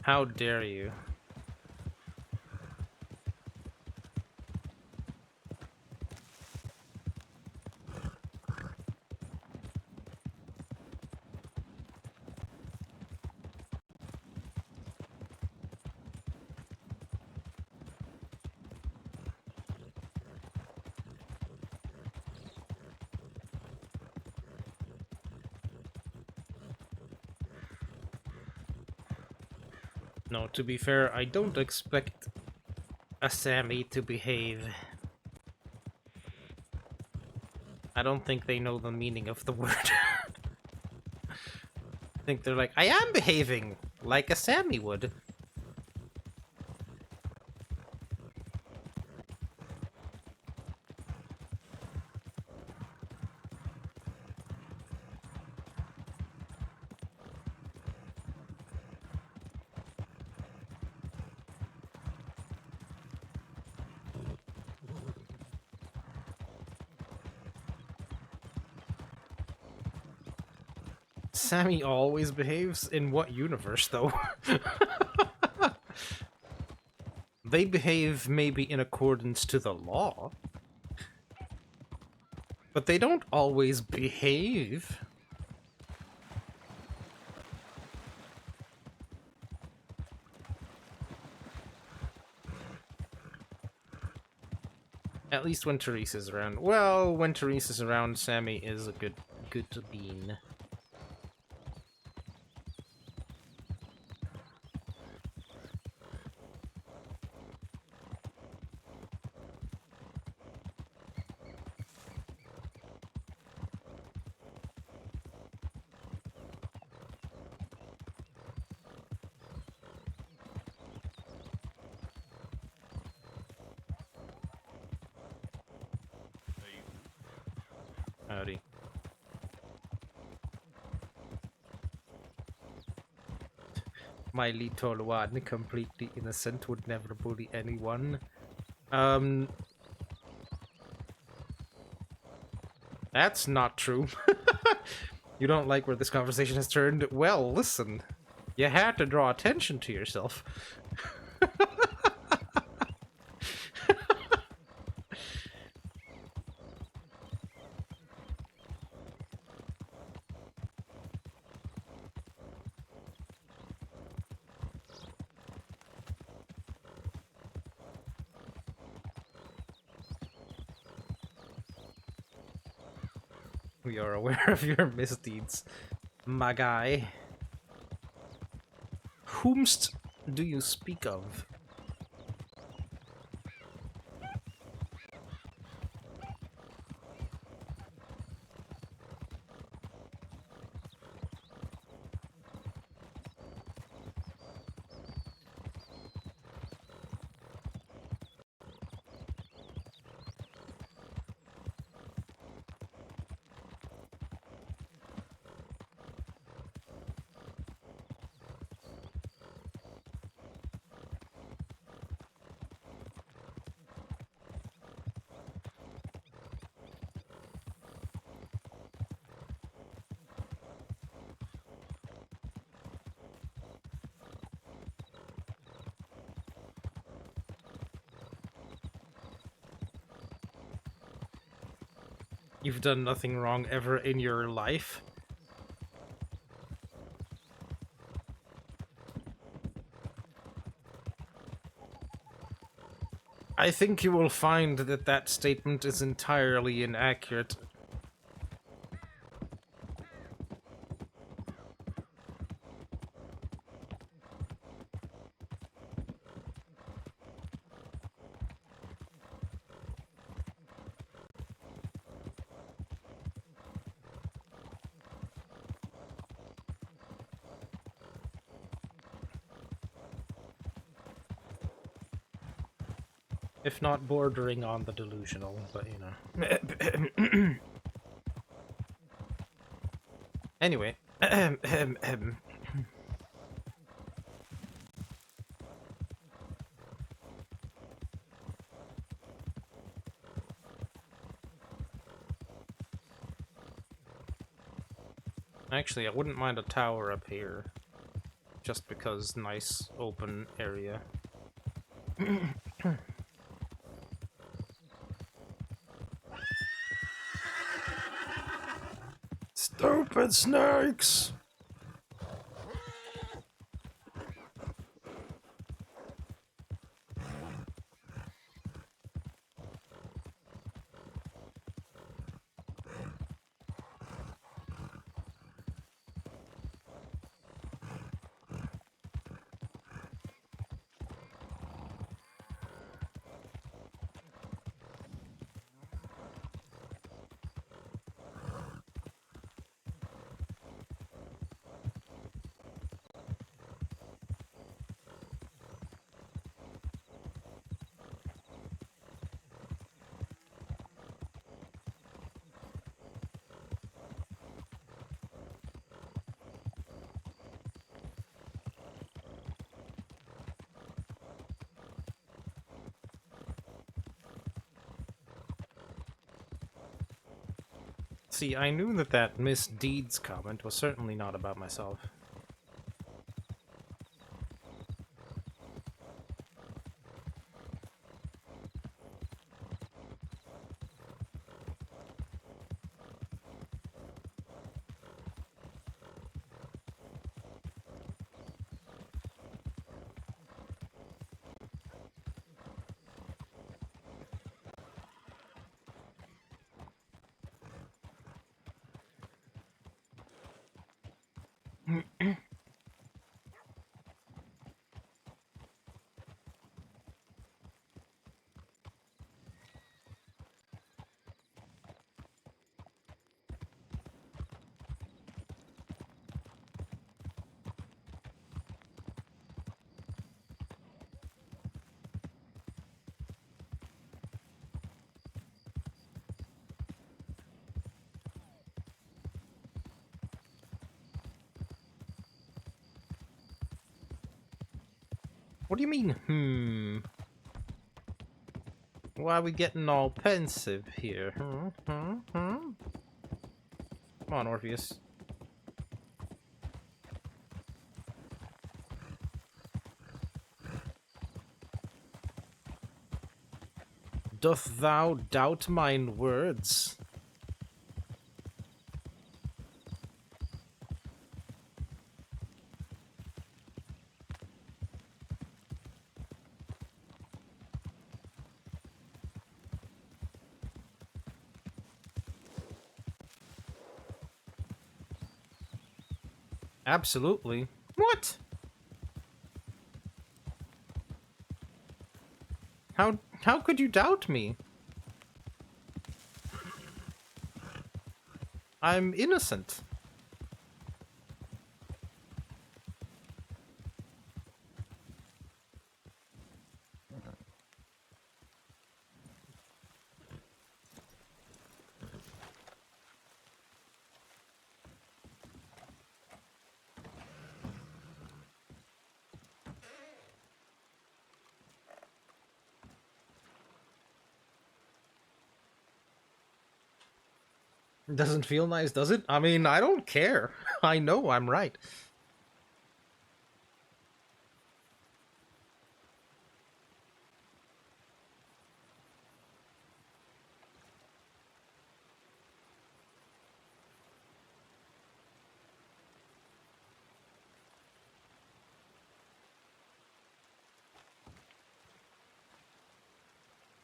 How dare you? No, to be fair, I don't expect a Sammy to behave. I don't think they know the meaning of the word. I think they're like, I am behaving like a Sammy would. Sammy always behaves? In what universe, though? They behave maybe in accordance to the law, but they don't always behave. At least when Teresa's around. Well, when Teresa's around, Sammy is a good bean. Howdy. My little one, completely innocent, would never bully anyone. That's not true. You don't like where this conversation has turned? Well, listen. You had to draw attention to yourself. We are aware of your misdeeds, my guy. Whomst do you speak of? You've done nothing wrong ever in your life. I think you will find that that statement is entirely inaccurate. If not bordering on the delusional, but you know. Anyway. Actually, I wouldn't mind a tower up here. just because nice open area. Stupid snakes! See, I knew that that misdeeds comment was certainly not about myself. What do you mean, Why are we getting all pensive here? Come on, Orpheus. Doth thou doubt mine words? Absolutely. What? How could you doubt me? I'm innocent. Doesn't feel nice, does it? I mean, I don't care. I know I'm right.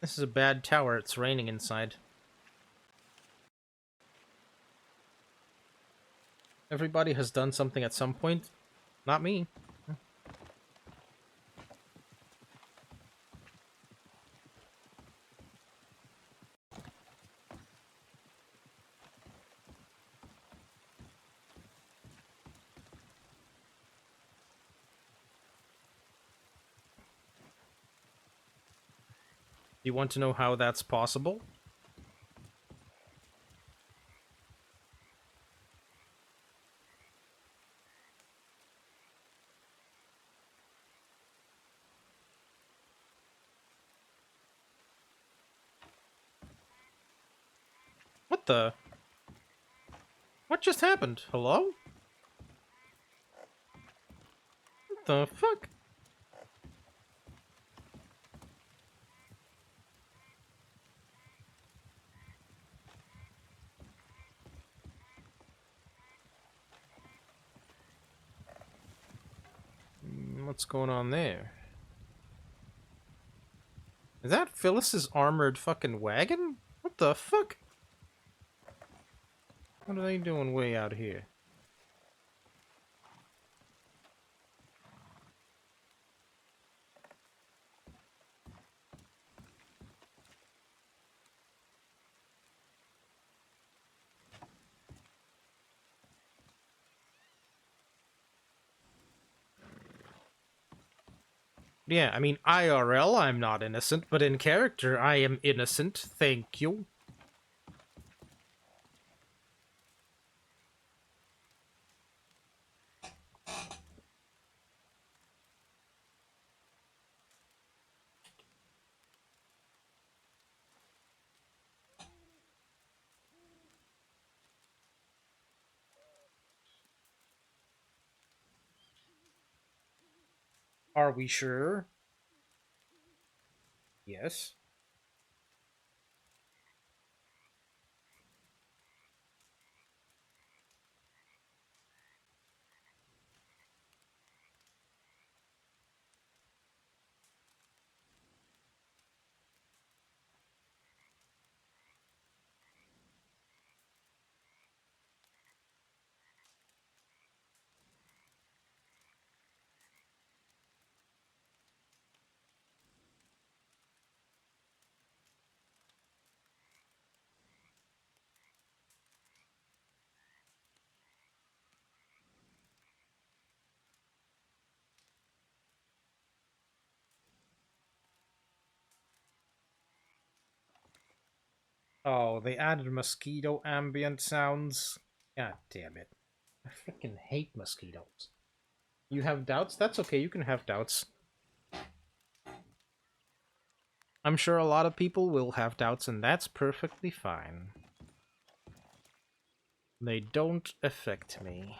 This is a bad tower. It's raining inside. Everybody has done something at some point. Not me. You want to know how that's possible? What the? What just happened? Hello? What the fuck? What's going on there? Is that Phyllis's armored fucking wagon? What the fuck? What are they doing way out here? Yeah, I mean, IRL, I'm not innocent, but in character, I am innocent. Thank you. Are we sure? Yes. Oh, they added mosquito ambient sounds. God damn it. I freaking hate mosquitoes. You have doubts? That's okay, you can have doubts. I'm sure a lot of people will have doubts, and that's perfectly fine. They don't affect me.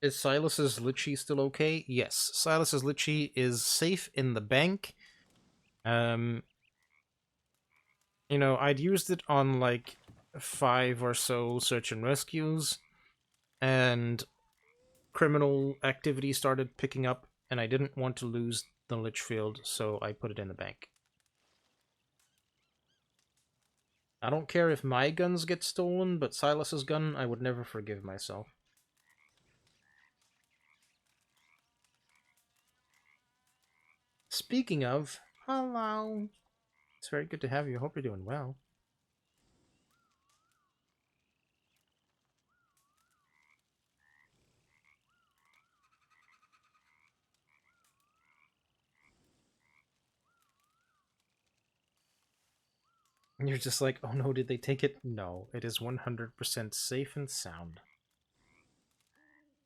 Is Silas's Litchi still okay? Yes, Silas's Litchi is safe in the bank. You know, I'd used it on like 5 or so search and rescues, and criminal activity started picking up, and I didn't want to lose the Litchfield, so I put it in the bank. I don't care if my guns get stolen, but Silas's gun, I would never forgive myself. Speaking of, hello. It's very good to have you. Hope you're doing well. And you're just like, oh no, did they take it? No, it is 100% safe and sound.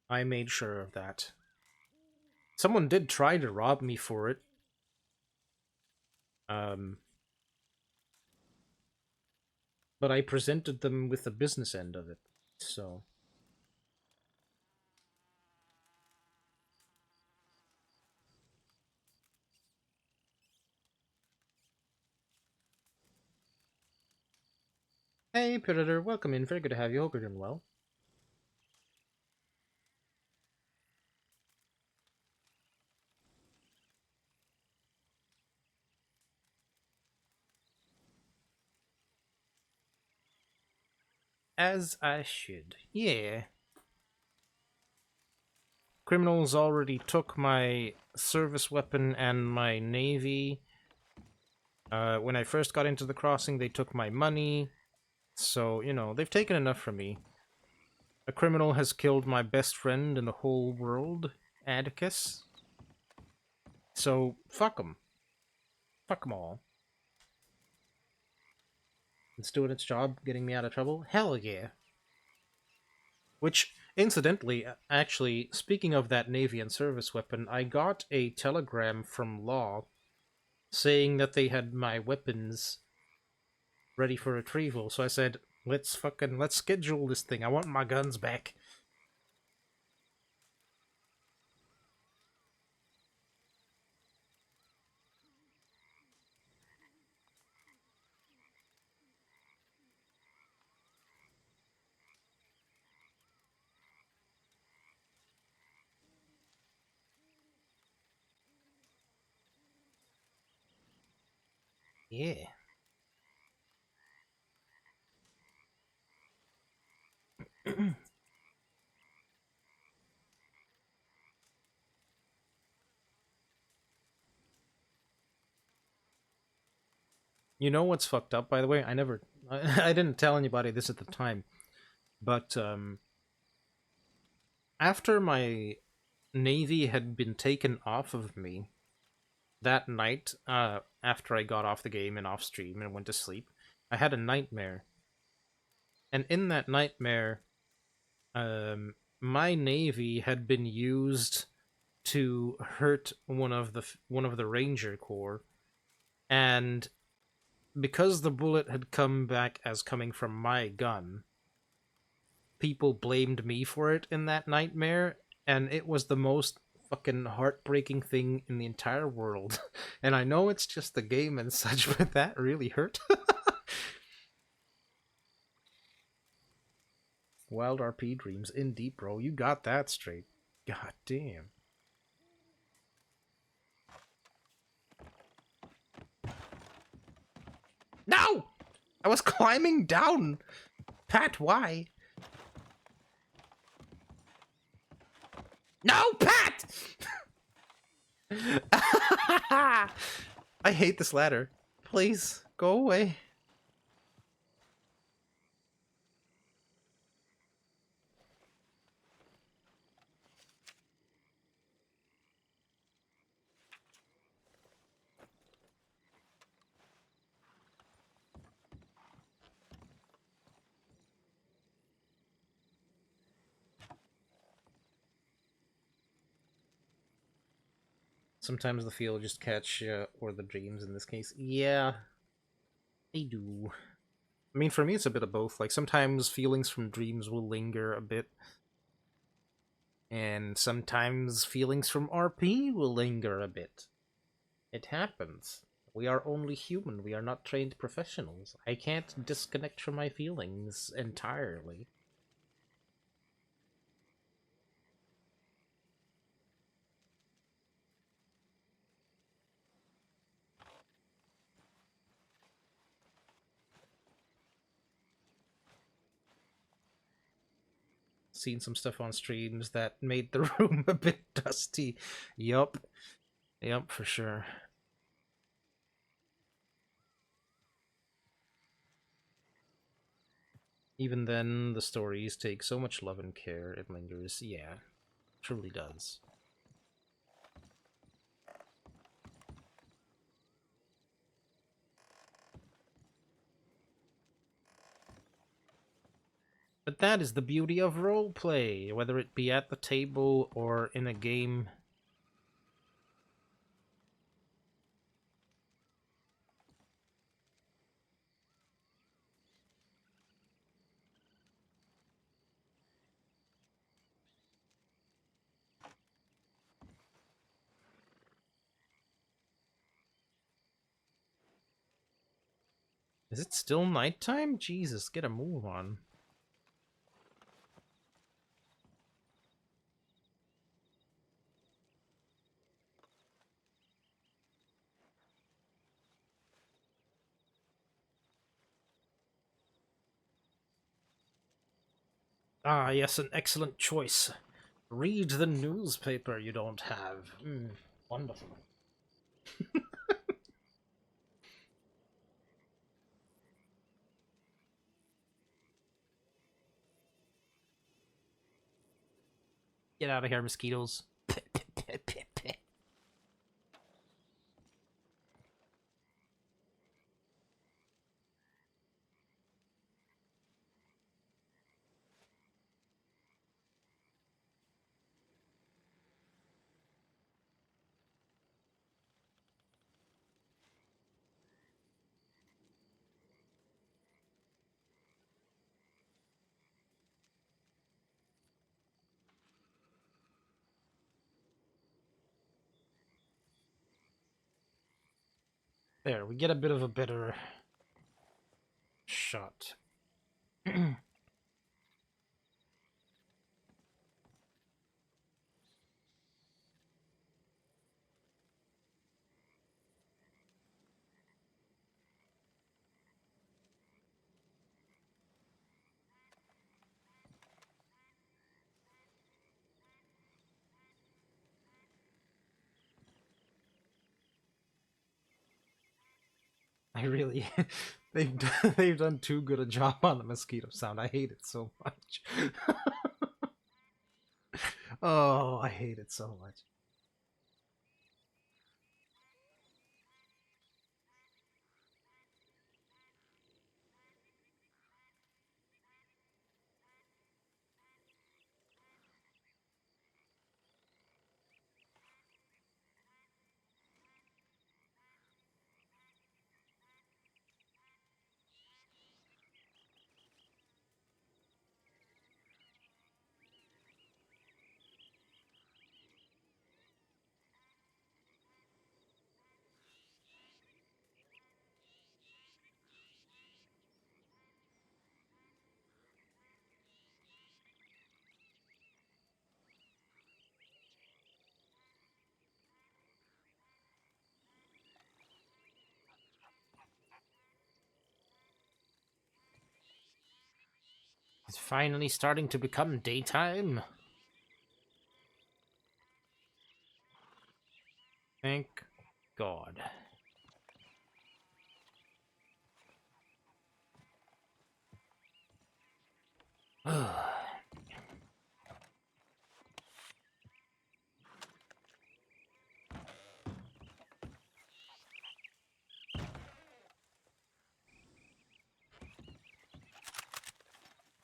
I made sure of that. Someone did try to rob me for it. But I presented them with the business end of it, so... Hey, Predator, welcome in. Very good to have you. Hope you're doing well. As I should. Yeah. Criminals already took my service weapon and my navy. When I first got into the crossing, they took my money. So, you know, they've taken enough from me. A criminal has killed my best friend in the whole world, Atticus. So, fuck them. Fuck them all. It's doing its job, getting me out of trouble? Hell yeah. Which, incidentally, actually, speaking of that Navy and service weapon, I got a telegram from Law saying that they had my weapons ready for retrieval. So I said, let's schedule this thing. I want my guns back. Yeah. You know what's fucked up, by the way? I didn't tell anybody this at the time, but after my Navy had been taken off of me that night, after I got off the game and off stream and went to sleep, I had a nightmare. And in that nightmare, my Navy had been used to hurt one of the Ranger Corps, and because the bullet had come back as coming from my gun, people blamed me for it in that nightmare, and it was the most fucking heartbreaking thing in the entire world. And I know it's just the game and such, but that really hurt. WildRP dreams in deep, bro. You got that straight. God damn. No! I was climbing down! Pat, why? No, Pat! I hate this ladder. Please, go away. Sometimes the feel just catch, or the dreams in this case. Yeah, they do. I mean, for me, it's a bit of both. Like, sometimes feelings from dreams will linger a bit, and sometimes feelings from RP will linger a bit. It happens. We are only human. We are not trained professionals. I can't disconnect from my feelings entirely. Seen some stuff on streams that made the room a bit dusty. Yup. Yup, for sure. Even then, the stories take so much love and care, it lingers. Yeah, truly does. But that is the beauty of roleplay, whether it be at the table or in a game. Is it still nighttime? Jesus, get a move on. Ah, yes, an excellent choice. Read the newspaper you don't have. Wonderful. Get out of here, mosquitoes. There, we get a bit of a better shot. I really, they've done too good a job on the mosquito sound. I hate it so much. Oh, I hate it so much. It's finally starting to become daytime. Thank God.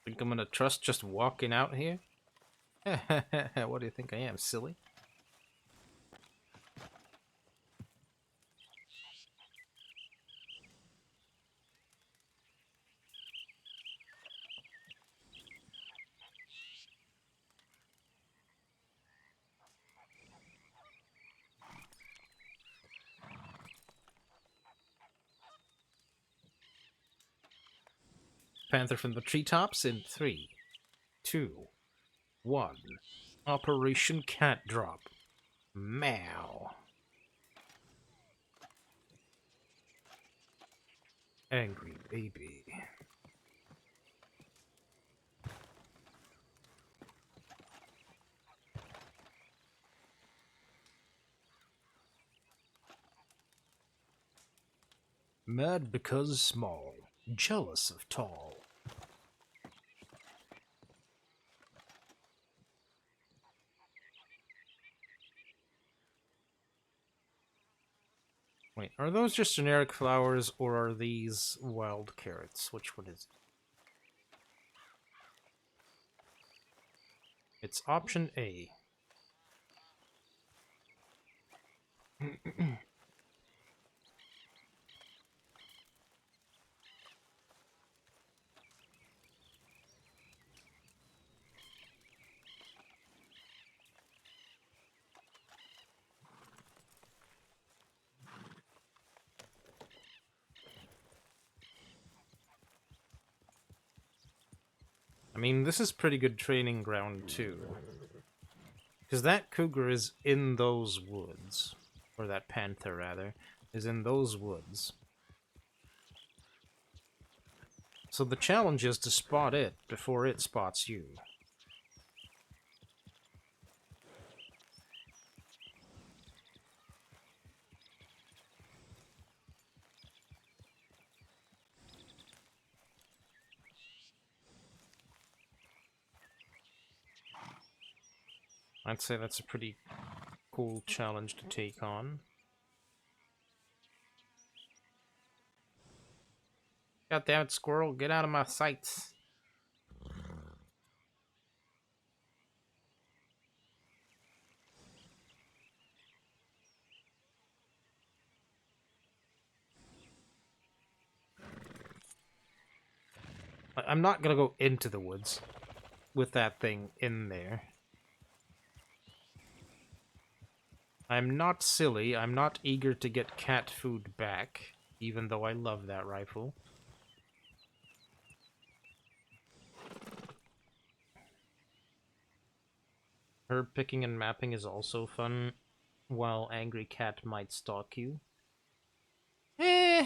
Think I'm gonna trust just walking out here? What do you think I am, silly? Panther from the treetops in 3, 2, 1. Operation Cat Drop. Meow. Angry baby. Mad because small. Jealous of tall. Wait, are those just generic flowers or are these wild carrots? Which one is it? It's option A. I mean, this is pretty good training ground, too. Because that cougar is in those woods. Or that panther, rather, is in those woods. So the challenge is to spot it before it spots you. I'd say that's a pretty cool challenge to take on. God damn it, squirrel, get out of my sights. I'm not gonna go into the woods with that thing in there. I'm not silly. I'm not eager to get cat food back, even though I love that rifle. Herb picking and mapping is also fun, while Angry Cat might stalk you. Eh.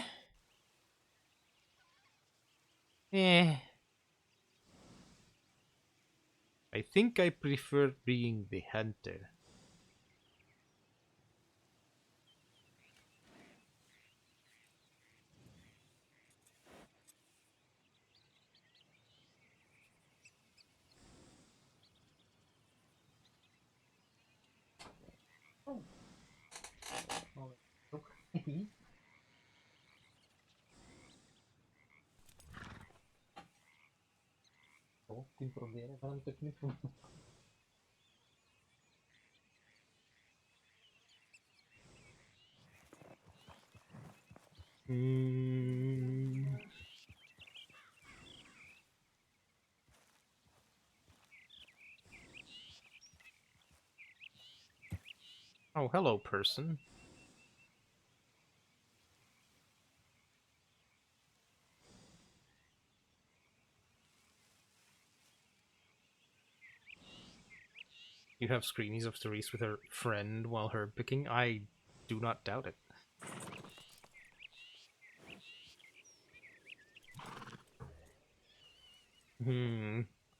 Eh. I think I prefer being the hunter. Mm. Oh, hello, person. You have screenies of Therese with her friend while herb picking? I do not doubt it.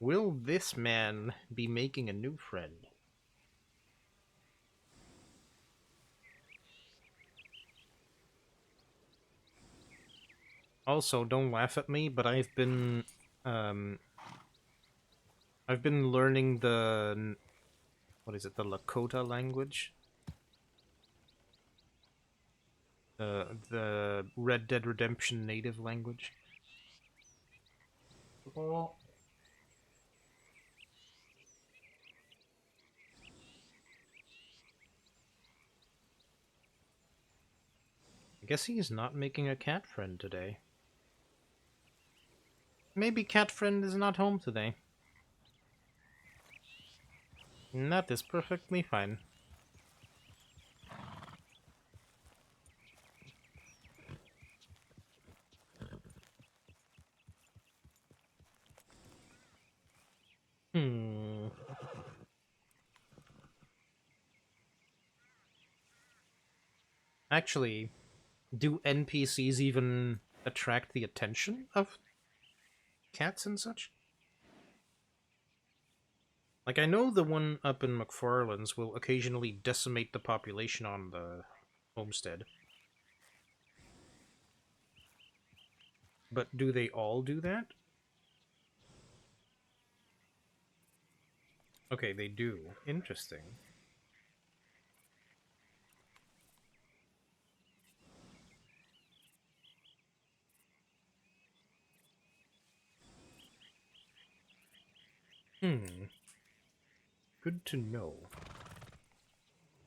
Will this man be making a new friend? Also, don't laugh at me, but um, I've been learning the, what is it, the Lakota language? The Red Dead Redemption native language. I guess he's not making a cat friend today. Maybe cat friend is not home today. And that is perfectly fine. Hmm. Actually, do NPCs even attract the attention of cats and such? Like, I know the one up in McFarland's will occasionally decimate the population on the homestead. But do they all do that? Okay, they do. Interesting. Hmm. Good to know.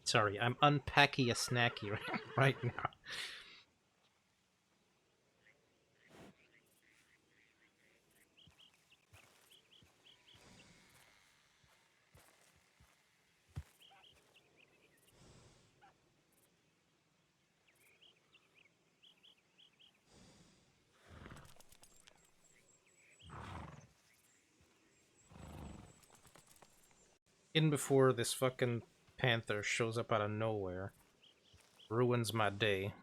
Sorry, I'm unpacking a snacky right now. In before this fucking panther shows up out of nowhere. Ruins my day.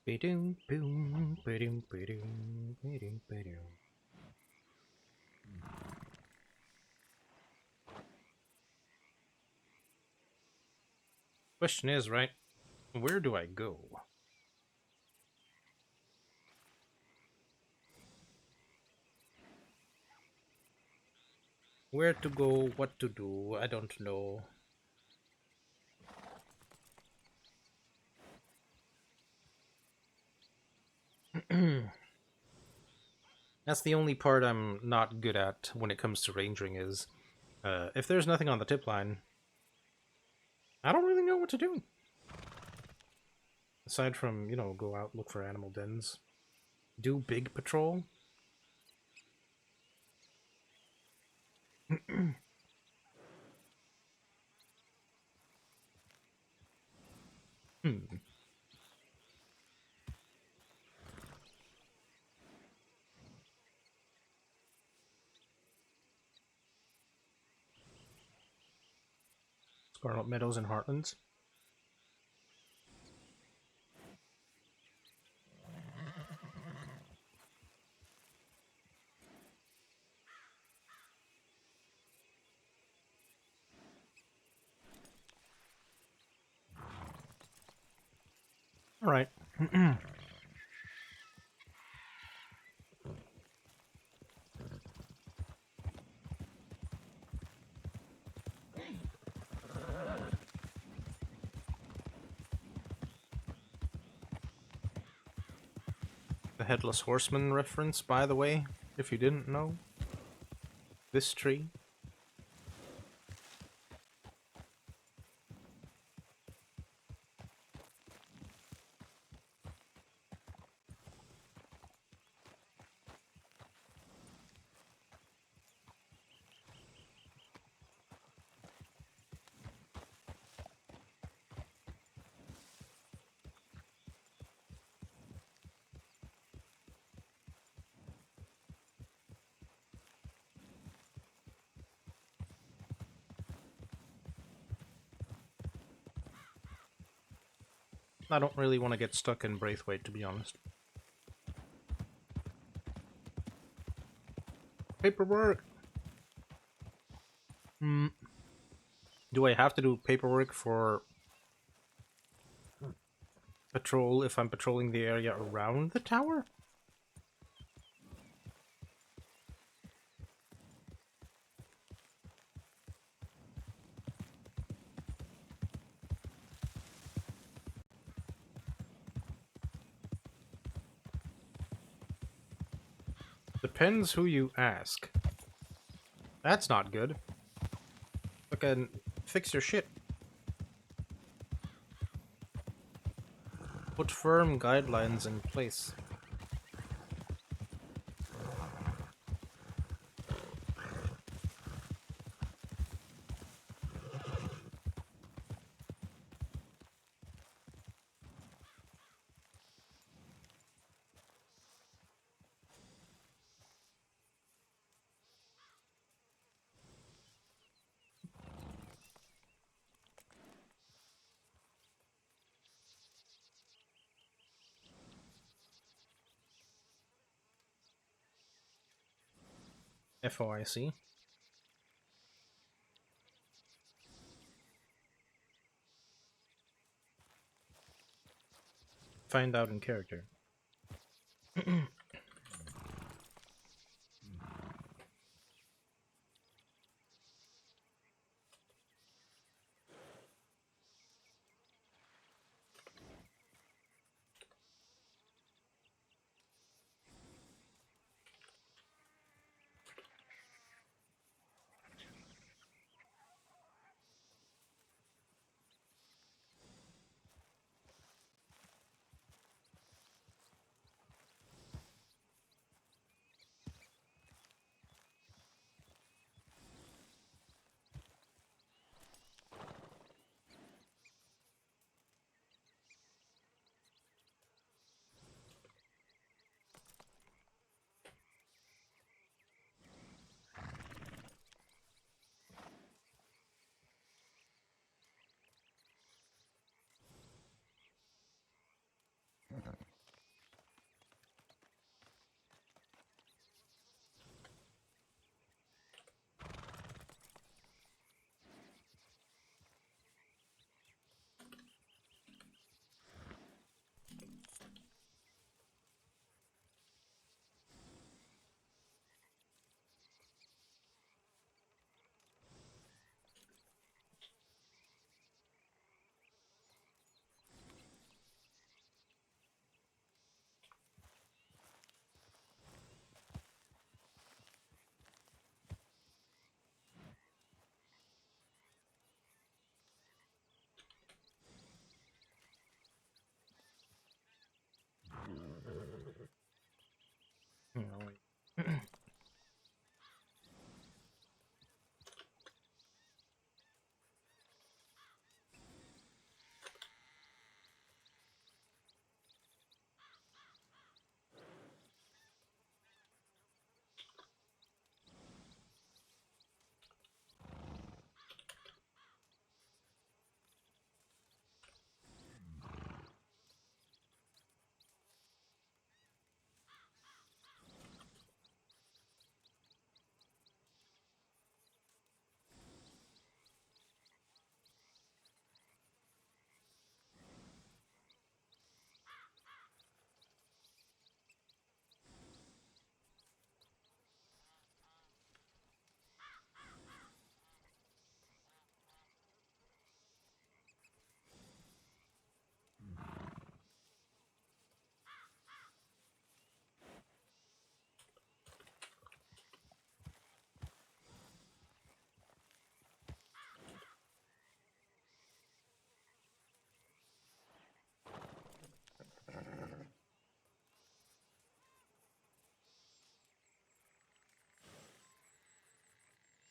Ba-doom, boom, ba-doom, ba-doom, ba-doom, ba-doom. Question is, right, where do I go? Where to go, what to do, I don't know. That's the only part I'm not good at when it comes to rangering is, if there's nothing on the tip line, I don't really know what to do. Aside from, go out, look for animal dens. Do big patrol. Hmm. Scarlet Meadows and Heartlands. All right. The Headless Horseman reference, by the way, if you didn't know. This tree. I don't really want to get stuck in Braithwaite, to be honest. Paperwork! Hmm. Do I have to do paperwork for patrol if I'm patrolling the area around the tower? Depends who you ask. That's not good. Fucking fix your shit. Put firm guidelines in place. FOIC. Find out in character.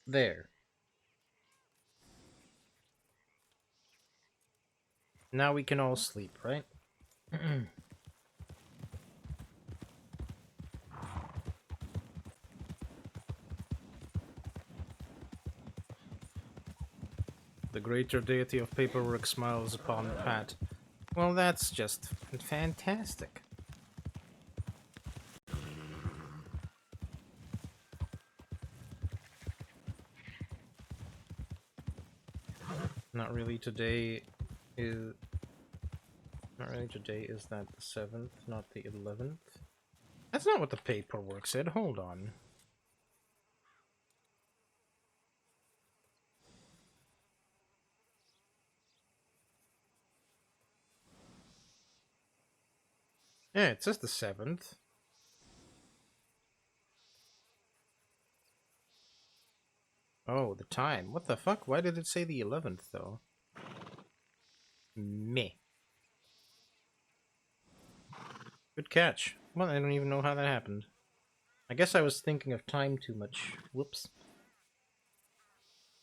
There. Now we can all sleep, right? The greater deity of paperwork smiles upon Pat. Well, that's just fantastic. Not really today is... Not really today, is that the 7th, not the 11th? That's not what the paperwork said, hold on. Yeah, it says the 7th. Oh, the time. What the fuck? Why did it say the 11th, though? Meh. Good catch. Well, I don't even know how that happened. I guess I was thinking of time too much. Whoops.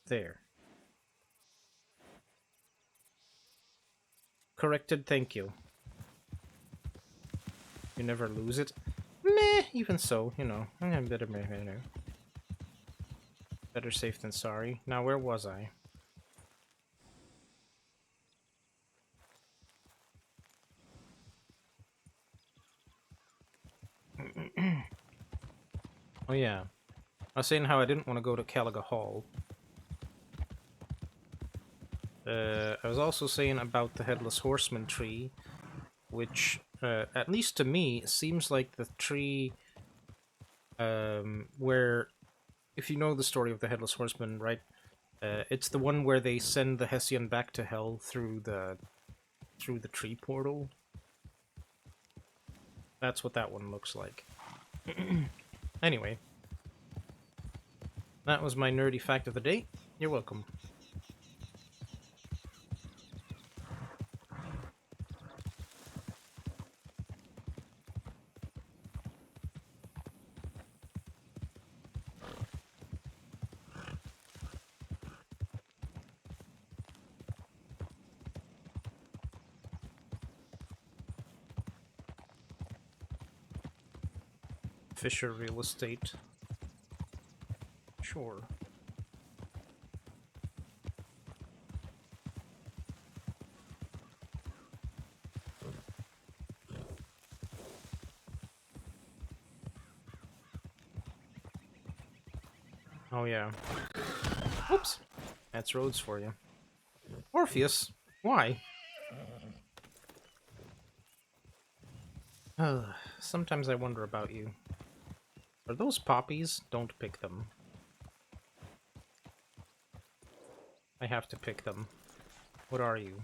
There. Corrected, thank you. You never lose it? Meh, even so, you know. Better safe than sorry. Now, where was I? Oh yeah. I was saying how I didn't want to go to Caliga Hall. I was also saying about the Headless Horseman tree, which, at least to me, seems like the tree where, if you know the story of the Headless Horseman, right, it's the one where they send the Hessian back to hell through the tree portal. That's what that one looks like. Anyway, that was my nerdy fact of the day. You're welcome. Fisher Real Estate. Sure. Oh yeah. Whoops. That's roads for you. Orpheus, why? Sometimes I wonder about you. Are those poppies? Don't pick them. I have to pick them. What are you?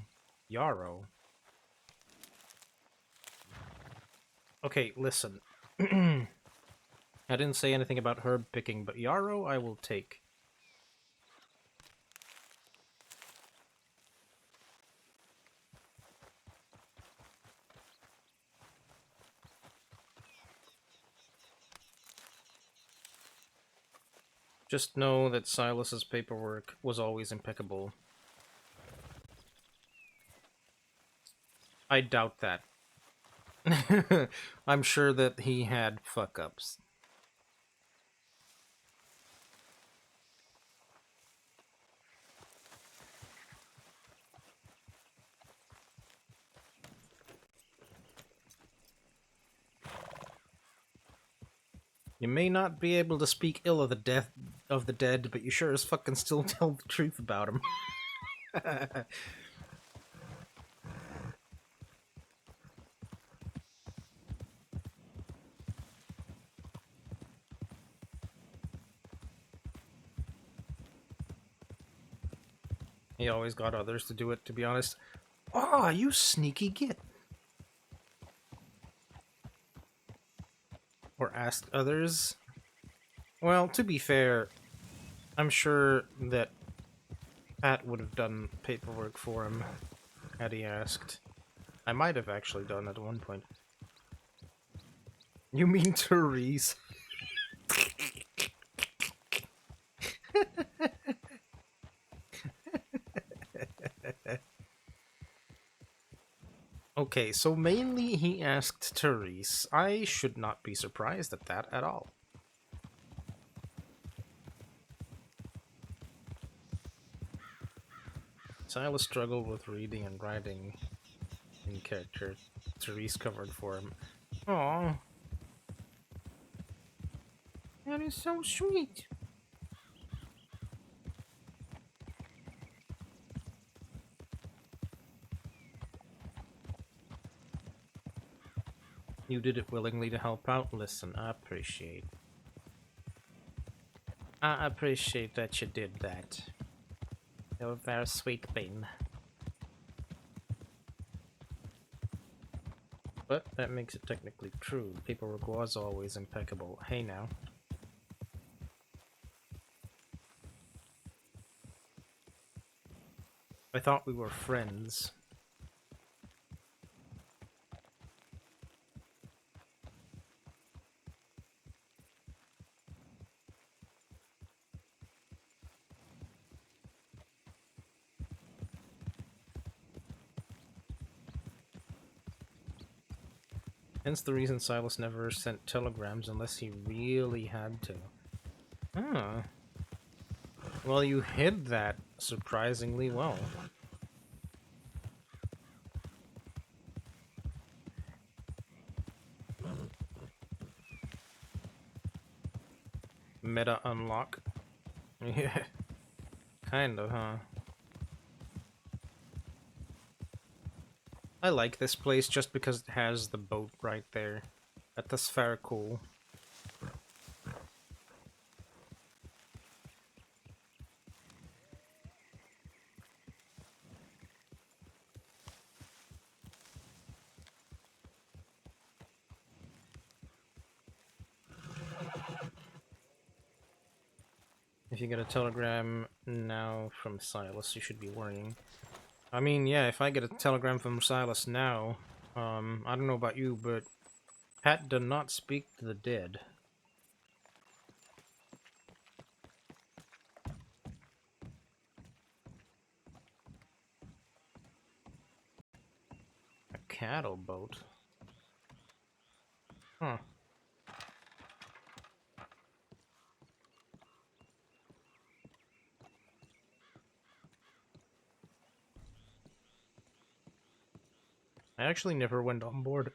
Yarrow. Okay, listen. I didn't say anything about herb picking, but yarrow I will take. Just know that Silas's paperwork was always impeccable. I doubt that. I'm sure that he had fuck-ups. You may not be able to speak ill of the death of the dead, but you sure as fuck can still tell the truth about him. He always got others to do it, to be honest. Ah, you sneaky git. Or asked others. Well, to be fair, I'm sure that Pat would have done paperwork for him had he asked. I might have actually done at one point. You mean Therese? Okay, so mainly he asked Therese. I should not be surprised at that at all. Silas struggled with reading and writing in character. Therese covered for him. Aww. That is so sweet. You did it willingly to help out. Listen, I appreciate. I appreciate that you did that. You're a very sweet bean. But that makes it technically true. Paperwork was always impeccable. Hey now. I thought we were friends. Hence the reason Silas never sent telegrams unless he really had to. Ah. Well, you hid that surprisingly well. Meta unlock. Yeah. Kind of, huh? I like this place just because it has the boat right there. That's very cool. If you get a telegram now from Silas, you should be worrying. I mean, yeah, if I get a telegram from Silas now, I don't know about you, but Pat does not speak to the dead. A cattle boat? Huh. I actually never went on board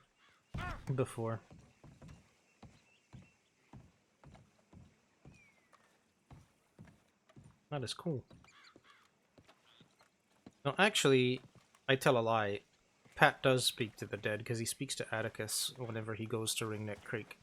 before. That is cool. No, actually, I tell a lie. Pat does speak to the dead, because he speaks to Atticus whenever he goes to Ringneck Creek.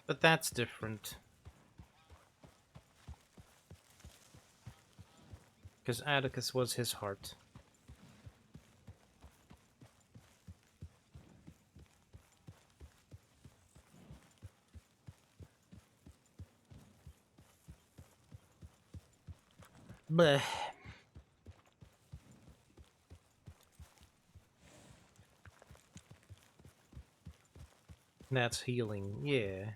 But that's different. Because Atticus was his heart. Bleh. That's healing, yeah.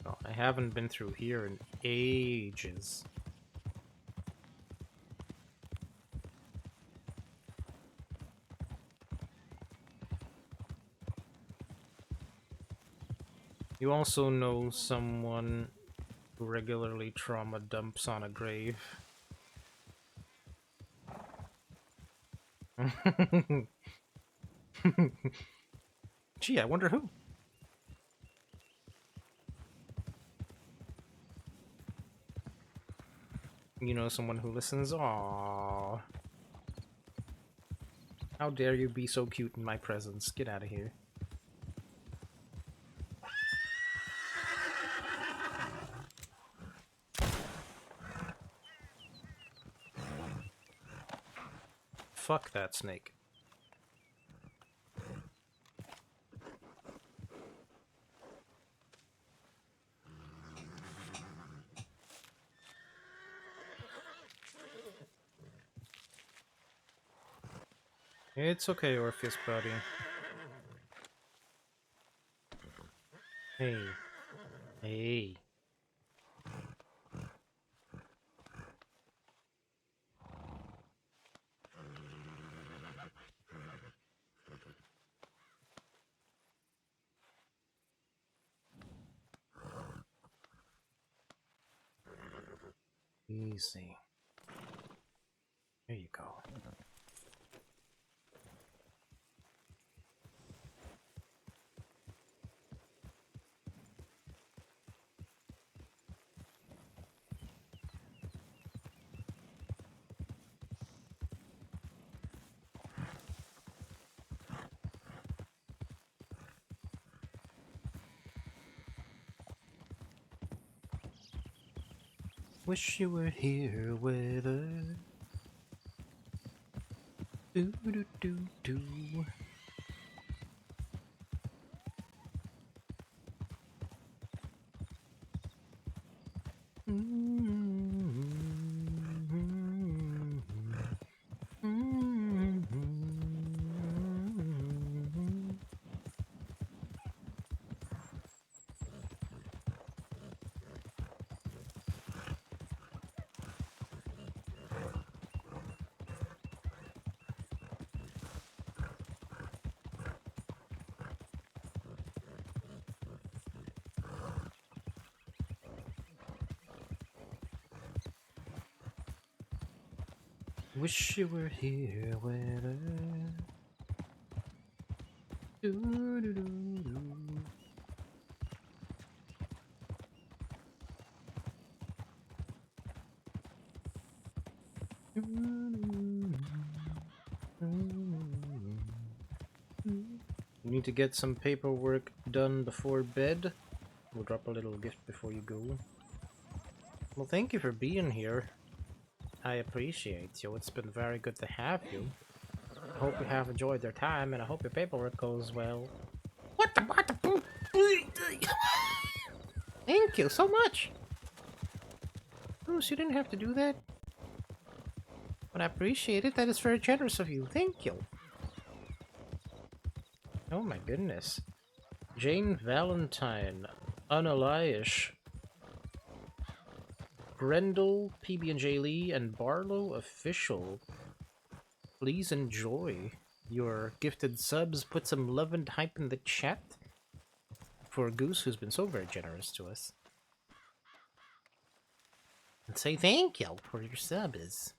Oh, I haven't been through here in ages. You also know someone who regularly trauma dumps on a grave. Gee, I wonder who. You know someone who listens? Aww. How dare you be so cute in my presence? Get out of here. Fuck that snake. It's okay, Orpheus buddy. Hey. Hey. Easy. There you go. Wish you were here with us. Do do do do. Wish you were here with us. Do do do do. You need to get some paperwork done before bed. We'll drop a little gift before you go. Well, thank you for being here. I appreciate you. It's been very good to have you. I hope you have enjoyed your time, and I hope your paperwork goes well. What the? Thank you so much! Bruce, you didn't have to do that. But I appreciate it. That is very generous of you. Thank you. Oh my goodness. Jane Valentine. Unaliash. Grendel, PB&J Lee, and Barlow Official. Please enjoy your gifted subs. Put some love and hype in the chat for Goose, who's been so very generous to us. And say thank you for your subs.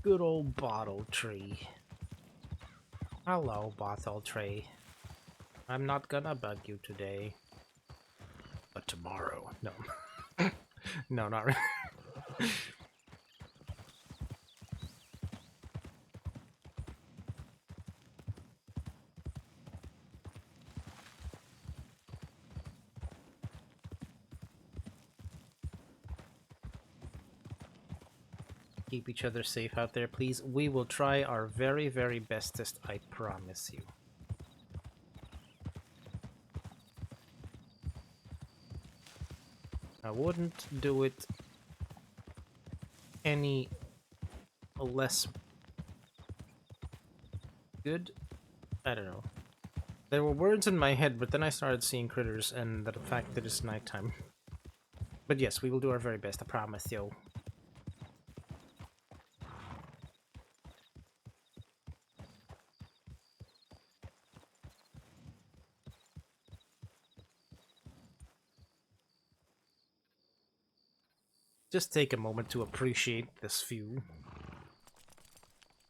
Good old Bottle Tree. Hello, Bottle Tree. I'm not gonna bug you today. But tomorrow. No. No, not really. Keep each other safe out there, please. We will try our very, very bestest, I promise you. I wouldn't do it any less good. I don't know. There were words in my head, but then I started seeing critters and the fact that it's nighttime. But yes, we will do our very best, I promise you. Just take a moment to appreciate this view.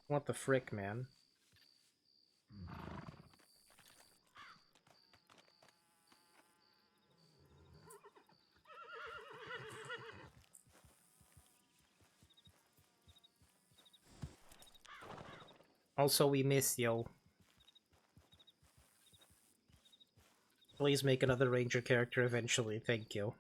What the frick, man? Also, we miss you. Please make another ranger character eventually, thank you.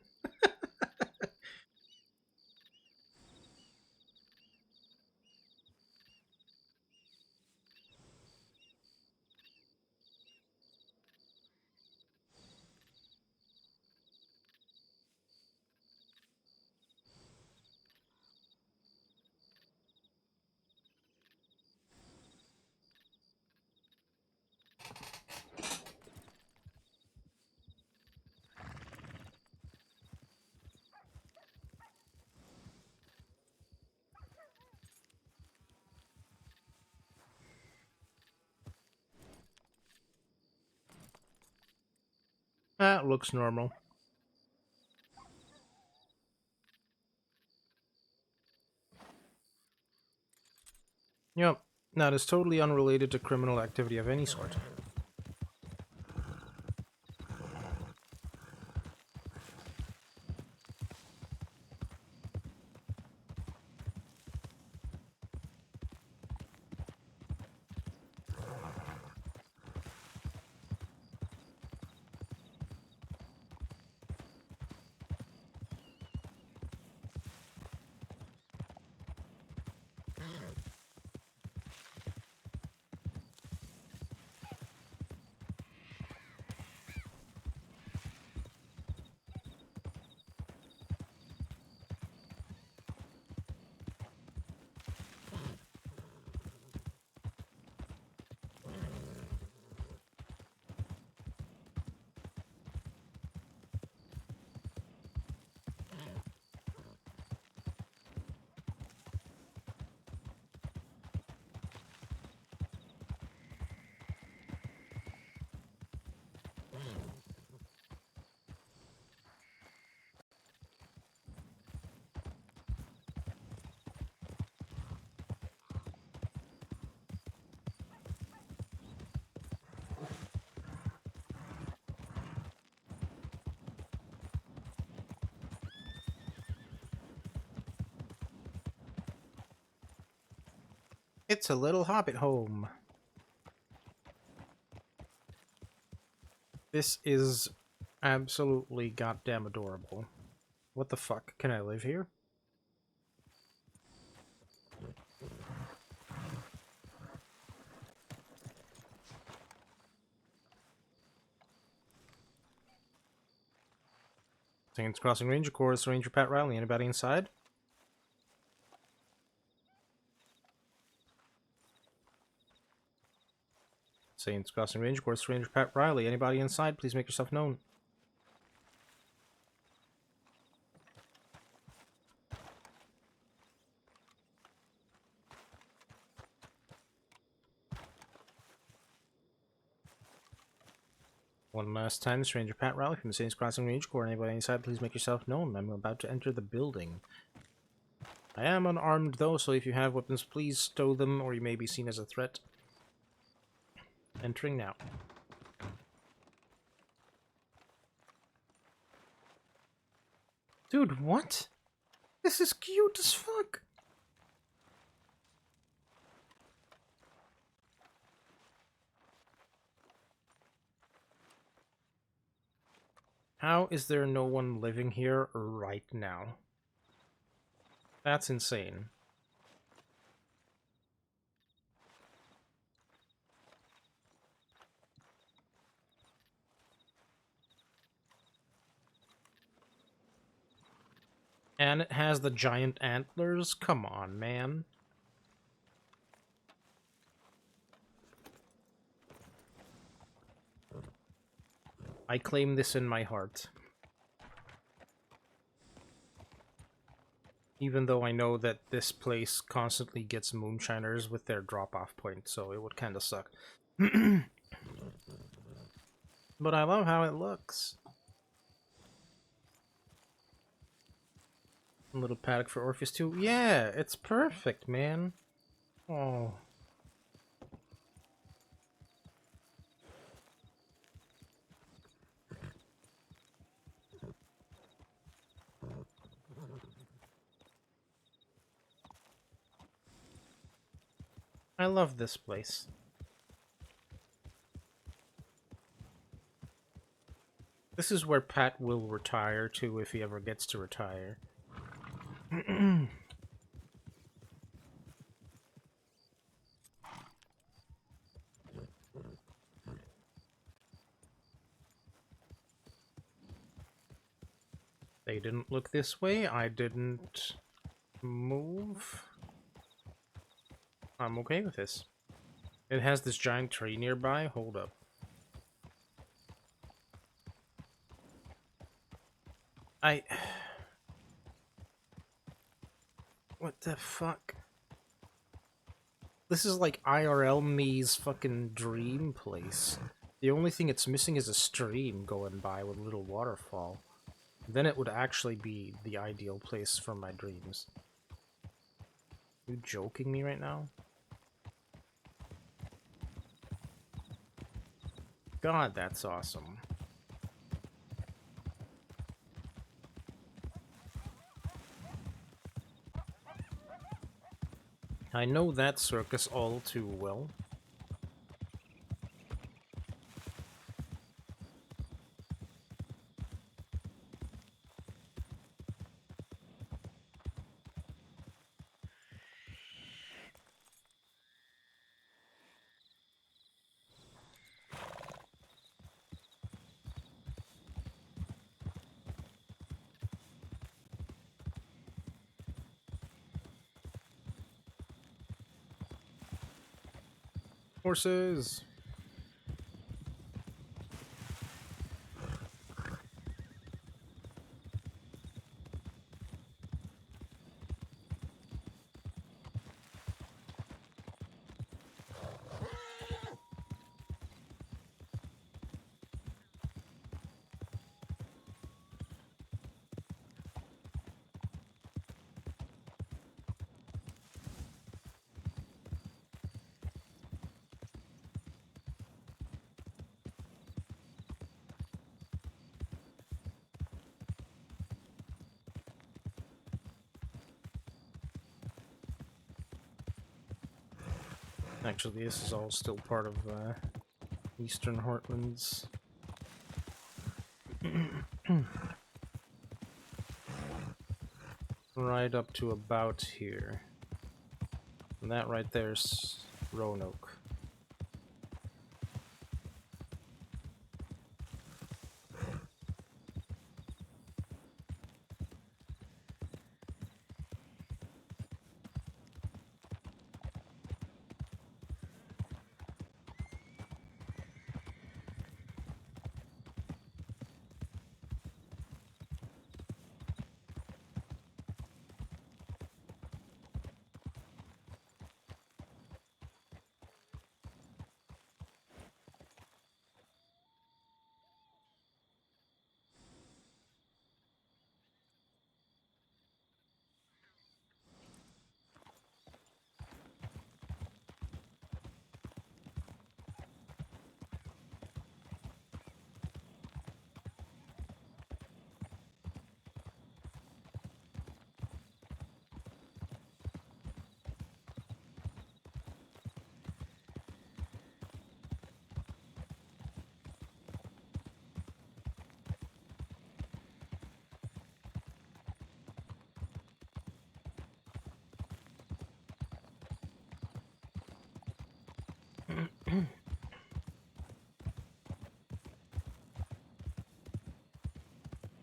That looks normal. Yep, that is totally unrelated to criminal activity of any sort. It's a little hobbit home. This is absolutely goddamn adorable. What the fuck? Can I live here? Saints Crossing Ranger Corps, Ranger Pat Riley. Anybody inside? Saints Crossing Ranger Corps, Ranger Pat Riley. Anybody inside? Please make yourself known. One last time, this is Ranger Pat Riley from the Saints Crossing Ranger Corps. Anybody inside, please make yourself known. I'm about to enter the building. I am unarmed though, so if you have weapons, please stow them, or you may be seen as a threat. Entering now. Dude, what? This is cute as fuck. How is there no one living here right now? That's insane. And it has the giant antlers? Come on, man. I claim this in my heart. Even though I know that this place constantly gets moonshiners with their drop-off point, so it would kind of suck. But I love how it looks. A little paddock for Orpheus too. Yeah, it's perfect, man. Oh. I love this place. This is where Pat will retire to if he ever gets to retire. They didn't look this way. I didn't move. I'm okay with this. It has this giant tree nearby. Hold up. What the fuck? This is like IRL me's fucking dream place. The only thing it's missing is a stream going by with a little waterfall. Then it would actually be the ideal place for my dreams. You joking me right now? God, that's awesome. I know that circus all too well. Horses! Actually, this is all still part of Eastern Heartlands. Right up to about here. And that right there's Roanoke.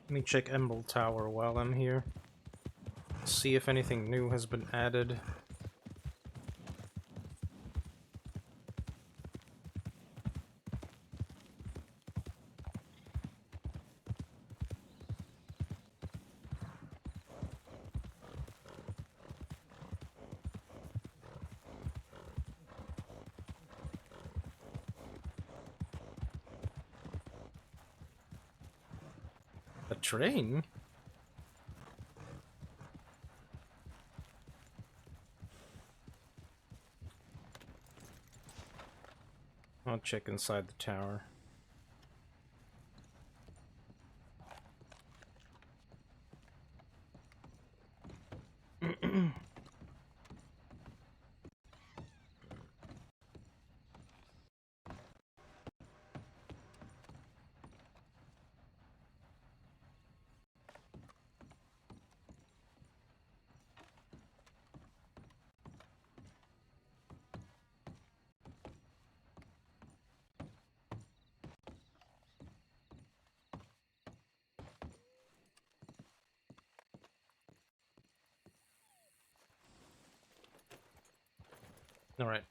Let me check Emerald Tower while I'm here. See if anything new has been added. A train? I'll check inside the tower. Alright.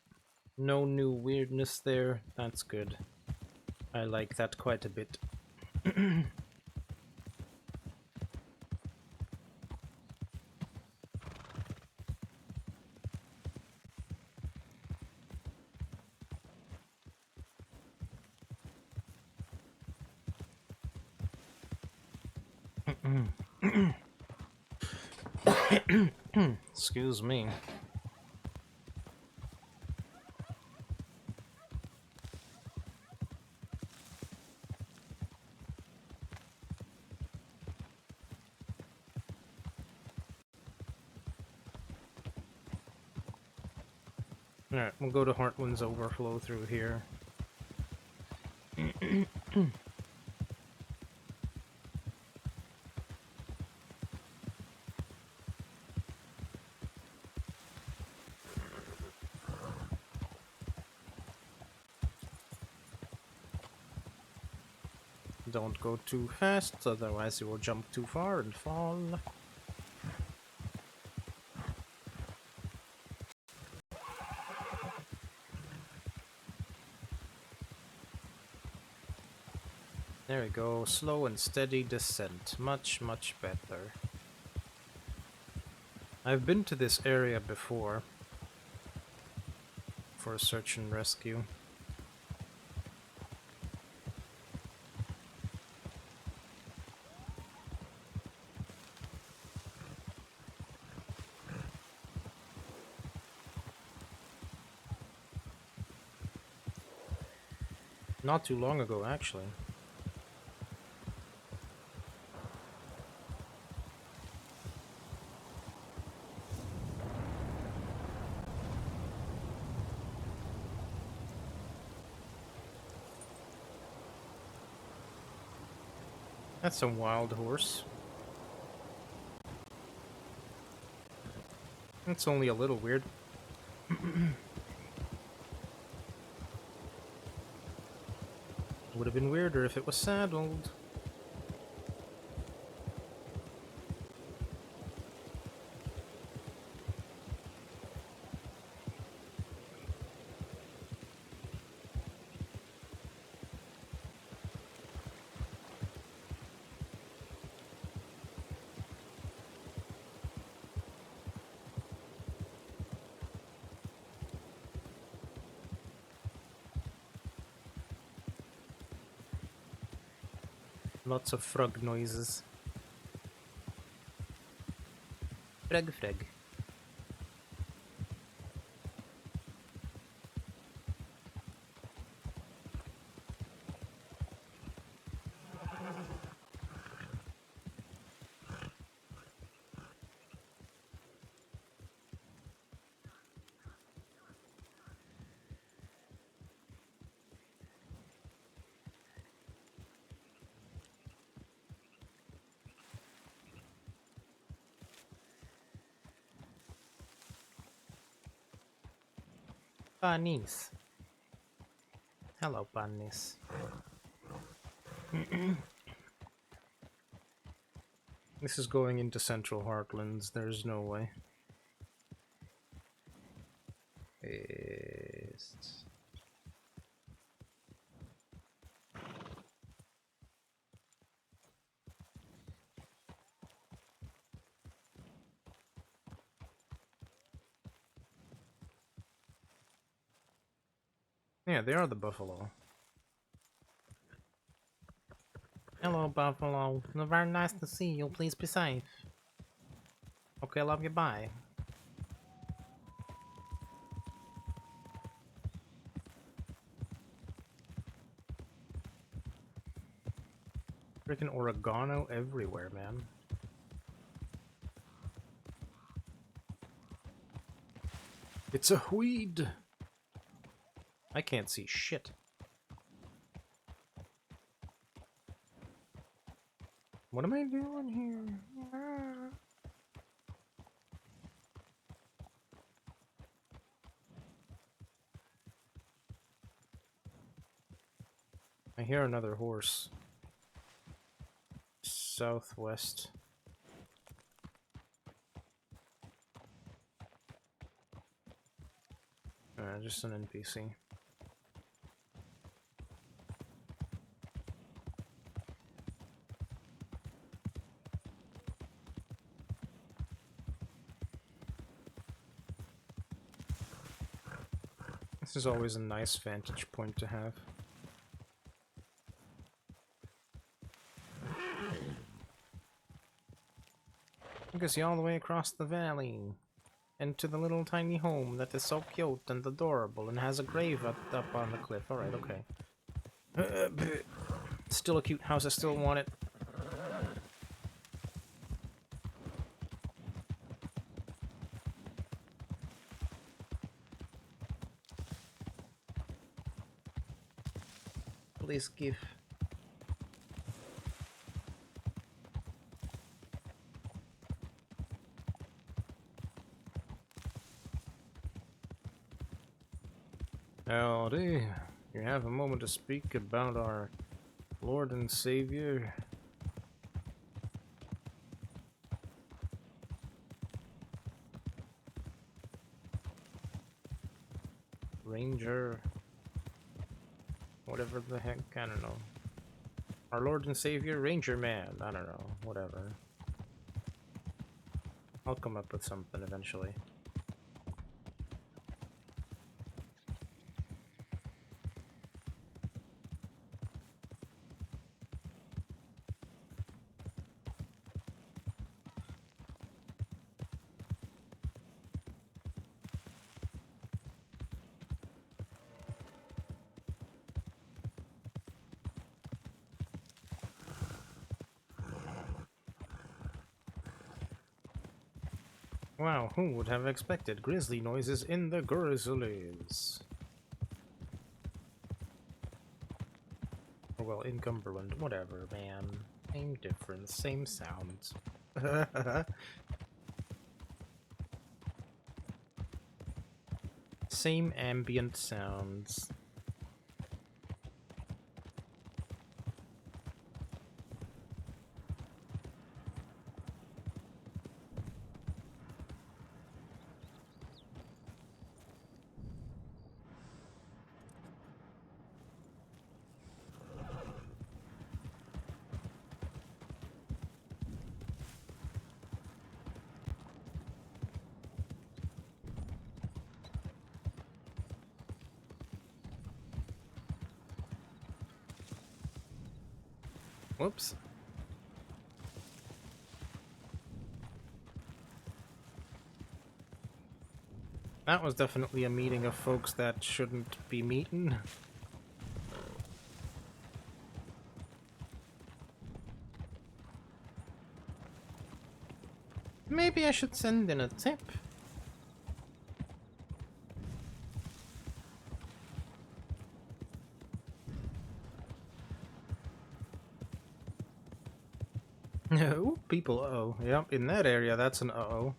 No new weirdness there. That's good. I like that quite a bit. Excuse me. Alright, we'll go to Heartland's Overflow through here. Don't go too fast, otherwise you will jump too far and fall. There we go, slow and steady descent. Much, much better. I've been to this area before for search and rescue. Not too long ago, actually. That's a wild horse. It's only a little weird. Would have been weirder if it was saddled. Lots of frog noises. Frog, frog. Bunnies. Hello, bunnies. This is going into Central Heartlands. There's no way. Paste. Yeah, they are the buffalo. Hello, buffalo. Very nice to see you. Please be safe. Okay, love you. Bye. Freaking oregano everywhere, man. It's a weed! I can't see shit. What am I doing here? I hear another horse. Southwest. Just an NPC. This is always a nice vantage point to have. I can see all the way across the valley. And to the little tiny home that is so cute and adorable and has a grave up on the cliff. Alright, okay. Still a cute house, I still want it. Please give. Howdy. You have a moment to speak about our Lord and Savior. Ranger. Whatever the heck, I don't know. Our Lord and Savior, Ranger Man. I don't know, whatever. I'll come up with something eventually. Wow, who would have expected grizzly noises in the Grizzlies? Or well, in Cumberland, whatever, man. Same difference, same sounds. Same ambient sounds. Whoops. That was definitely a meeting of folks that shouldn't be meeting. Maybe I should send in a tip. No, people, uh-oh. Yep, in that area, that's an uh-oh.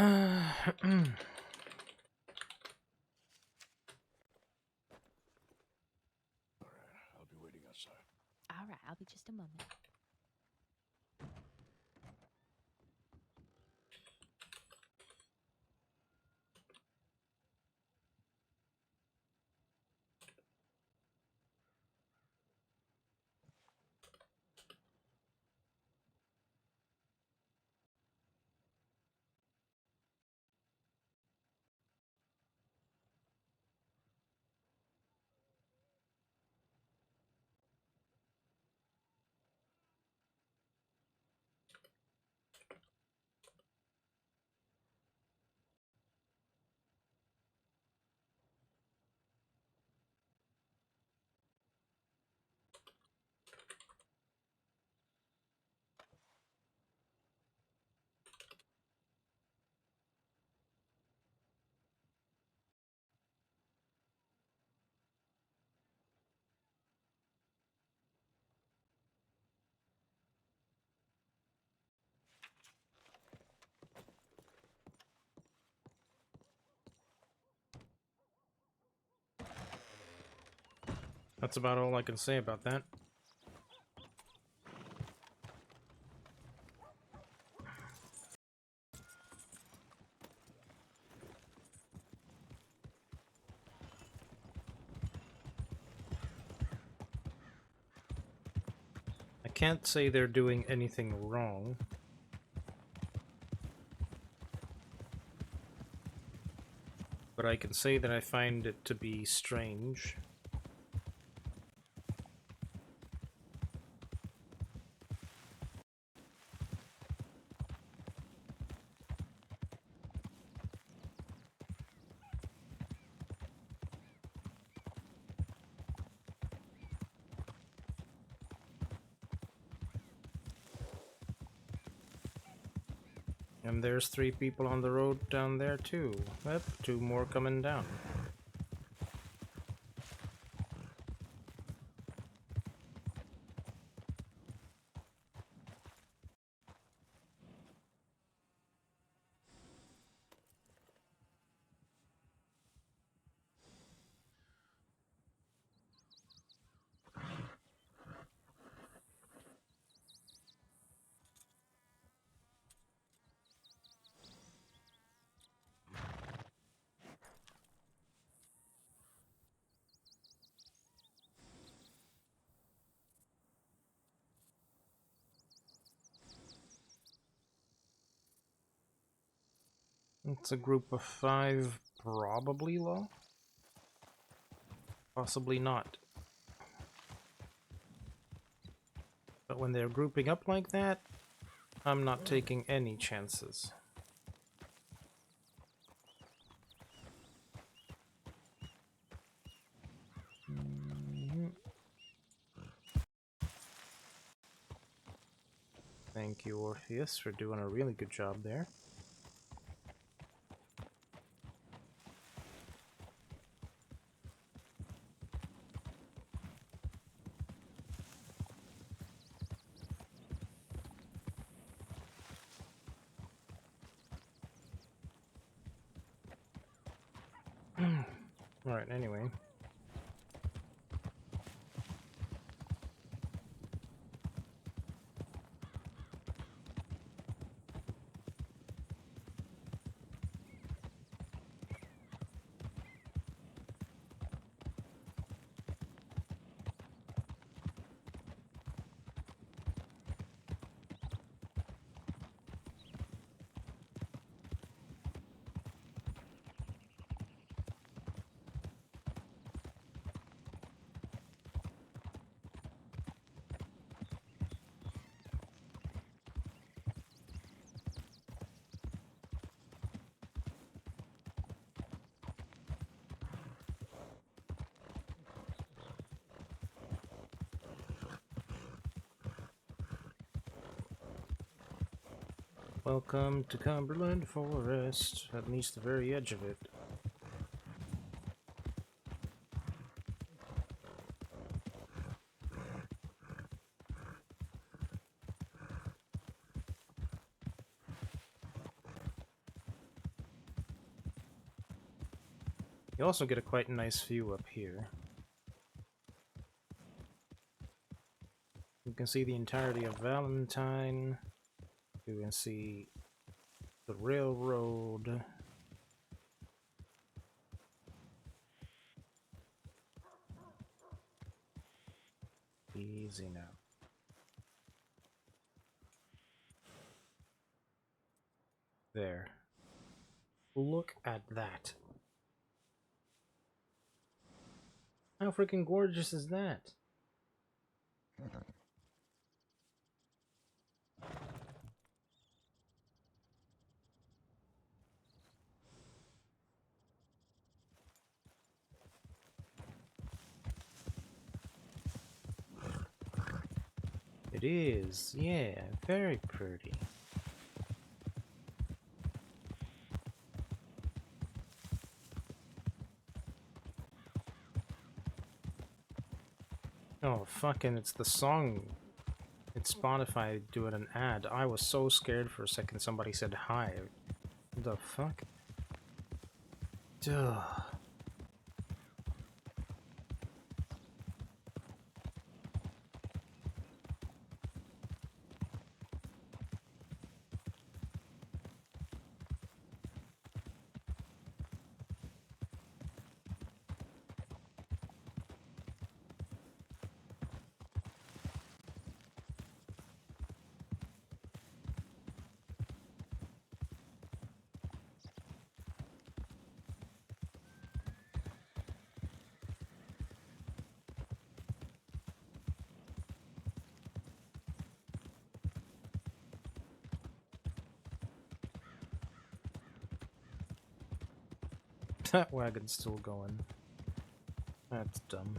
I'll be waiting outside. All right, I'll be just a moment. That's about all I can say about that. I can't say they're doing anything wrong. But I can say that I find it to be strange. And there's 3 people on the road down there too. Yep, 2 more coming down. It's a group of 5, probably low. Possibly not. But when they're grouping up like that, I'm not taking any chances. Thank you, Orpheus, for doing a really good job there. Alright, anyway. Welcome to Cumberland Forest, at least the very edge of it. You also get a quite nice view up here. You can see the entirety of Valentine. You can see the railroad. Easy now. There. Look at that. How freaking gorgeous is that? It is, yeah, very pretty. Oh, fucking, it's the song. It's Spotify doing an ad. I was so scared for a second somebody said hi. What the fuck? Duh. That wagon's still going. That's dumb.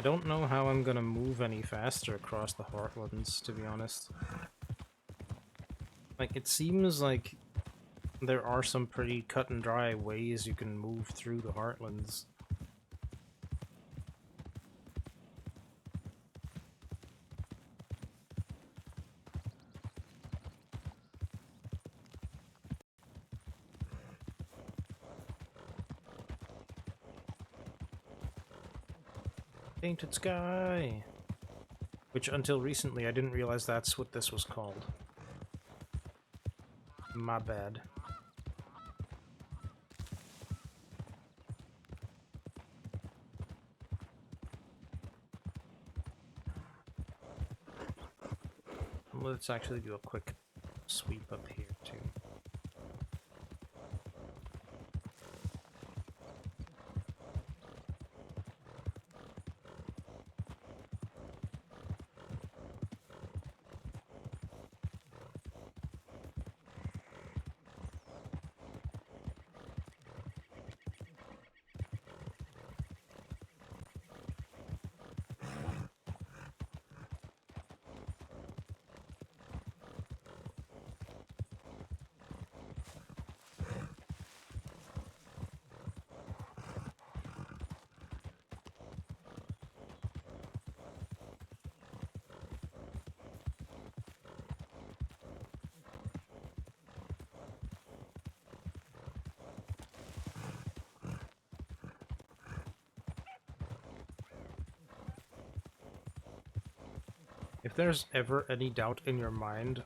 I don't know how I'm gonna move any faster across the Heartlands, to be honest. Like, it seems like there are some pretty cut and dry ways you can move through the Heartlands. Painted Sky! Which, until recently, I didn't realize that's what this was called. My bad. Let's actually do a quick sweep up here, too. If there's ever any doubt in your mind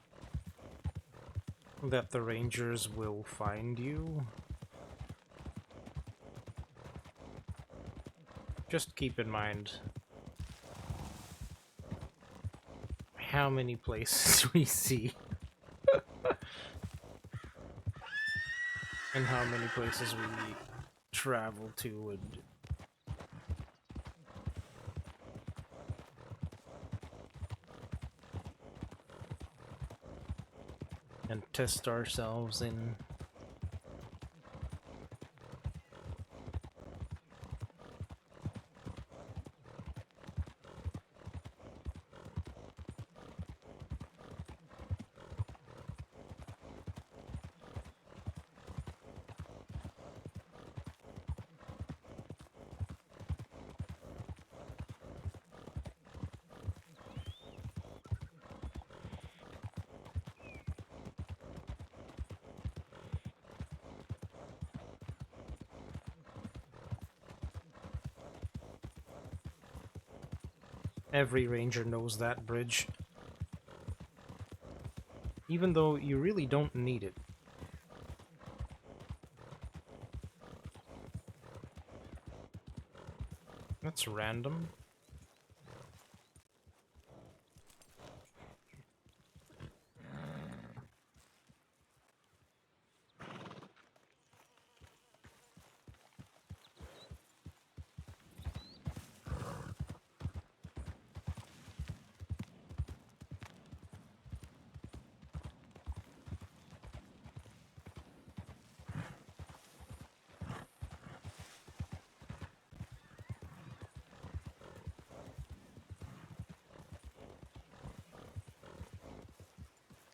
that the Rangers will find you, just keep in mind how many places we see and how many places we travel to and test ourselves in. Every ranger knows that bridge, even though you really don't need it. That's random.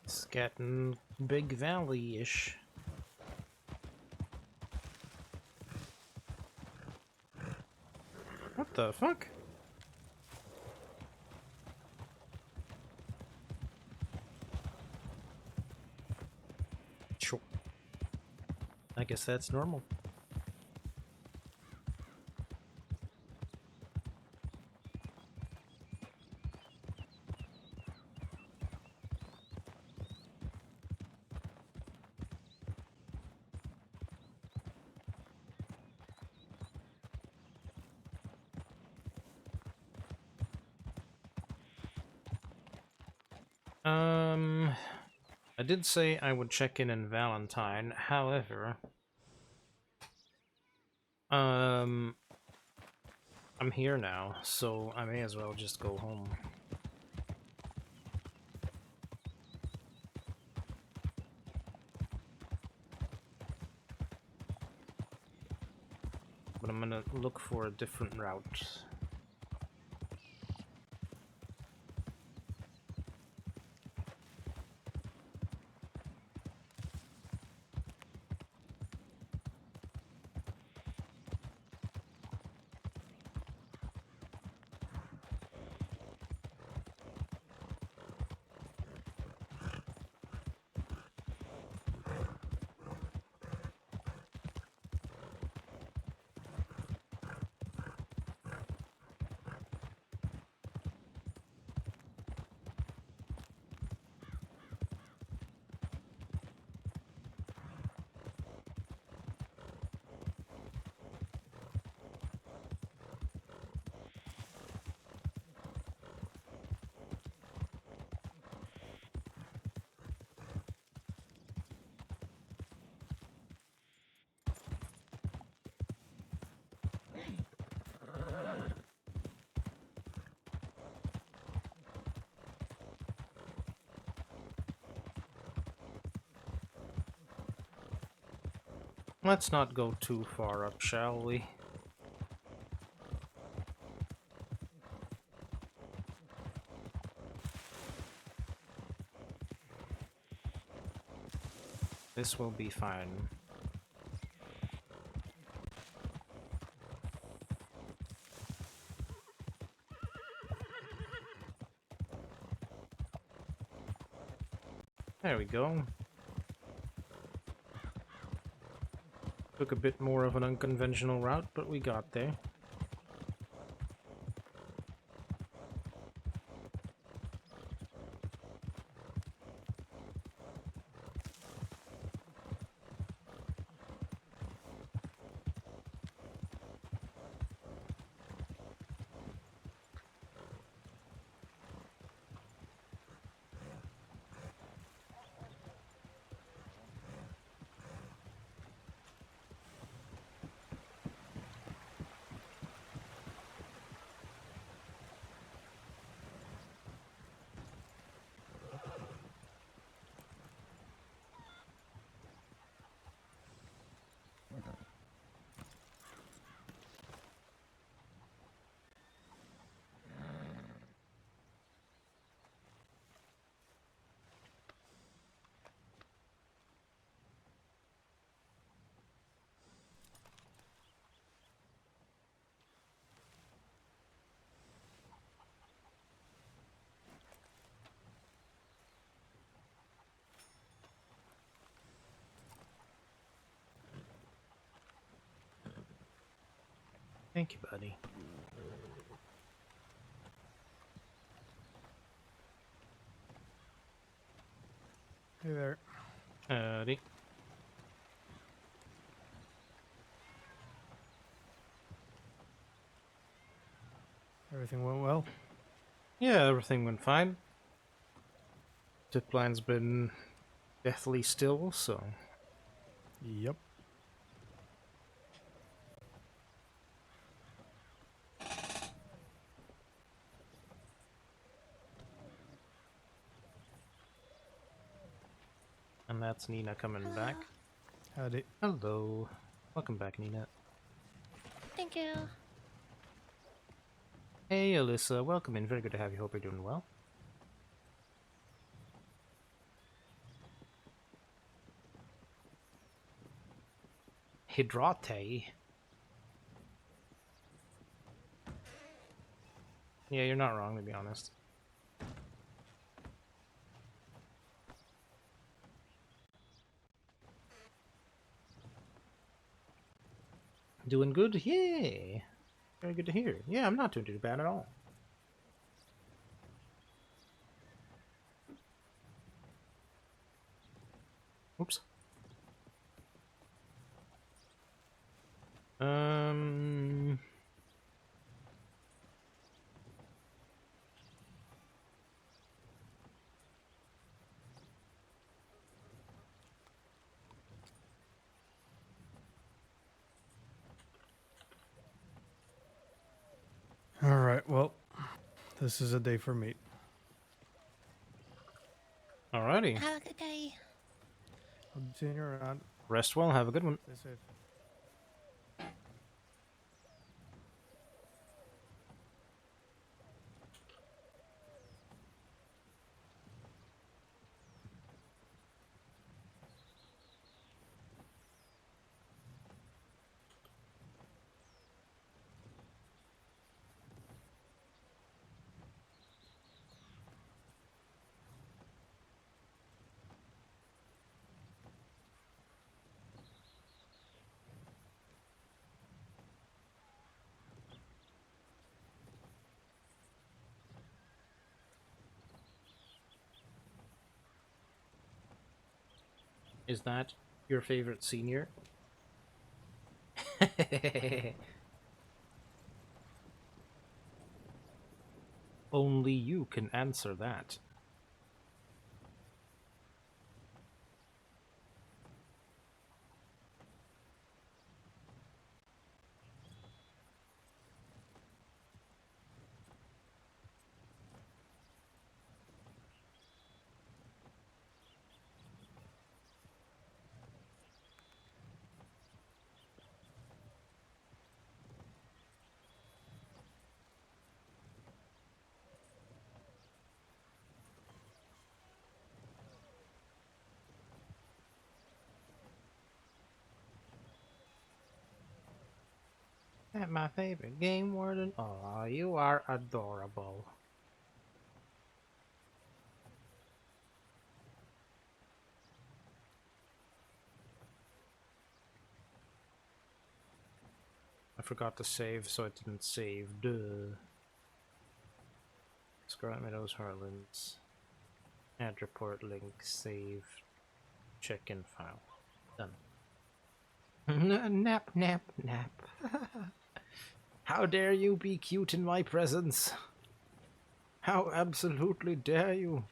It's getting Big Valley-ish. What the fuck? Sure. I guess that's normal. I did say I would check in Valentine, however, I'm here now, so I may as well just go home. But I'm gonna look for a different route. Let's not go too far up, shall we? This will be fine. There we go. Took a bit more of an unconventional route, but we got there. Thank you, buddy. Hey there. Howdy. Everything went well? Yeah, everything went fine. Zipline's been deathly still, so... Yep. And that's Nina coming back. Howdy. Hello. Welcome back, Nina. Thank you. Hey, Alyssa. Welcome in. Very good to have you. Hope you're doing well. Hydrate. Yeah, you're not wrong, to be honest. Doing good? Yeah. Very good to hear. Yeah, I'm not doing too bad at all. Oops. Um... Alright, well, this is a day for meat. Alrighty. Have a good day. I'll be seeing you around. Rest well. Have a good one. Stay safe. Is that your favorite senior? Only you can answer that. That's my favorite game warden. Aw, you are adorable. I forgot to save, so it didn't save. Duh. Scarlet Meadows, Harlan's. Add report link, save, check in file. Done. Nap, nap, nap. How dare you be cute in my presence? How absolutely dare you?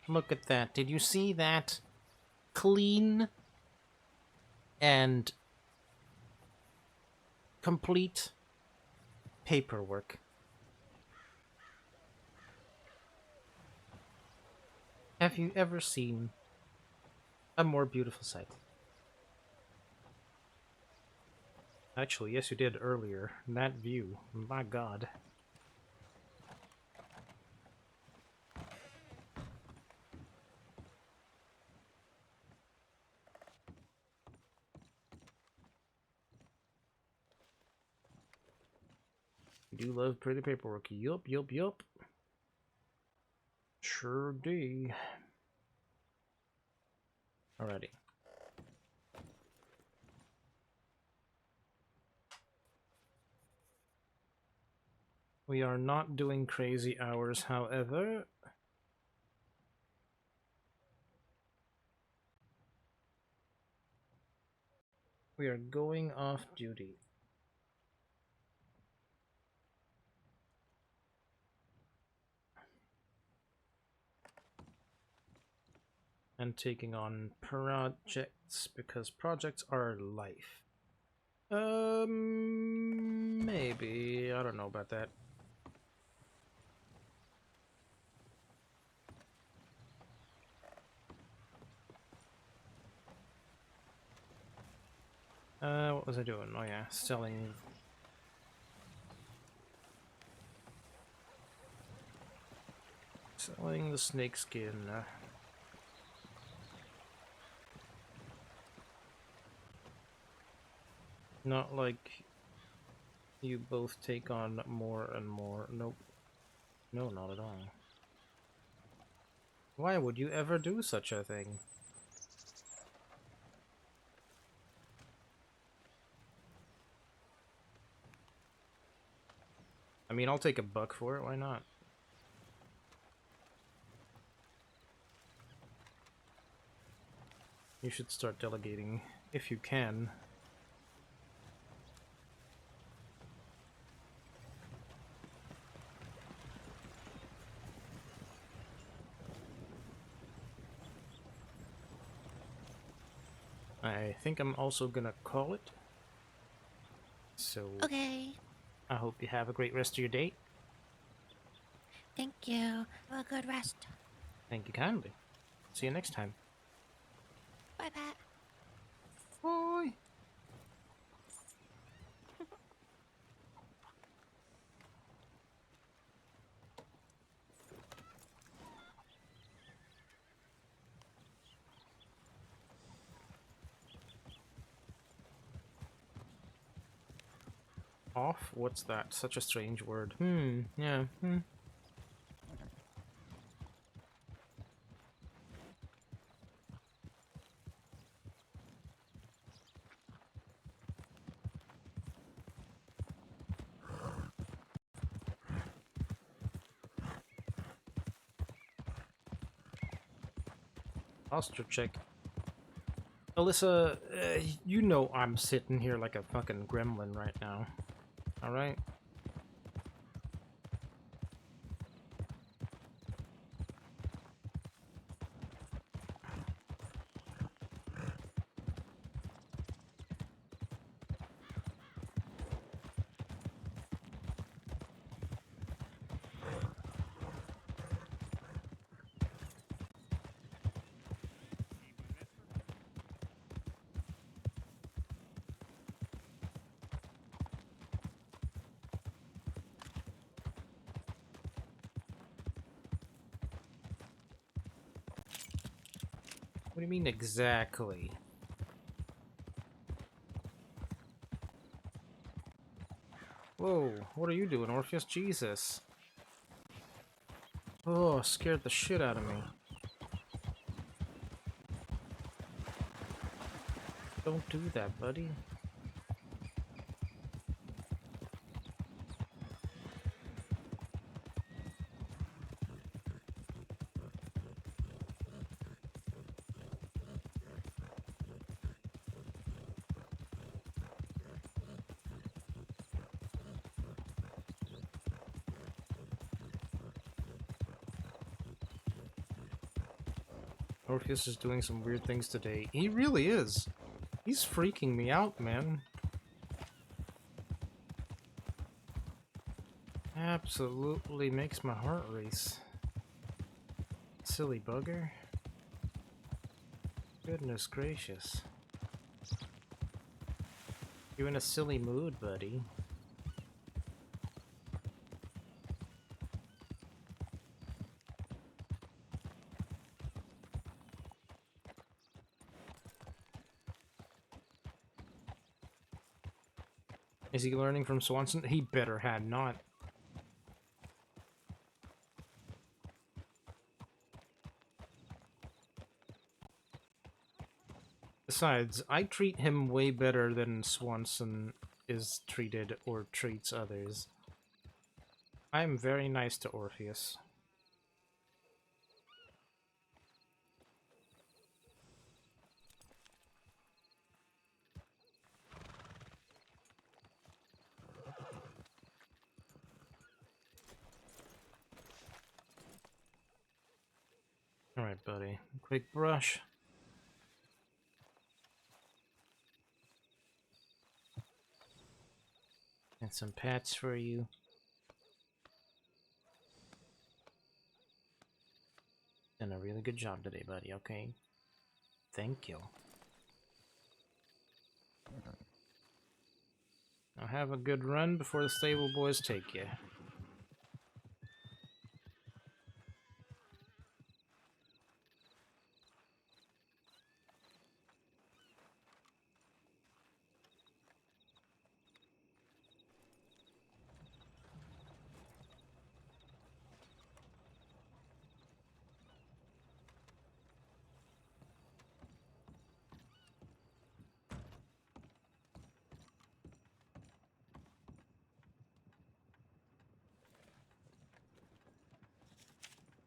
Look at that. Did you see that? Clean and complete paperwork. Have you ever seen a more beautiful sight? Actually, yes, you did earlier. That view. My god. You do love pretty paperwork. Yup, yup, yup. Sure do. Alrighty. We are not doing crazy hours, however. We are going off duty. And taking on projects because projects are life. Maybe. I don't know about that. What was I doing? Oh yeah, selling. Selling the snake skin. Not like you both take on more and more. Nope. No, not at all. Why would you ever do such a thing? I mean, I'll take $1 for it, why not? You should start delegating if you can. I think I'm also gonna call it. So, Okay. I hope you have a great rest of your day. Thank you. Have a good rest. Thank you kindly. See you next time. Bye, Pat. Bye! Off? What's that? Such a strange word. Yeah, Posture check. Alyssa, you know I'm sitting here like a fucking gremlin right now. Alright? What do you mean exactly? Whoa, what are you doing, Orpheus? Jesus. Oh, scared the shit out of me. Don't do that, buddy. Orpheus is doing some weird things today. He really is. He's freaking me out, man. Absolutely makes my heart race. Silly bugger. Goodness gracious. You're in a silly mood, buddy. Is he learning from Swanson? He better had not. Besides, I treat him way better than Swanson is treated or treats others. I am very nice to Orpheus. Alright, buddy. Quick brush. And some pats for you. Done a really good job today, buddy, okay? Thank you. Now have a good run before the stable boys take you.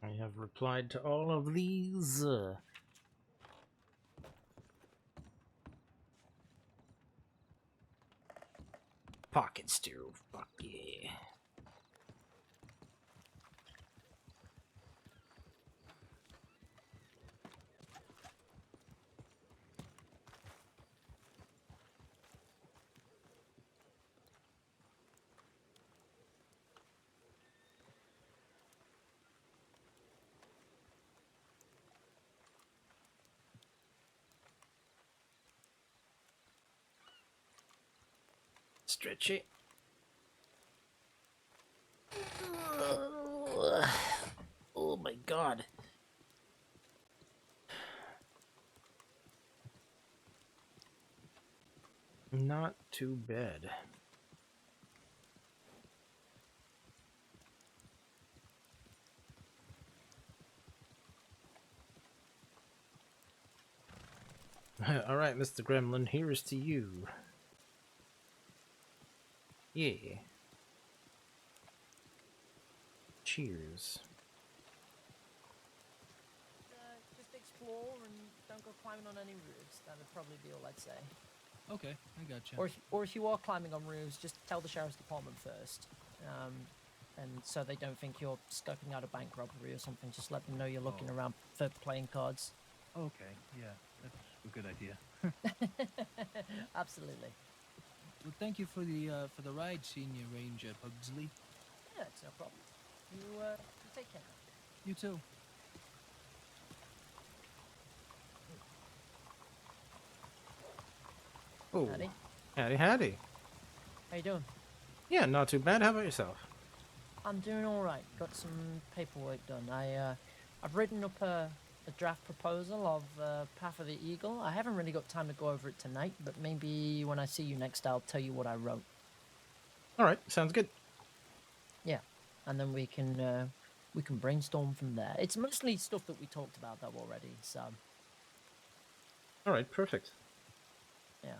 I have replied to all of these. Pocket stew. Fuck yeah. Stretch it. Oh my god. Not too bad. Alright, Mr. Gremlin, here's to you. Yeah. Cheers. Just explore and don't go climbing on any roofs. That would probably be all I'd say. Okay, I gotcha. Or if you are climbing on roofs, just tell the sheriff's department first. And so they don't think you're scoping out a bank robbery or something. Just let them know you're looking around for playing cards. Okay, yeah, that's a good idea. Absolutely. Well, thank you for the ride, Senior Ranger Pugsley. Yeah, it's no problem. You take care. You too. Oh, Howdy. howdy, howdy. How you doing? Yeah, not too bad. How about yourself? I'm doing all right. Got some paperwork done. I've written up a draft proposal of Path of the Eagle. I haven't really got time to go over it tonight, but maybe when I see you next, I'll tell you what I wrote. Alright, sounds good. Yeah, and then we can brainstorm from there. It's mostly stuff that we talked about though already. So Alright, perfect. yeah.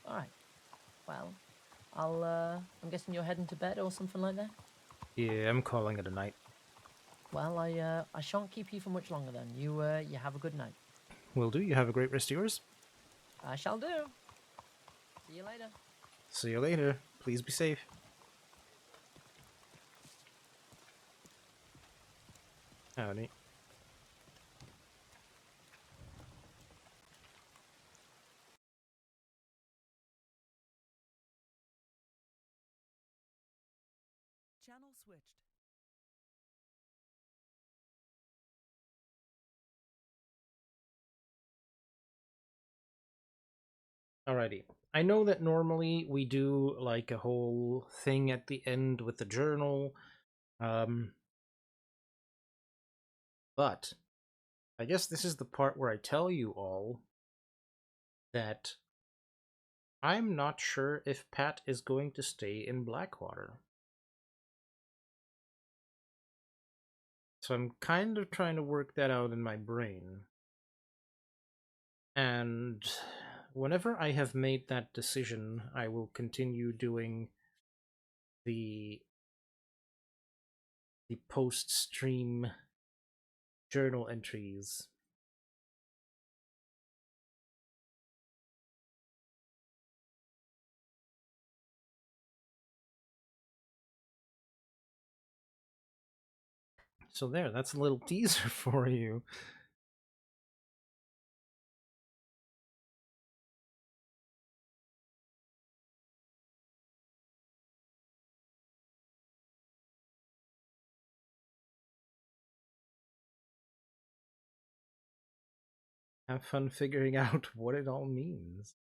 All right. Well, I'm guessing you're heading to bed or something like that. Yeah, I'm calling it a night. Well, I shan't keep you for much longer then. You have a good night. Will do. You have a great rest of yours. I shall do. See you later. See you later. Please be safe. Howdy. Channel switched. Alrighty. I know that normally we do like a whole thing at the end with the journal. But I guess this is the part where I tell you all that I'm not sure if Pat is going to stay in Blackwater. So I'm kind of trying to work that out in my brain. And whenever I have made that decision, I will continue doing the post-stream journal entries. So there, that's a little teaser for you. Have fun figuring out what it all means.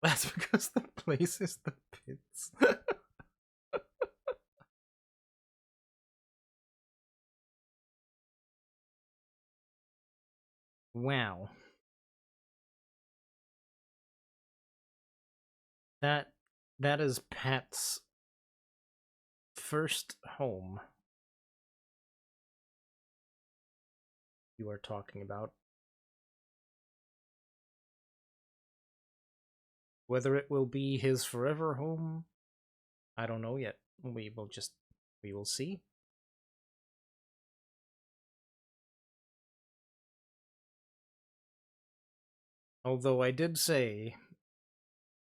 That's because the place is the pits. Wow. That is Pat's first home you are talking about. Whether it will be his forever home, I don't know yet. We will see. Although I did say,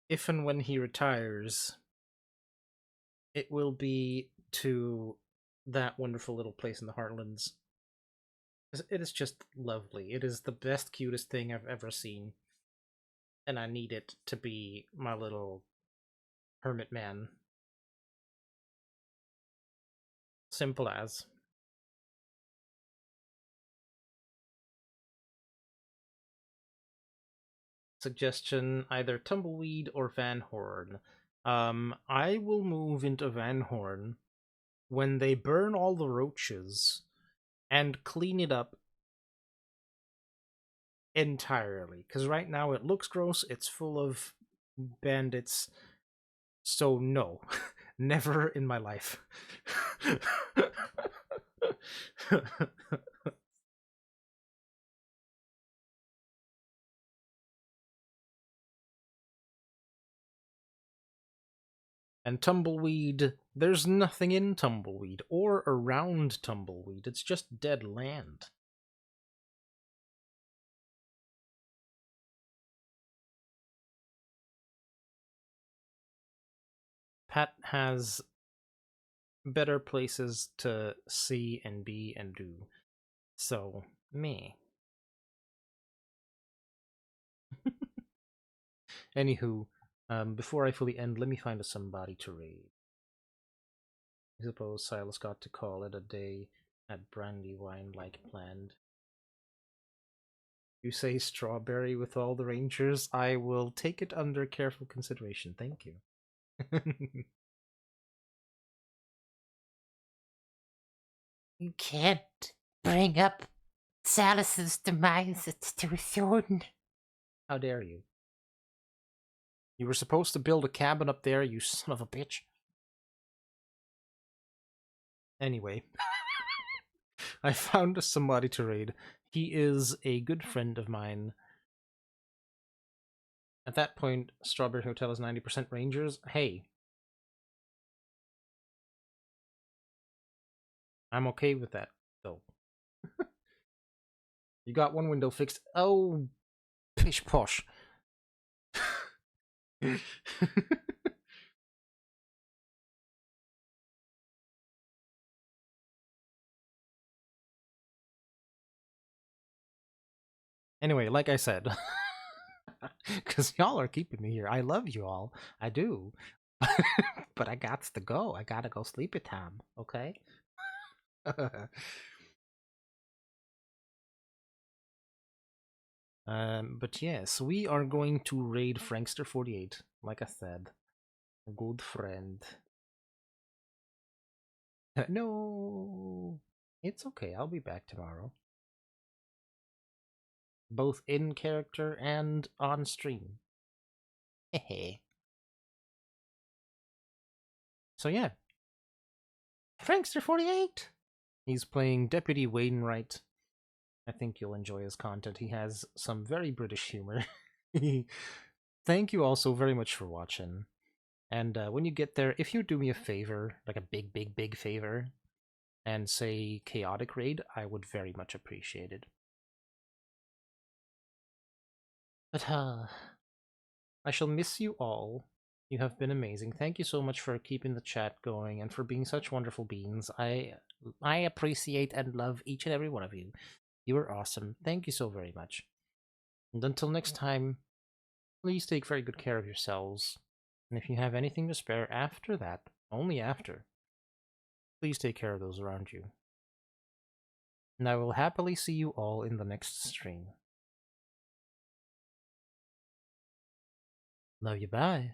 if and when he retires, it will be to that wonderful little place in the Heartlands. It is just lovely. It is the best, cutest thing I've ever seen. And I need it to be my little hermit man. Simple as. Suggestion, either Tumbleweed or Van Horn. I will move into Van Horn when they burn all the roaches and clean it up entirely. Because right now it looks gross, it's full of bandits. So no, never in my life. And Tumbleweed, there's nothing in Tumbleweed or around Tumbleweed. It's just dead land. Pat has better places to see and be and do. So, me. Anywho, before I fully end, let me find somebody to raid. I suppose Silas got to call it a day at Brandywine like planned. You say strawberry with all the rangers? I will take it under careful consideration. Thank you. You can't bring up Salus's demise. It's too soon. How dare you? You were supposed to build a cabin up there, you son of a bitch. Anyway, I found somebody to raid. He is a good friend of mine. At that point, Strawberry Hotel is 90% Rangers. Hey. I'm okay with that, though. You got one window fixed. Oh, pish posh. Anyway, like I said, because y'all are keeping me here. I love you all. I do. But I got to go. I gotta go sleepy time, okay? But yes, we are going to raid Frankster48, like I said. A good friend. No, it's okay. I'll be back tomorrow. Both in character and on stream. Hehe. So yeah. Frankster48! He's playing Deputy Wainwright. I think you'll enjoy his content. He has some very British humor. Thank you all so very much for watching. And when you get there, if you do me a favor, like a big, big, big favor, and say Chaotic Raid, I would very much appreciate it. But I shall miss you all. You have been amazing. Thank you so much for keeping the chat going and for being such wonderful beings. I appreciate and love each and every one of you. You are awesome. Thank you so very much. And until next time, please take very good care of yourselves. And if you have anything to spare after that, only after, please take care of those around you. And I will happily see you all in the next stream. Love you, bye.